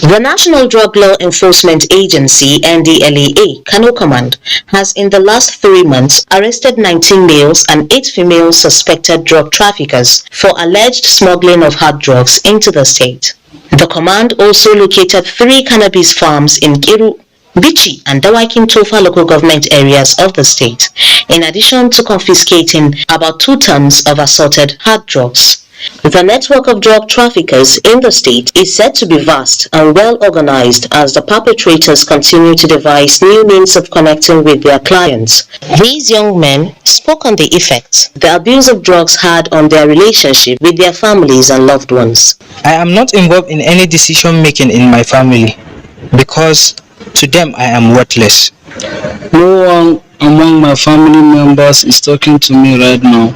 The National Drug Law Enforcement Agency, NDLEA, Kano Command, has in the last 3 months arrested 19 males and 8 female suspected drug traffickers for alleged smuggling of hard drugs into the state. The command also located 3 cannabis farms in Kiru, Bichi and Dawakin Tofa local government areas of the state, in addition to confiscating about 2 tons of assorted hard drugs. The network of drug traffickers in the state is said to be vast and well organized as the perpetrators continue to devise new means of connecting with their clients. These young men spoke on the effects the abuse of drugs had on their relationship with their families and loved ones. I am not involved in any decision making in my family because to them I am worthless. No one among my family members is talking to me right now.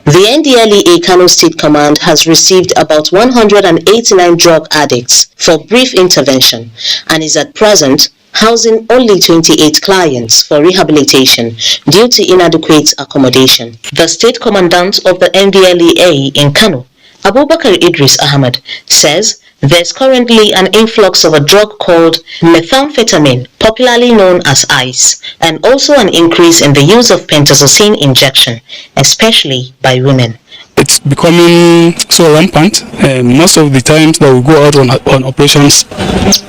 The NDLEA Kano State Command has received about 189 drug addicts for brief intervention and is at present housing only 28 clients for rehabilitation due to inadequate accommodation. The State Commandant of the NDLEA in Kano, Abubakar Idris Ahmad, says there's currently an influx of a drug called methamphetamine, popularly known as ice, and also an increase in the use of pentazocine injection, especially by women. It's becoming so rampant, and most of the times that we go out on operations,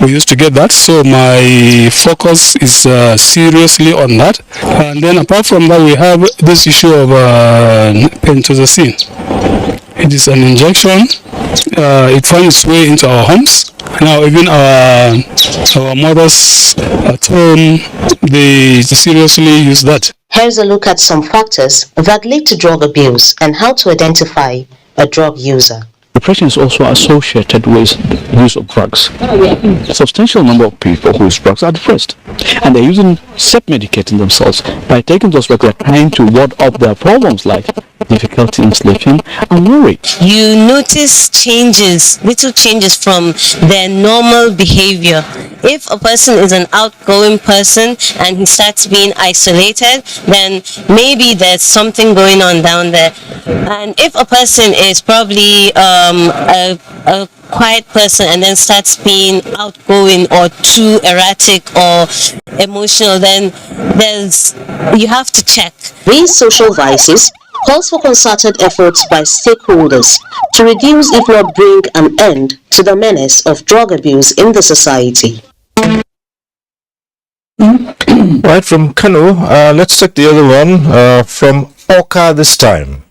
we used to get that. So my focus is seriously on that. And then apart from that, we have this issue of pentazocine. It is an injection. It finds its way into our homes. Now even our mothers at home, they seriously use that. Here's a look at some factors that lead to drug abuse and how to identify a drug user. Depression is also associated with use of drugs. A substantial number of people who use drugs are depressed, and they're using self-medicating themselves. By taking those drugs, they're trying to ward off their problems like difficulty in sleeping and worry. You notice changes, little changes from their normal behavior. If a person is an outgoing person and he starts being isolated, then maybe there's something going on down there. And if a person is probably a quiet person and then starts being outgoing or too erratic or emotional, then you have to check. These social vices calls for concerted efforts by stakeholders to reduce, if not bring an end to the menace of drug abuse in the society. Right from Kano, let's take the other one from Oka this time.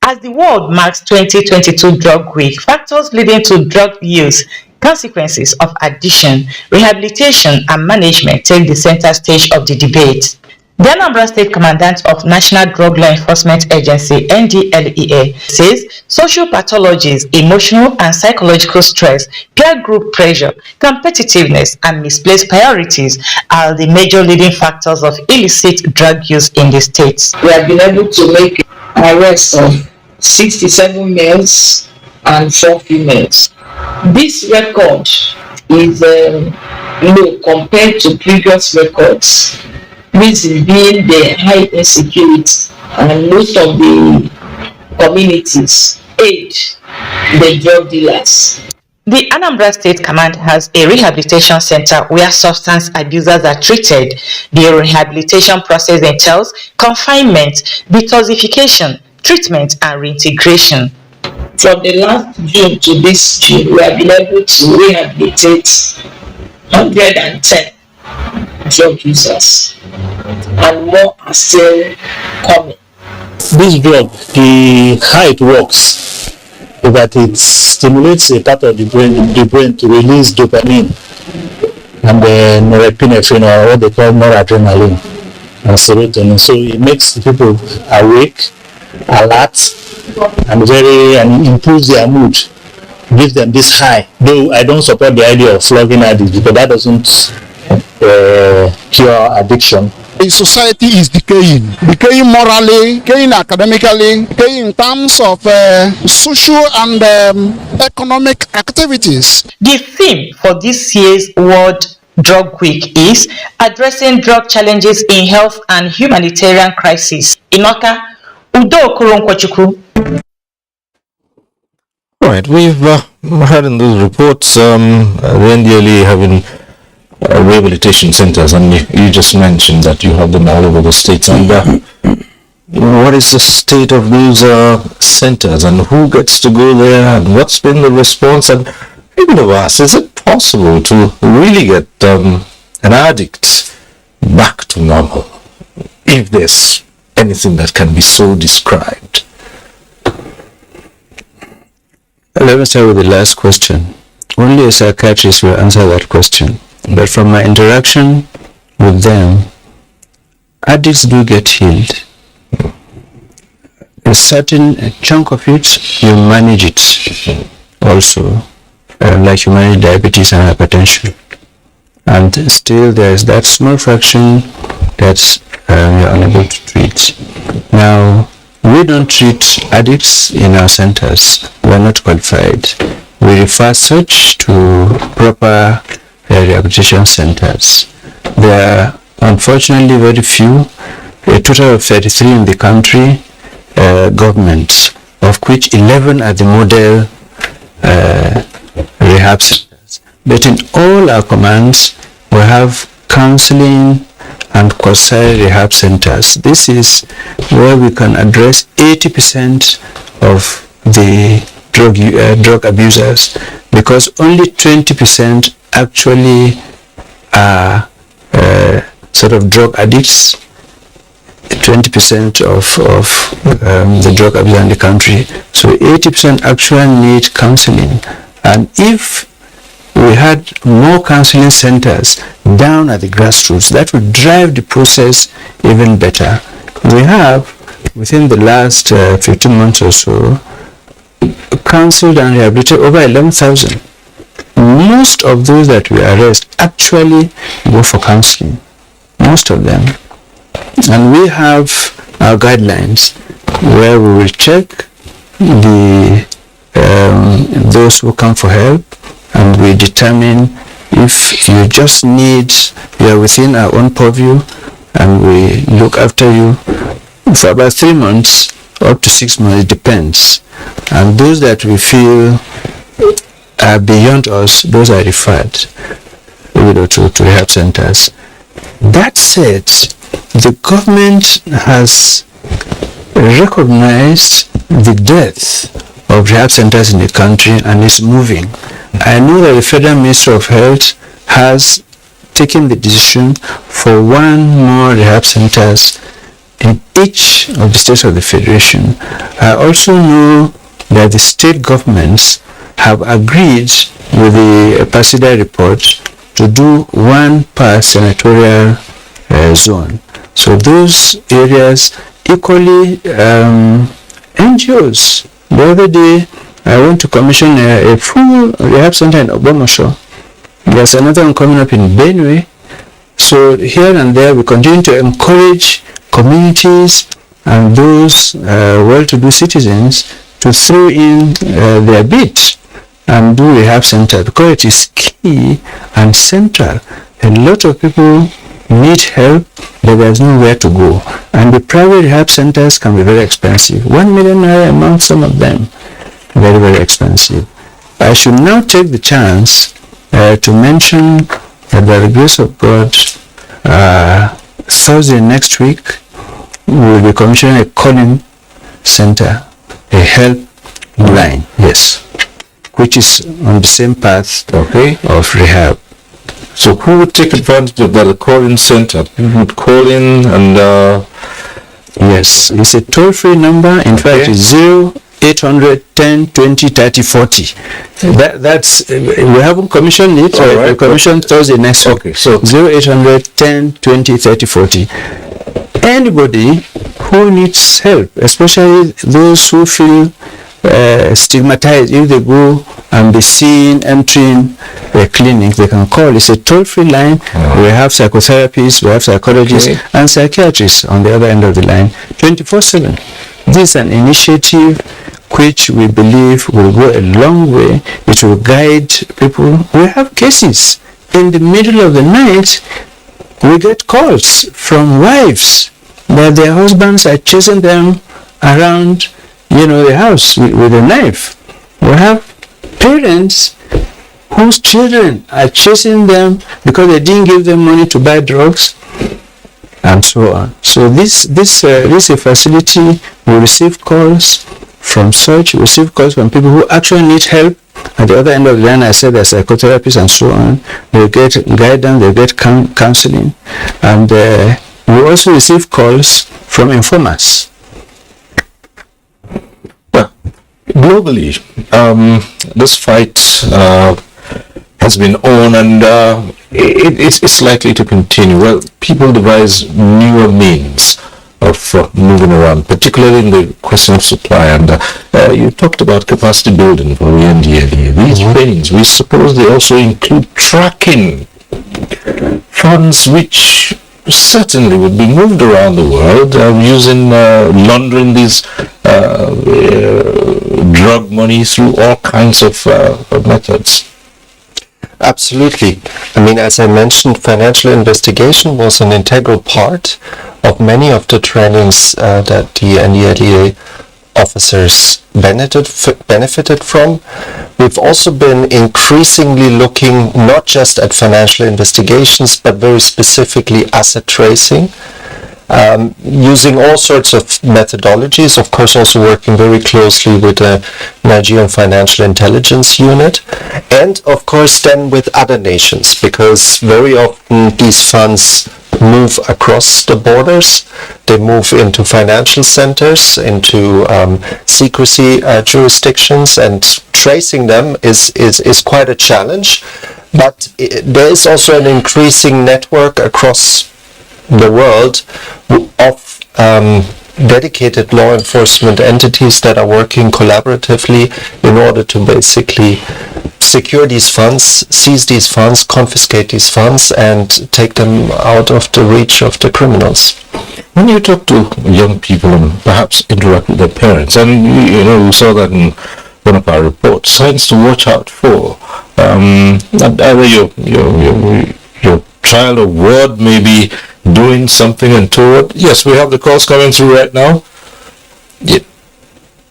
As the world marks 2022 Drug Week, factors leading to drug use, consequences of addiction, rehabilitation and management take the center stage of the debate. The Anambra State Commandant of National Drug Law Enforcement Agency (NDLEA) says social pathologies, emotional and psychological stress, peer group pressure, competitiveness and misplaced priorities are the major leading factors of illicit drug use in the state. We have been able to make arrests of 67 males and 4 females. This record is low compared to previous records, reason being the high insecurity and most of the communities aid the drug dealers. The Anambra State Command has a rehabilitation center where substance abusers are treated. The rehabilitation process entails confinement, detoxification, treatment and reintegration. From the last June to this June, we have been able to rehabilitate 110 drug users, and more are still coming. This drug, how it works is that it stimulates a part of the brain to release dopamine and then norepinephrine, or what they call noradrenaline, and serotonin. So it makes the people awake, alert, and improves their mood, gives them this high. Though I don't support the idea of flogging addicts, because that doesn't cure addiction. The society is decaying morally, decaying academically, decaying in terms of social and economic activities. The theme for this year's World Drug Week is addressing drug challenges in health and humanitarian crisis. Inoka, Udo Okurunkwachuku. Right, we've heard in those reports the NDLEA having rehabilitation centers, and you just mentioned that you have them all over the states. And what is the state of those centers, and who gets to go there, and what's been the response? And even of us, is it possible to really get an addict back to normal, if there's anything that can be so described? Let me start with the last question. Only a psychiatrist will answer that question. But from my interaction with them, addicts do get healed. A certain chunk of it, you manage it also, like you manage diabetes and hypertension. And still there is that small fraction that you're unable to treat. Now, we don't treat addicts in our centers. We're not qualified. We refer such to proper rehabilitation centers. There are unfortunately very few, a total of 33 in the country, governments, of which 11 are the model rehab centers. But in all our commands, we have counseling and quasi rehab centers. This is where we can address 80% of the drug abusers, because only 20% actually are sort of drug addicts. 20% of the drug abusers in the country. So 80% actually need counseling. And if we had more counseling centers down at the grassroots, that would drive the process even better. We have, within the last 15 months or so, counseled and rehabilitated over 11,000. Most of those that we arrest actually go for counseling. Most of them. And we have our guidelines where we will check those who come for help, and we determine if you just need, you are within our own purview, and we look after you for about 3 months up to 6 months, it depends. And those that we feel are beyond us, those are referred to rehab centers. That said, the government has recognized the death of rehab centers in the country, and is moving. I know that the Federal Ministry of Health has taken the decision for one more rehab centers in each of the states of the Federation. I also know that the state governments have agreed with the PASIDA report to do one per senatorial zone. So those areas equally, NGOs. The other day, I went to commission a full rehab center in Obomasho. There's another one coming up in Benue. So here and there, we continue to encourage communities and those well-to-do citizens to throw in their bit and do rehab center, because it is key and central. A lot of people need help, but there's nowhere to go. And the private rehab centers can be very expensive. 1 million naira a month, some of them, very, very expensive. I should now take the chance to mention that by the grace of God, Thursday next week, we will be commissioning a calling center, a help line, yes, which is on the same path of rehab. So who would take advantage of that? A call-in center? People would call in and... Yes, it's a toll-free number. In fact, it's 0800 10 20 30 40. That's we haven't commissioned it. We commissioned Thursday next week. Okay, so 0800 10 20 30 40. Anybody who needs help, especially those who feel stigmatized if they go and be seen entering a clinic, they can call. It's a toll-free line. We have psychotherapists, we have psychologists, and psychiatrists on the other end of the line, 24/7. This is an initiative which we believe will go a long way. It will guide people. We have cases in the middle of the night. We get calls from wives that their husbands are chasing them around, the house with a knife. We have parents whose children are chasing them because they didn't give them money to buy drugs, and so on. So this is a facility. We receive calls from such, we receive calls from people who actually need help. At the other end of the line, I said there's psychotherapists and so on. They get guidance, they get counseling, and we also receive calls from informers. Globally, this fight has been on, and it's likely to continue. Well, people devise newer means of moving around, particularly in the question of supply. And you talked about capacity building for the NDLEA. These trainings, we suppose they also include tracking funds which certainly would be moved around the world using laundering these drug money through all kinds of methods. Absolutely. I mean, as I mentioned, financial investigation was an integral part of many of the trainings that the NDLEA officers benefited from. We've also been increasingly looking not just at financial investigations, but very specifically asset tracing, using all sorts of methodologies, of course also working very closely with the Nigerian Financial Intelligence Unit, and of course then with other nations, because very often these funds move across the borders. They move into financial centers, into secrecy jurisdictions, and tracing them is quite a challenge. But there is also an increasing network across the world of dedicated law enforcement entities that are working collaboratively in order to basically secure these funds, seize these funds, confiscate these funds, and take them out of the reach of the criminals. When you talk to young people and perhaps interact with their parents, and we saw that in one of our reports, signs to watch out for, either your child or ward may be doing something untoward. Yes, we have the calls coming through right now. Yeah.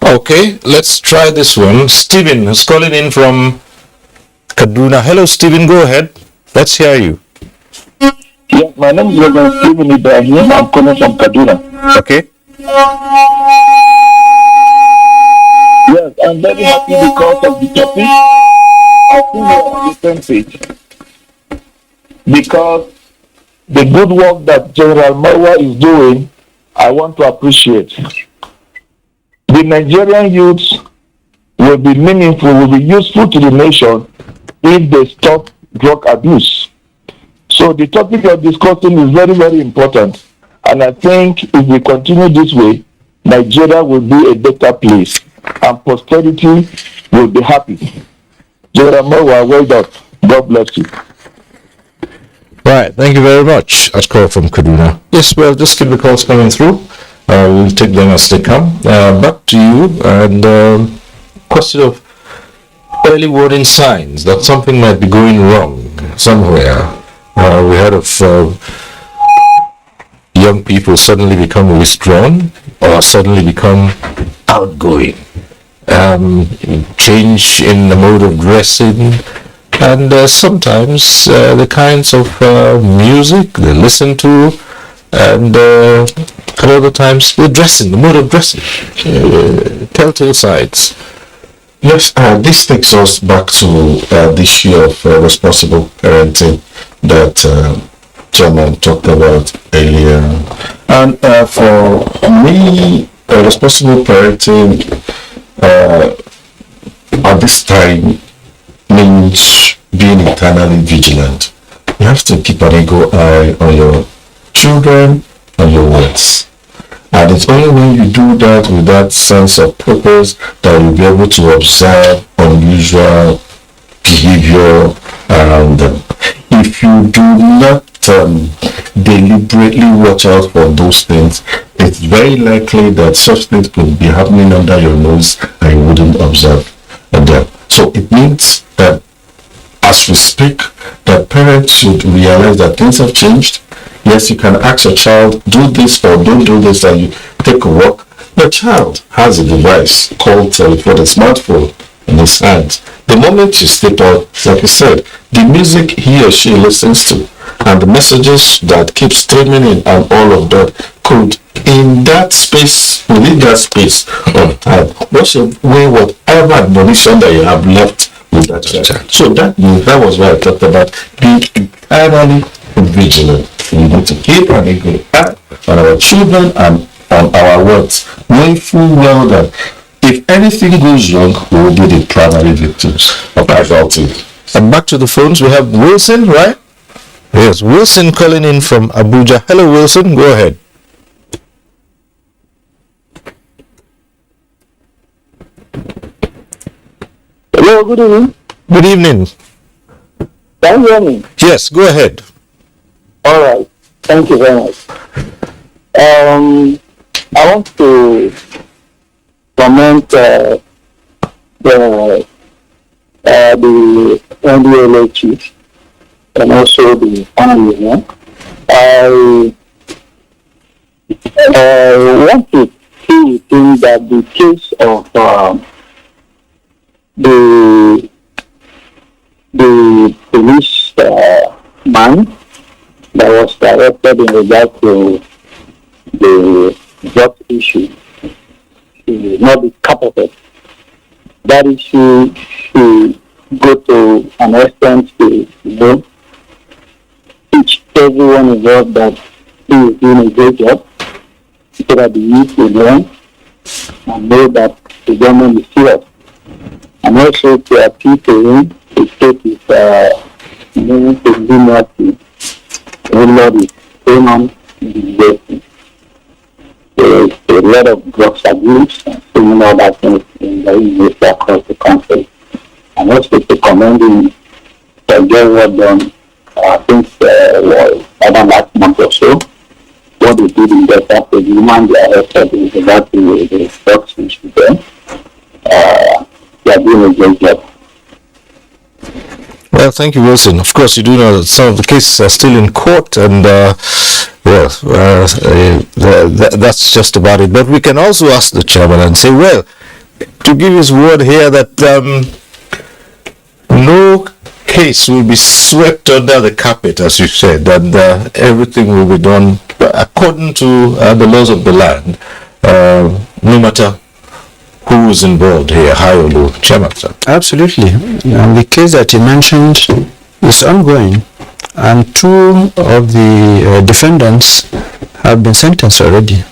Okay, let's try this one. Stephen is calling in from Kaduna. Hello, Stephen, go ahead. Let's hear you. Yes, my name is Reverend Stephen Ibrahim. I'm calling from Kaduna. Okay. that I'm very happy because of the topic. I think we're on the same page. Because the good work that General Marwa is doing, I want to appreciate. The Nigerian youths will be meaningful, will be useful to the nation if they stop drug abuse. So the topic you're discussing is very, very important. And I think if we continue this way, Nigeria will be a better place and posterity will be happy. General Marwa, well done. God bless you. Right, thank you very much. That's call from Kaduna. Yes, well, just keep the calls coming through. We'll take them as they come. Back to you, and question of early warning signs that something might be going wrong somewhere. We heard of young people suddenly become withdrawn or suddenly become outgoing. Change in the mode of dressing, and sometimes the kinds of music they listen to, and at other times the mode of dressing, telltale signs. Yes, this takes us back to the issue of responsible parenting that Chairman talked about earlier. And for me, responsible parenting at this time means being eternally vigilant. You have to keep an eagle eye on your children and your words. And it's only when you do that with that sense of purpose that you'll be able to observe unusual behavior around them. If you do not deliberately watch out for those things, it's very likely that such things could be happening under your nose and you wouldn't observe them. So it means that as we speak, that parents should realize that things have changed. Yes, you can ask your child, do this or don't do this, and you take a walk. Your child has a device called telephone, a smartphone in his hands. The moment you step out, like you said, the music he or she listens to and the messages that keep streaming in and all of that could, in that space, within that space of time, wash away whatever admonition that you have left with that child. So that was why I talked about being entirely vigilant. We need to keep an eagle eye on our children and on our words, knowing full well that if anything goes wrong, we will be the primary victims of adulting. And back to the phones, we have Wilson, right? Yes, Wilson calling in from Abuja. Hello, Wilson, go ahead. Hello, good evening. Good evening. Can you hear me? Yes, go ahead. All right. Thank you very much. I want to comment the NDLA chief and also the family union. I want to see things that the case of the police man that was arrested in regard to the drug issue should not be capable. That issue should go to an extent to teach everyone involved that he is doing a great job so that the youth will learn and know that the government is serious. And also to appeal to him to take his continuity. The Lord is going on in the way. There is a lot of drugs abuse and so many other things in the industry across the country. And also to commend him for getting what done, I think about last month or so, what they did in that after the human they arrested is about the drugs issue there. They are doing a great job. Well, thank you, Wilson. Of course, you do know that some of the cases are still in court, and that's just about it. But we can also ask the chairman and say, well, to give his word here that no case will be swept under the carpet, as you said, and everything will be done according to the laws of the land, no matter who's involved here, high or low? Chairman, sir. Absolutely. And the case that you mentioned is ongoing, and two of the defendants have been sentenced already.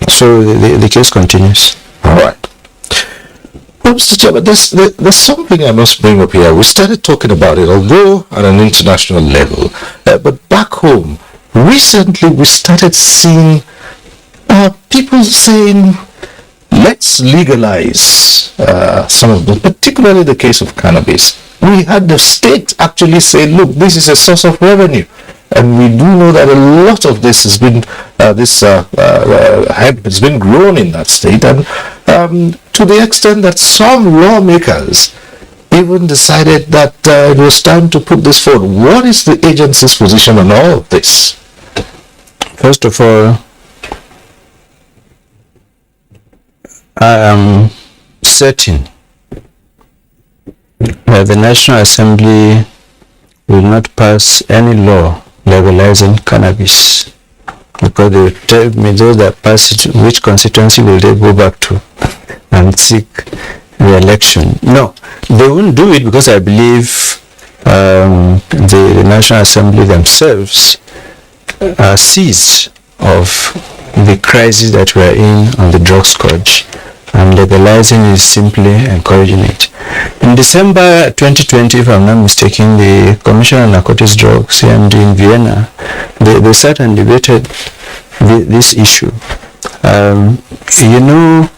So the case continues. All right. Well, Mr. Chairman, there's something I must bring up here. We started talking about it, although at an international level, but back home, recently we started seeing people saying, let's legalize some of them, particularly the case of cannabis. We had the state actually say, look, this is a source of revenue. And we do know that a lot of this has been, hemp has been grown in that state. And to the extent that some lawmakers even decided that it was time to put this forward. What is the agency's position on all of this? First of all, I am certain that the National Assembly will not pass any law legalizing cannabis, because they will tell me those that pass it, which constituency will they go back to and seek re-election? No, they won't do it, because I believe the National Assembly themselves are seized of the crisis that we are in on the drug scourge, and legalizing is simply encouraging it. In December 2020, if I'm not mistaken, the Commission on Narcotics Drugs, CMD in Vienna, they sat and debated this issue. You know,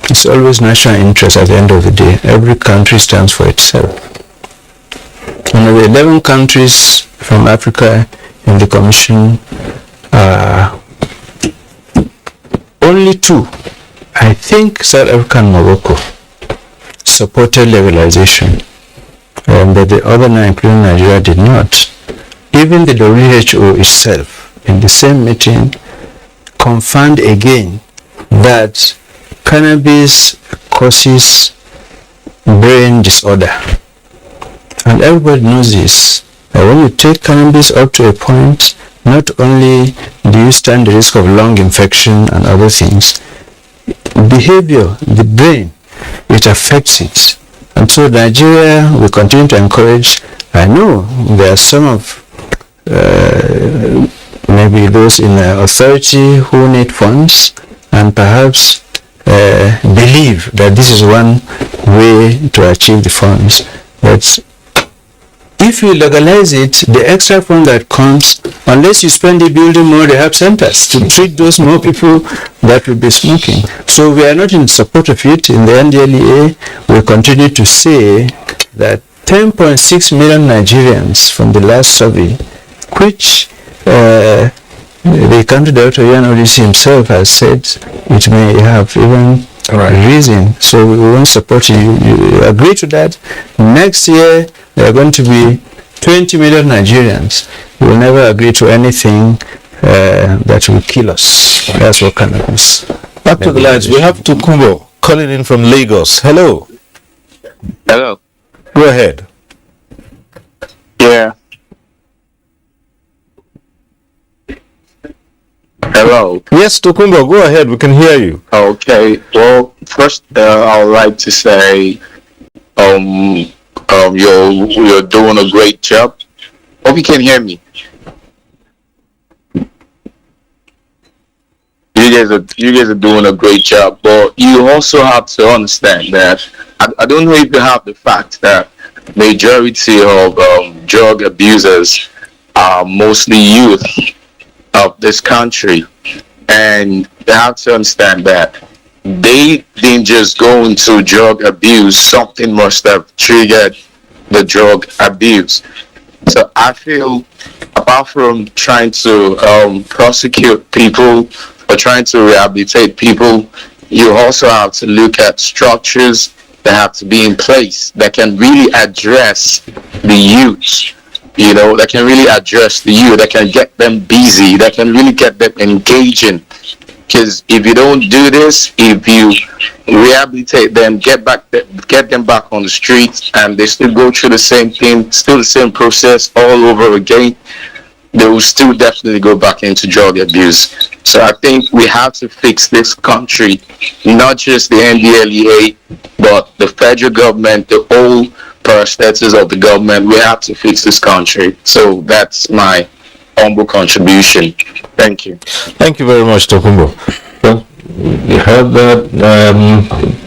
it's always national interest at the end of the day. Every country stands for itself. And of the 11 countries from Africa in the Commission, only 2, I think South Africa and Morocco, supported legalization, but the other 9, including Nigeria, did not. Even the WHO itself, in the same meeting, confirmed again that cannabis causes brain disorder. And everybody knows this. That when you take cannabis up to a point, not only do you stand the risk of lung infection and other things, behavior, the brain, it affects it. And so Nigeria will continue to encourage. I know there are some of maybe those in authority who need funds and perhaps believe that this is one way to achieve the funds. But if you legalize it, the extra fund that comes, unless you spend it building more rehab centers to treat those more people that will be smoking. So we are not in support of it. In the NDLEA, we continue to say that 10.6 million Nigerians from the last survey, which the country director UNODC himself has said it may have even reason. So we won't support you. You agree to that? Next year, there are going to be 20 million Nigerians who will never agree to anything that will kill us. That's what cannabis. Back to the lines. We have Tukumbo calling in from Lagos. Hello. Hello. Go ahead. Yeah. Hello. Yes, Tukumbo, go ahead. We can hear you. Okay. Well, first, I would like to say, you're doing a great job. Hope you can hear me. You guys are doing a great job, but you also have to understand that I don't know if you have the fact that majority of drug abusers are mostly youth of this country, and they have to understand that they didn't just go into drug abuse. Something must have triggered the drug abuse. So I feel, apart from trying to prosecute people or trying to rehabilitate people, you also have to look at structures that have to be in place that can really address the youth, you know, that can really address the youth, that can get them busy, that can really get them engaging. Because if you don't do this, if you rehabilitate them, get them back on the streets, and they still go through the same thing, still the same process all over again, they will still definitely go back into drug abuse. So I think we have to fix this country, not just the NDLEA, but the federal government, the whole parastatals of the government. We have to fix this country. So that's my humble contribution. Thank you. Thank you very much, Tokumbo. Well, you heard that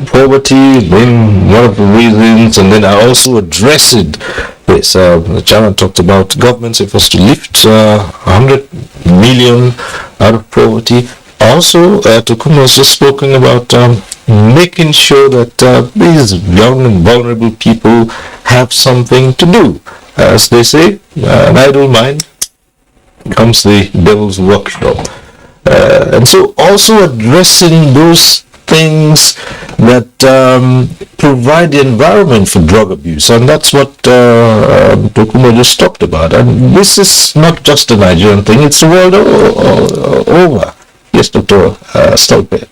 poverty being one of the reasons, and then I also addressed it. This, the chairman talked about government supposed to lift 100 million out of poverty. Also, Tokumbo has just spoken about making sure that these young and vulnerable people have something to do. As they say, an idle mind becomes the devil's workshop. And so also addressing those things that provide the environment for drug abuse, and that's what Tokumbo just talked about. And this is not just a Nigerian thing, it's the world over. Yes, Dr. Stolpe.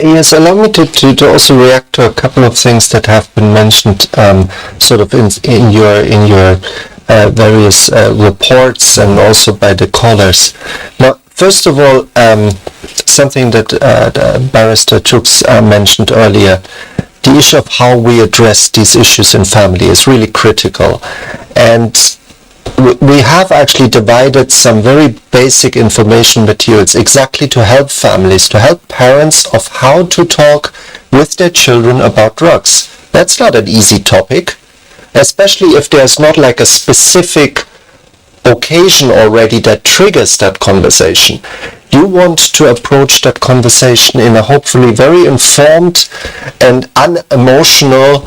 Yes, allow me to also react to a couple of things that have been mentioned sort of in your various reports and also by the callers. Now, first of all, something that Barrister Chooks mentioned earlier, the issue of how we address these issues in family is really critical. And we have actually divided some very basic information materials exactly to help families, to help parents of how to talk with their children about drugs. That's not an easy topic, especially if there's not like a specific occasion already that triggers that conversation. You want to approach that conversation in a hopefully very informed and unemotional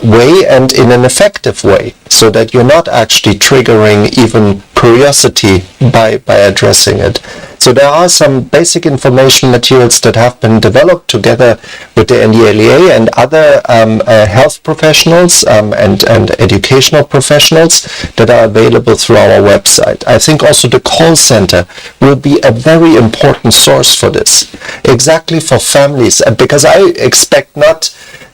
way and in an effective way, so that you're not actually triggering even curiosity by addressing it. So there are some basic information materials that have been developed together with the NDLEA and other health professionals and educational professionals that are available through our website. I think also the call center will be a very important source for this, exactly for families, because I expect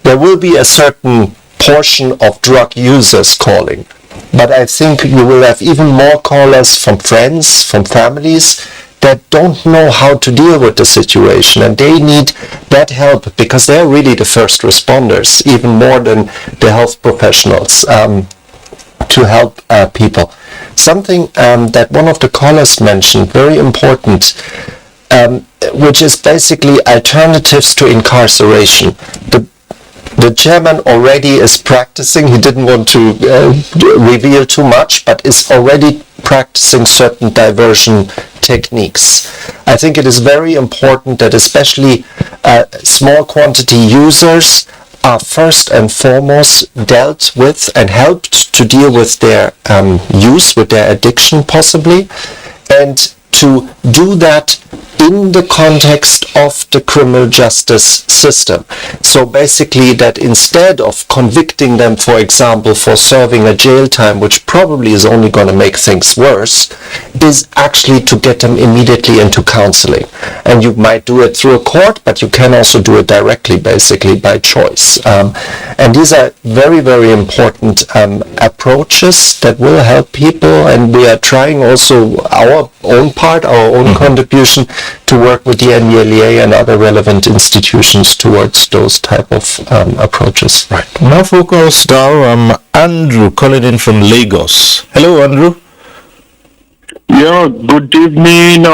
there will be a certain portion of drug users calling, but I think you will have even more callers from friends, from families that don't know how to deal with the situation, and they need that help because they're really the first responders, even more than the health professionals, to help people. Something that one of the callers mentioned, very important, which is basically alternatives to incarceration. The chairman already is practicing, he didn't want to reveal too much, but is already practicing certain diversion techniques. I think it is very important that especially small quantity users are first and foremost dealt with and helped to deal with their use, with their addiction possibly, and to do that in the context of the criminal justice system. So basically that instead of convicting them, for example, for serving a jail time, which probably is only going to make things worse, is actually to get them immediately into counseling. And you might do it through a court, but you can also do it directly, basically by choice. And these are very, very important approaches that will help people, and we are trying also our own part, our own contribution to work with the NDLEA and other relevant institutions towards those type of approaches. Right. Now focus now, Andrew calling in from Lagos. Hello, Andrew. Yeah, good evening.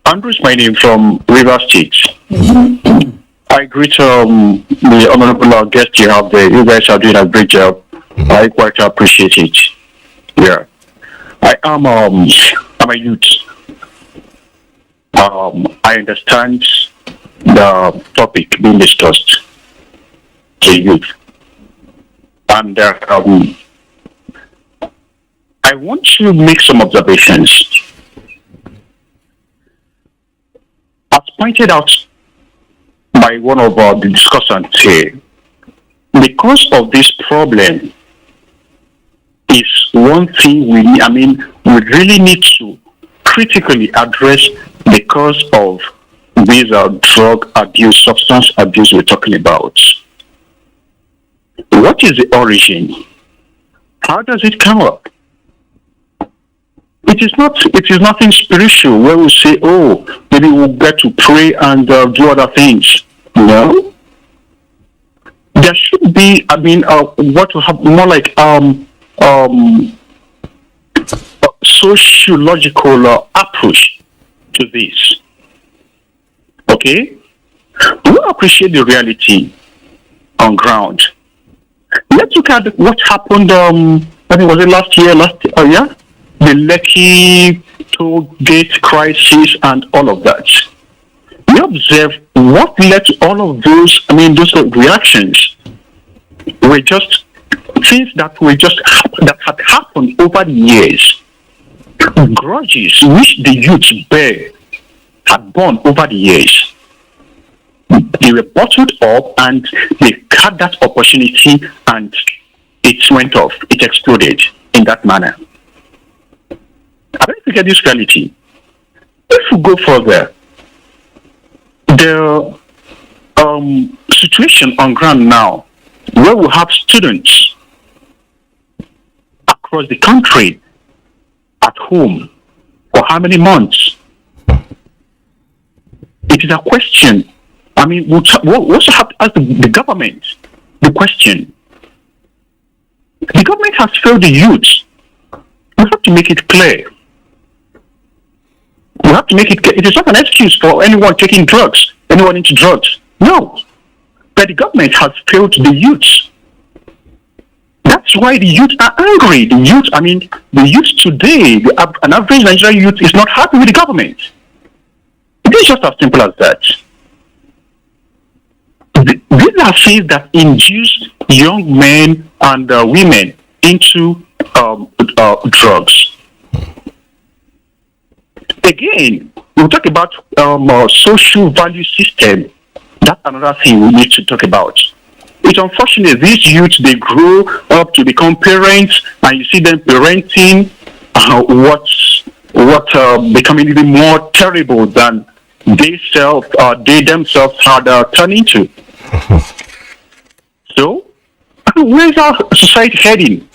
Andrew is my name from River State. I greet the honorable guest you have there. You guys are doing a great job. I quite appreciate it. Yeah. I'm a youth. I understand the topic being discussed, the youth. And I want to make some observations. As pointed out by one of the discussants here, because of this problem, is one thing we really need to critically address the cause of this drug abuse, substance abuse we're talking about. What is the origin? How does it come up? It is nothing spiritual where we say, oh, maybe we'll get to pray and do other things. No. There should be, what will have more like sociological approach to this. Okay? We appreciate the reality on ground. Let's look at what happened, I think was it last year? The Lekki Colgate crisis and all of that. We observe what led to all of those, those reactions were just things that had happened over the years. Grudges which the youth bear had borne over the years. They were bottled up and they had that opportunity and it went off. It exploded in that manner. I don't forget this reality. If we go further, the situation on ground now, where we have students across the country at home for how many months? It is a question. We also have to ask the government the question. The government has failed the youth. We have to make it clear. We have to make it clear. It is not an excuse for anyone taking drugs, anyone into drugs. No. But the government has failed the youth. That's why the youth are angry. The youth today, an average Nigerian youth is not happy with the government. It is just as simple as that. These are things that induce young men and women into drugs. Again, we'll talk about social value system. That's another thing we need to talk about. It's unfortunate these youths, they grow up to become parents, and you see them parenting what becoming even more terrible than they themselves had turned into. So, where's our society heading?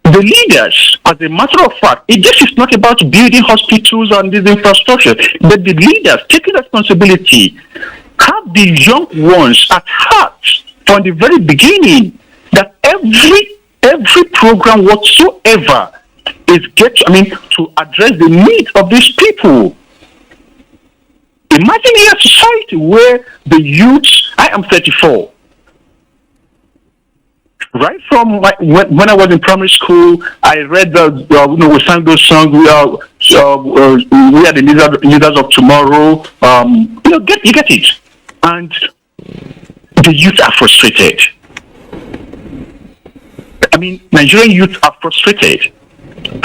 The leaders, as a matter of fact, this is not about building hospitals and this infrastructure, but the leaders taking responsibility, have the young ones at heart from the very beginning, that every program whatsoever is to address the needs of these people. Imagine a society where the youth, I am 34. Right from when I was in primary school, I read we sang those songs. We are the leaders of tomorrow. You get it, and the youth are frustrated. Nigerian youth are frustrated.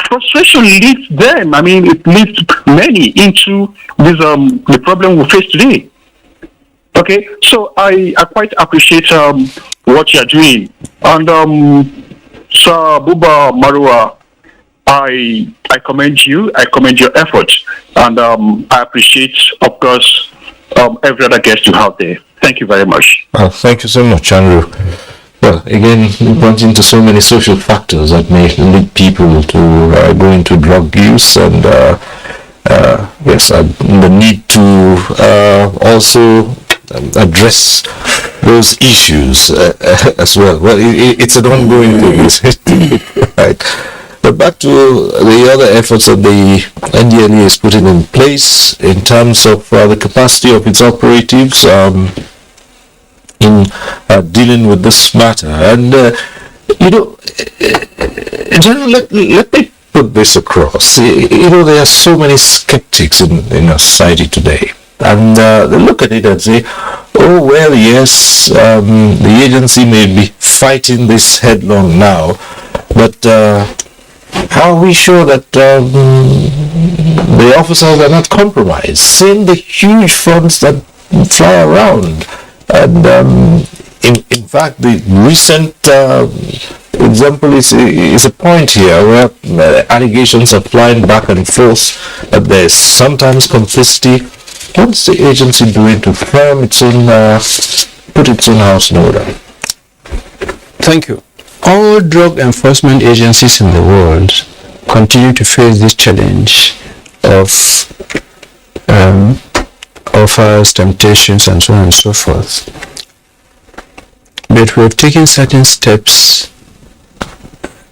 Frustration leads them. It leads many into this the problem we face today. Okay, so I quite appreciate what you're doing, and Sir Buba Marua, I commend you. I commend your efforts, and I appreciate, of course, every other guest you have there. Thank you very much. Well, thank you so much, Andrew. Well, again, pointing to so many social factors that may lead people to go into drug use, and the need to also address those issues as well. Well, it's an ongoing thing, right? But back to the other efforts that the NDLEA is putting in place in terms of the capacity of its operatives in dealing with this matter. And, General, let me put this across. There are so many skeptics in our society today. And they look at it and say, oh, well, yes, the agency may be fighting this headlong now, but how are we sure that the officers are not compromised? Seeing the huge funds that fly around. And in fact, the recent example is a point here where allegations are flying back and forth that there's sometimes complicity. What's the agency doing to firm its own, put its own house in order? Thank you. all drug enforcement agencies in the world continue to face this challenge of offers, temptations, and so on and so forth. But we have taken certain steps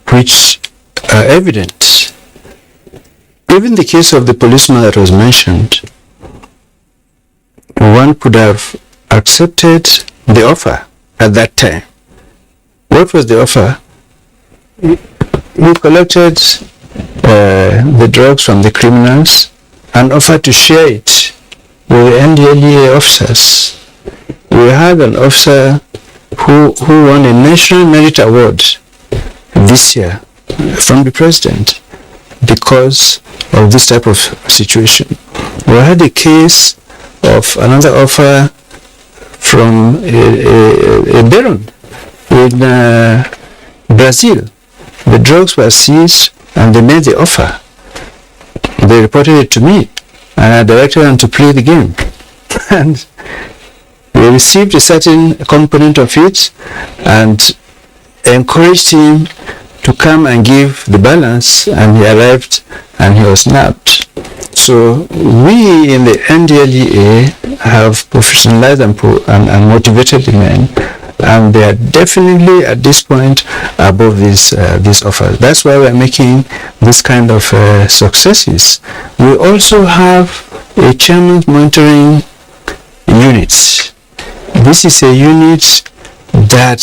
which are evident. Even the case of the policeman that was mentioned, one could have accepted the offer at that time. What was the offer? He collected the drugs from the criminals and offered to share it with the NDLEA officers. We had an officer who won a National Merit Award this year from the president because of this type of situation. We had a case of another offer from a baron in Brazil. The drugs were seized and they made the offer. They reported it to me and I directed them to play the game. And we received a certain component of it and encouraged him to come and give the balance, and he arrived and he was nabbed. So we in the NDLEA have professionalized and motivated the men, and they are definitely at this point above this offer. That's why we're making this kind of successes. We also have a chairman's monitoring unit. This is a unit that,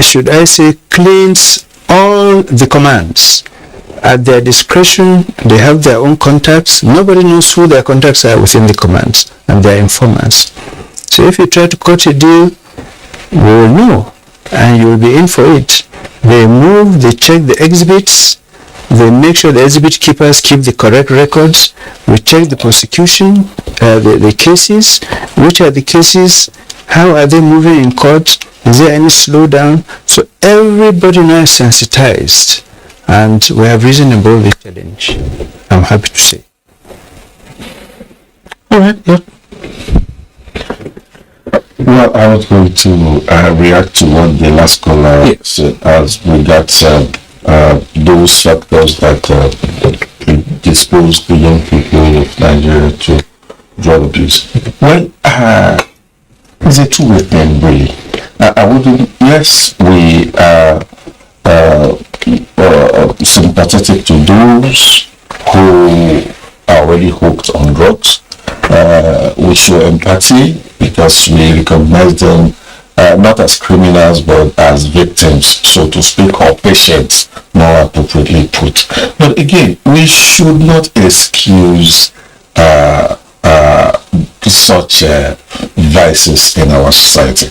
should I say, cleans all the commands. At their discretion, they have their own contacts. Nobody knows who their contacts are within the commands, and their informants. So if you try to cut a deal, we will know, and you will be in for it. They move, they check the exhibits, they make sure the exhibit keepers keep the correct records. We check the prosecution, the cases. Which are the cases? How are they moving in court? Is there any slowdown? So everybody now is sensitized, and we have risen above the challenge, I'm happy to say. All right, yeah. Well, I was going to react to what the last caller said as regards those factors that dispose the young people of Nigeria to drug abuse. Well, it's a two-way thing, really. I wouldn't, yes, we are sympathetic to those who are already hooked on drugs. We show empathy because we recognize them not as criminals but as victims, so to speak, or patients, more appropriately put. But again, we should not excuse such vices in our society.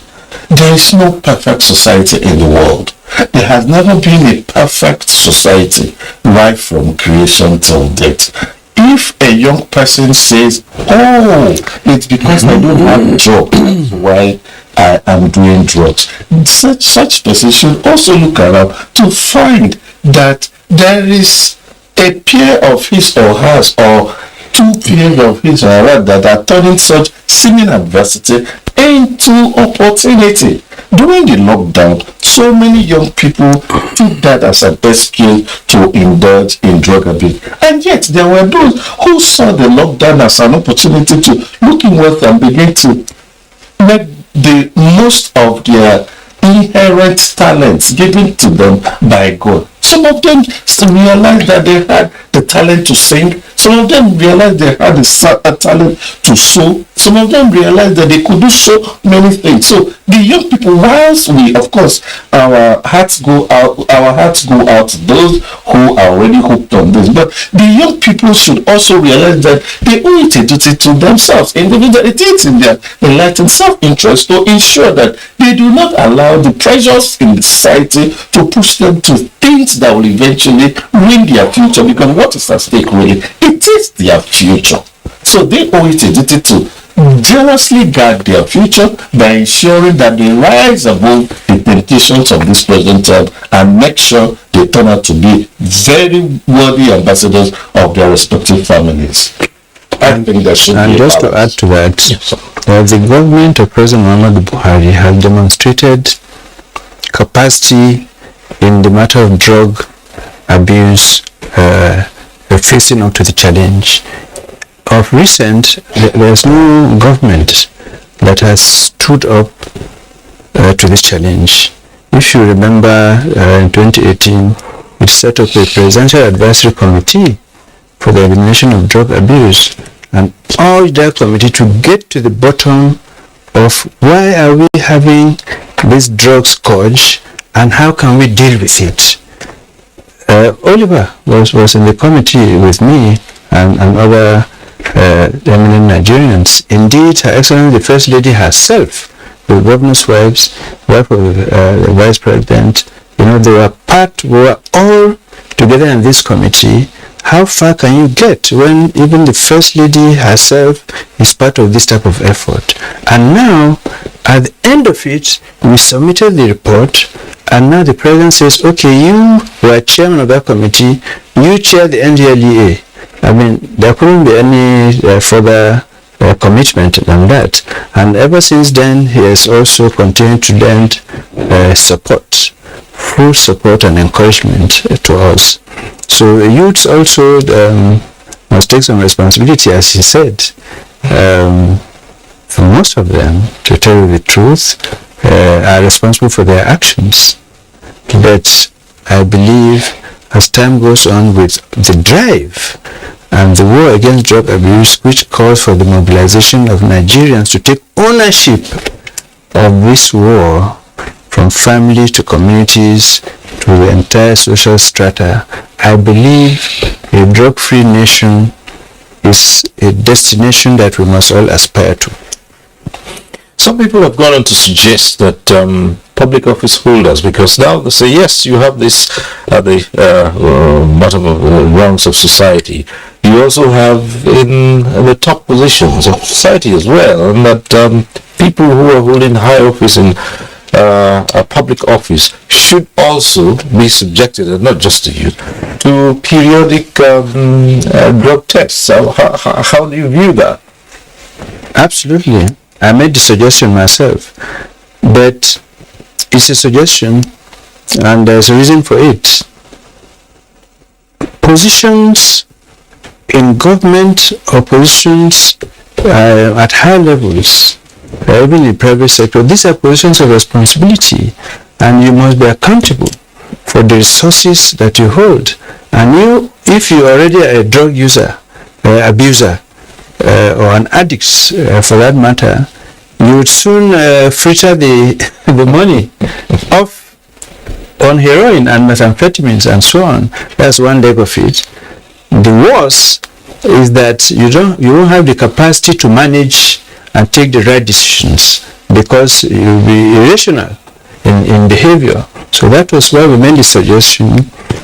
There is no perfect society in the world. There has never been a perfect society right from creation till death. If a young person says, oh, it's because I don't have a job, that's why I am doing drugs, such person should also look around to find that there is a peer of his or hers, or two peers of his or hers, that are turning such seeming adversity into opportunity. During the lockdown, so many young people took that as an excuse to indulge in drug abuse. And yet, there were those who saw the lockdown as an opportunity to look inward and begin to make the most of their inherent talents given to them by God. Some of them realized that they had the talent to sing. Some of them realized they had a talent to sew. Some of them realized that they could do so many things. So the young people, whilst we, of course, our hearts go out to those who are already hooked on this. But the young people should also realize that they owe it a duty to themselves. Individually, it is in their enlightened self-interest to ensure that they do not allow the pressures in the society to push them to things that will eventually ruin their future, because what is at stake really? It is their future. So they owe it a duty to jealously guard their future by ensuring that they rise above the temptations of this present time and make sure they turn out to be very worthy ambassadors of their respective families. I think that should be just to add to that, the government of President Muhammadu Buhari has demonstrated capacity in the matter of drug abuse facing up to the challenge. Of recent, there's no government that has stood up to this challenge. If you remember, in 2018, it set up a presidential advisory committee for the elimination of drug abuse and urged that committee to get to the bottom of why are we having this drug scourge and how can we deal with it. Oliver was in the committee with me and other eminent Nigerians. Indeed, Her Excellency the First Lady herself, the governor's wives, wife of the Vice President, they were all together in this committee. How far can you get when even the First Lady herself is part of this type of effort? And now, at the end of it, we submitted the report, and now the President says, okay, you were chairman of that committee, you chair the NDLEA. I mean, there couldn't be any further commitment than that. And ever since then, he has also continued to lend support, full support and encouragement to us. So the youths also must take some responsibility, as he said. For most of them, to tell you the truth, are responsible for their actions. But I believe as time goes on with the drive and the war against drug abuse, which calls for the mobilization of Nigerians to take ownership of this war, from family to communities to the entire social strata, I believe a drug-free nation is a destination that we must all aspire to. Some people have gone on to suggest that public office holders, because now they say, yes, you have this at the bottom of the rungs of society, you also have in the top positions of society as well, and that people who are holding high office in a public office should also be subjected, and not just the youth, to periodic drug tests. So how do you view that? Absolutely. I made the suggestion myself, but it's a suggestion and there's a reason for it. Positions in government or positions at high levels, even in private sector, these are positions of responsibility, and you must be accountable for the resources that you hold. And you, if you are already a drug user, abuser, or an addict for that matter, you would soon fritter the money off on heroin and methamphetamines and so on. That's one leg of it. The worst is that you won't have the capacity to manage and take the right decisions because you'll be irrational in behavior. So that was why we made the suggestion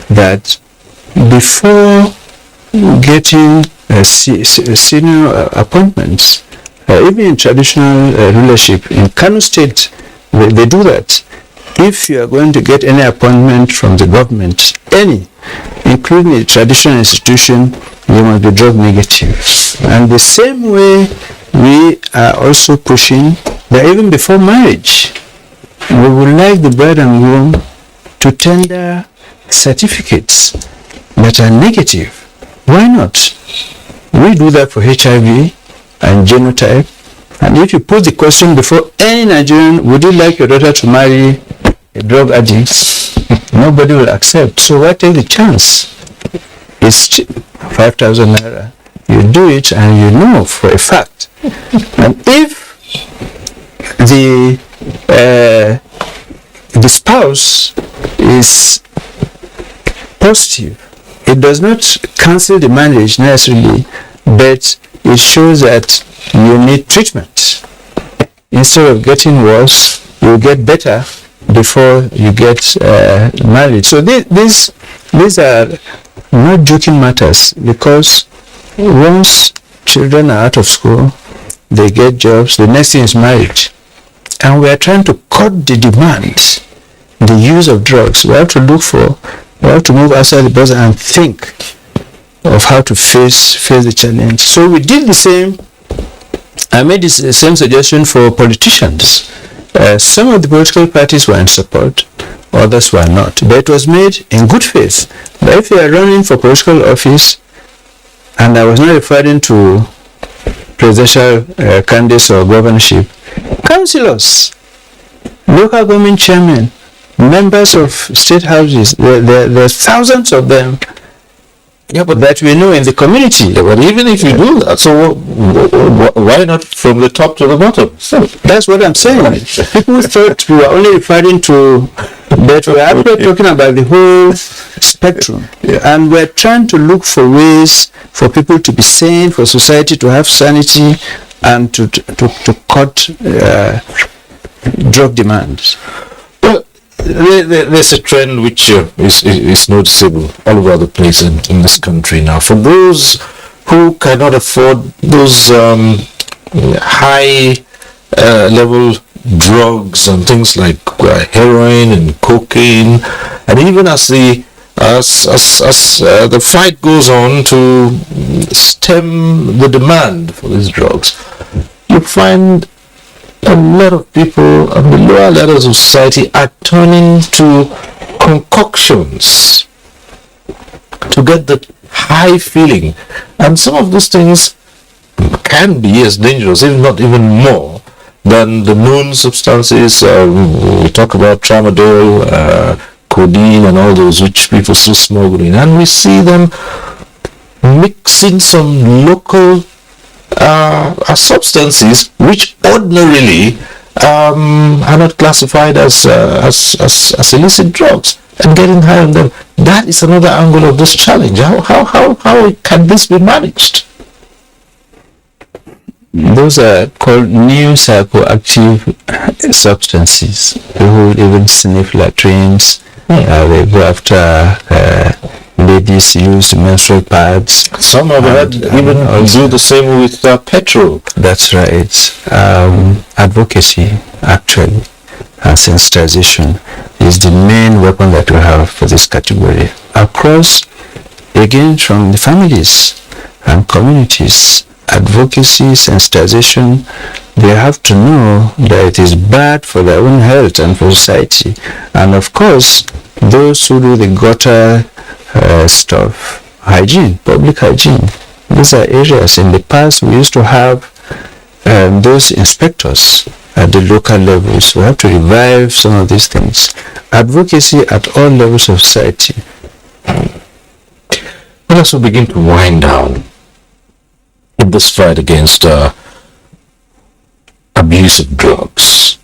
that before getting senior appointments, even in traditional rulership, in Kano State, they do that. If you are going to get any appointment from the government, any, including a traditional institution, you must be drug negative. And the same way we are also pushing that even before marriage, we would like the bride and groom to tender certificates that are negative. Why not? We do that for HIV and genotype. And if you put the question before any Nigerian, would you like your daughter to marry a drug addict? Nobody will accept. So why take the chance? It's 5,000 naira. You do it and you know for a fact. And if the spouse is positive, it does not cancel the marriage necessarily, but it shows that you need treatment. Instead of getting worse, you get better before you get married. So these are not joking matters, because once children are out of school, they get jobs, the next thing is marriage. And we are trying to cut the demand, the use of drugs. We have to move outside the box and think of how to face the challenge. So we did the same. I made the same suggestion for politicians. Some of the political parties were in support, others were not. But it was made in good faith. But if you are running for political office, and I was not referring to presidential candidates or governorship, councillors, local government chairmen, members of state houses, there are thousands of them. Yeah, but that we know in the community. Yeah, but even if you do that, so why not from the top to the bottom? So that's what I'm saying. People thought we were only referring to, but we're actually talking about the whole spectrum. Yeah. And we're trying to look for ways for people to be sane, for society to have sanity, and to cut drug demands. There's a trend which is noticeable all over the place in this country now. For those who cannot afford those high level drugs and things like heroin and cocaine, and even as the fight goes on to stem the demand for these drugs, you find a lot of people on the lower levels of society are turning to concoctions to get the high feeling, and some of those things can be as dangerous, if not even more, than the known substances. We talk about tramadol, codeine, and all those which people still smuggle in, and we see them mixing some local substances which ordinarily are not classified as illicit drugs, and getting high on them. That is another angle of this challenge. How can this be managed? Those are called new psychoactive substances. People even sniff latrines. They go after ladies use menstrual pads. Some have had even do the same with petrol. That's right. Advocacy, actually, and sensitization is the main weapon that we have for this category. Across, again, from the families and communities, advocacy, sensitization, they have to know that it is bad for their own health and for society. And of course, those who do the gutter stuff, hygiene, public hygiene, these are areas. In the past we used to have those inspectors at the local levels. We have to revive some of these things. Advocacy at all levels of society. Let us begin to wind down in this fight against abuse of drugs.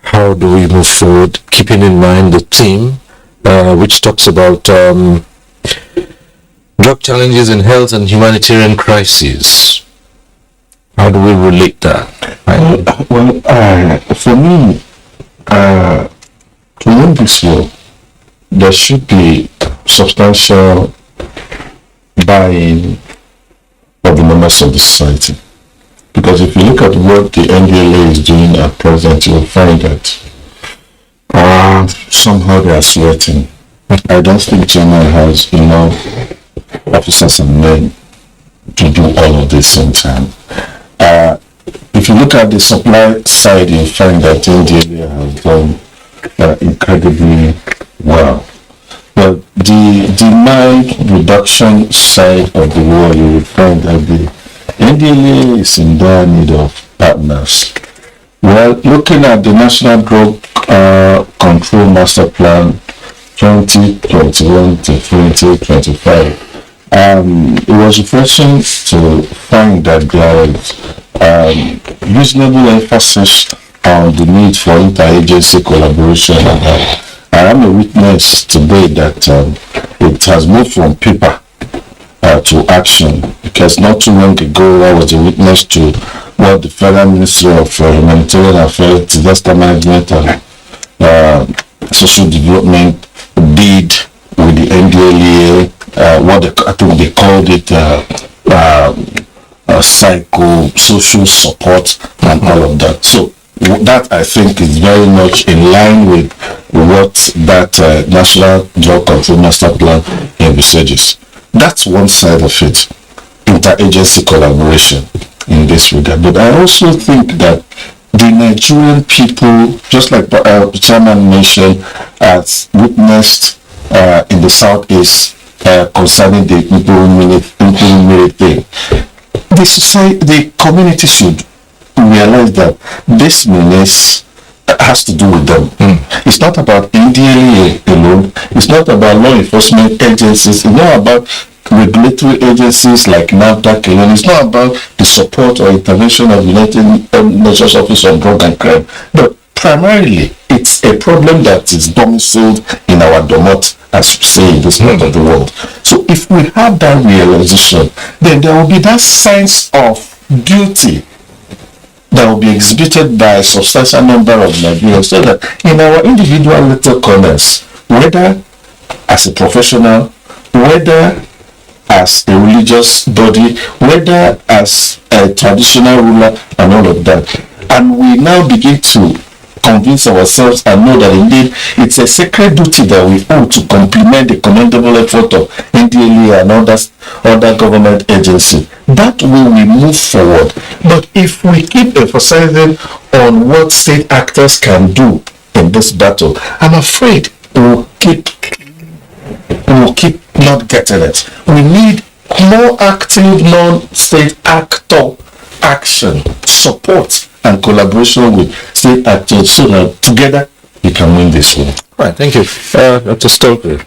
How do we move forward, keeping in mind the theme which talks about drug challenges in health and humanitarian crises? How do we relate that? For me, to win this war, there should be substantial buy-in of the members of the society. Because if you look at what the NDLA is doing at present, you will find that somehow they are sweating. I don't think China has enough officers and men to do all of this in time. If you look at the supply side, you find that NDLA has done incredibly well. But the demand reduction side of the war, you will find that the NDLA is in dire need of partners. Well, looking at the National Drug Control Master Plan 2021 to 2025, it was refreshing to find that there is reasonable emphasis on the need for interagency collaboration. I am a witness today that it has moved from paper to action, because not too long ago I was a witness to what the Federal Ministry of Humanitarian Affairs, Disaster Management and Social Development did with the NDLEA, I think they called it psycho-social support and all of that. So that, I think, is very much in line with what that National Drug Control Master Plan envisages. That's one side of it, interagency collaboration in this regard. But I also think that the Nigerian people, just like the chairman mentioned, has witnessed in the southeast concerning the Implemented thing. The society, the community should realize that this menace has to do with them. It's not about NDLEA alone. It's not about law enforcement agencies. It's not about regulatory agencies like NAFDAC alone. It's not about the support or intervention of United Nations Office on Drug and Crime. But primarily, it's a problem that is domiciled in our domot, as we say in this part of the world. So if we have that realization, then there will be that sense of duty that will be exhibited by a substantial number of Nigerians, so that in our individual little corners, whether as a professional, whether as a religious body, whether as a traditional ruler, and all of that, and we now begin to convince ourselves and know that indeed it's a sacred duty that we owe to complement the commendable effort of NDLEA and other government agencies. That way we move forward. But if we keep emphasizing on what state actors can do in this battle, I'm afraid we'll keep not getting it. We need more active non-state actor action, support, and collaboration with state actors so that together we can win this war. Right, thank you. Dr. Stokely,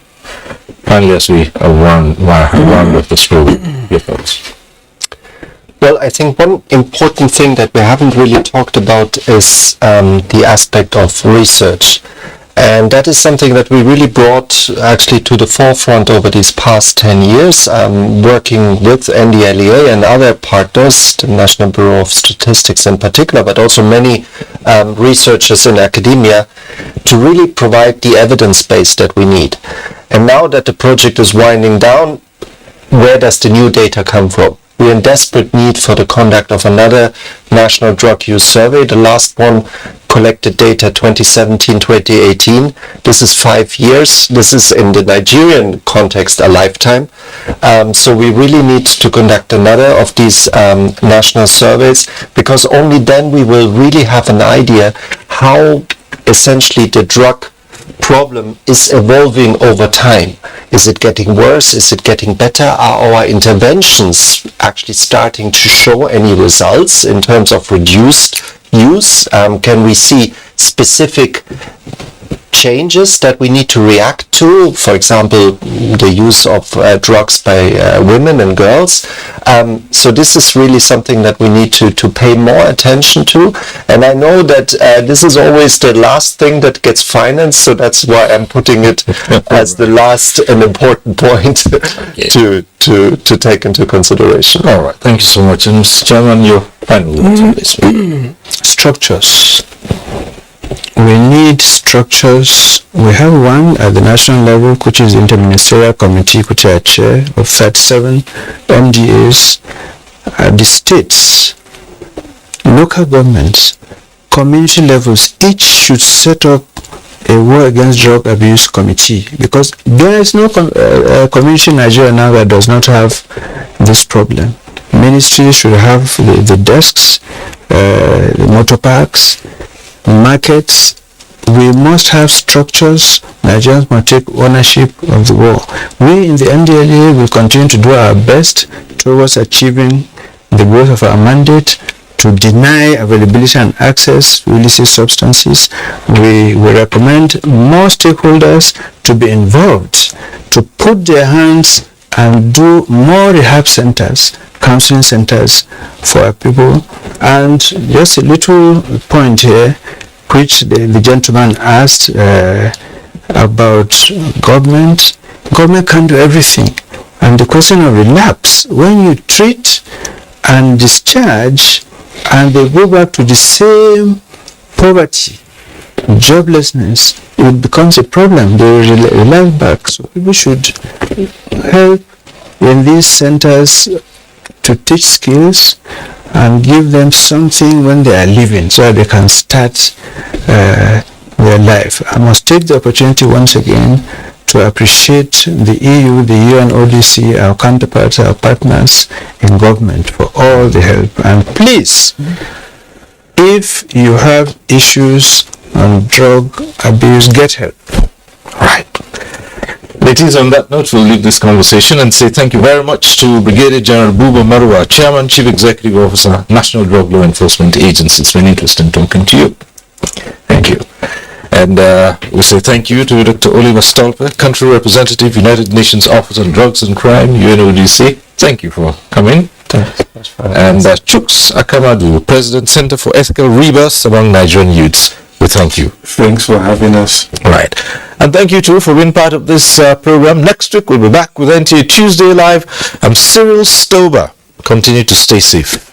finally as we run with this program, your thoughts. Well, I think one important thing that we haven't really talked about is the aspect of research. And that is something that we really brought actually to the forefront over these past 10 years, working with NDLEA and other partners, the National Bureau of Statistics in particular, but also many researchers in academia, to really provide the evidence base that we need. And now that the project is winding down, where does the new data come from? We're in desperate need for the conduct of another national drug use survey. The last one collected data 2017-2018. This is 5 years. This is in the Nigerian context a lifetime. So we really need to conduct another of these national surveys, because only then we will really have an idea how essentially the drug problem is evolving over time. Is it getting worse? Is it getting better? Are our interventions actually starting to show any results in terms of reduced use? Can we see specific changes that we need to react to? For example, the use of drugs by women and girls. So this is really something that we need to pay more attention to. And I know that this is always the last thing that gets financed, so that's why I'm putting it as the last and important point to take into consideration. All right, thank you so much. And Mr. Chairman, your final words on this. Structures. We need structures. We have one at the national level, which is the Interministerial Committee, which I chair, of 37 MDAs. At the states, local governments, community levels, each should set up a war against drug abuse committee, because there is no community in Nigeria now that does not have this problem. Ministries should have the desks, the motor parks, markets. We must have structures. Nigerians must take ownership of the war. We in the NDLEA will continue to do our best towards achieving the goals of our mandate, to deny availability and access to illicit substances. We recommend more stakeholders to be involved, to put their hands and do more rehab centers, counseling centers for our people. And just a little point here, which the gentleman asked about government. Government can't do everything. And the question of relapse, when you treat and discharge and they go back to the same poverty, joblessness, it becomes a problem. They relapse back. So people should help in these centers to teach skills and give them something when they are leaving, so that they can start their life. I must take the opportunity once again to appreciate the EU, the UN ODC, our counterparts, our partners in government for all the help. And please, if you have issues on drug abuse, get help. Right. Ladies, on that note, we'll leave this conversation and say thank you very much to Brigadier General Buba Marwa, Chairman, Chief Executive Officer, National Drug Law Enforcement Agency. It's been interesting talking to you. Thank you. And we say thank you to Dr. Oliver Stolper, Country Representative, United Nations Office on Drugs and Crime, UNODC. Thank you for coming. Thanks. And Chuks Akamadu, President, Center for Ethical Rebirth among Nigerian Youths. We thank you. Thanks for having us. Right. And thank you too for being part of this program. Next week we'll be back with NTA Tuesday Live. I'm Cyril Stober. Continue to stay safe.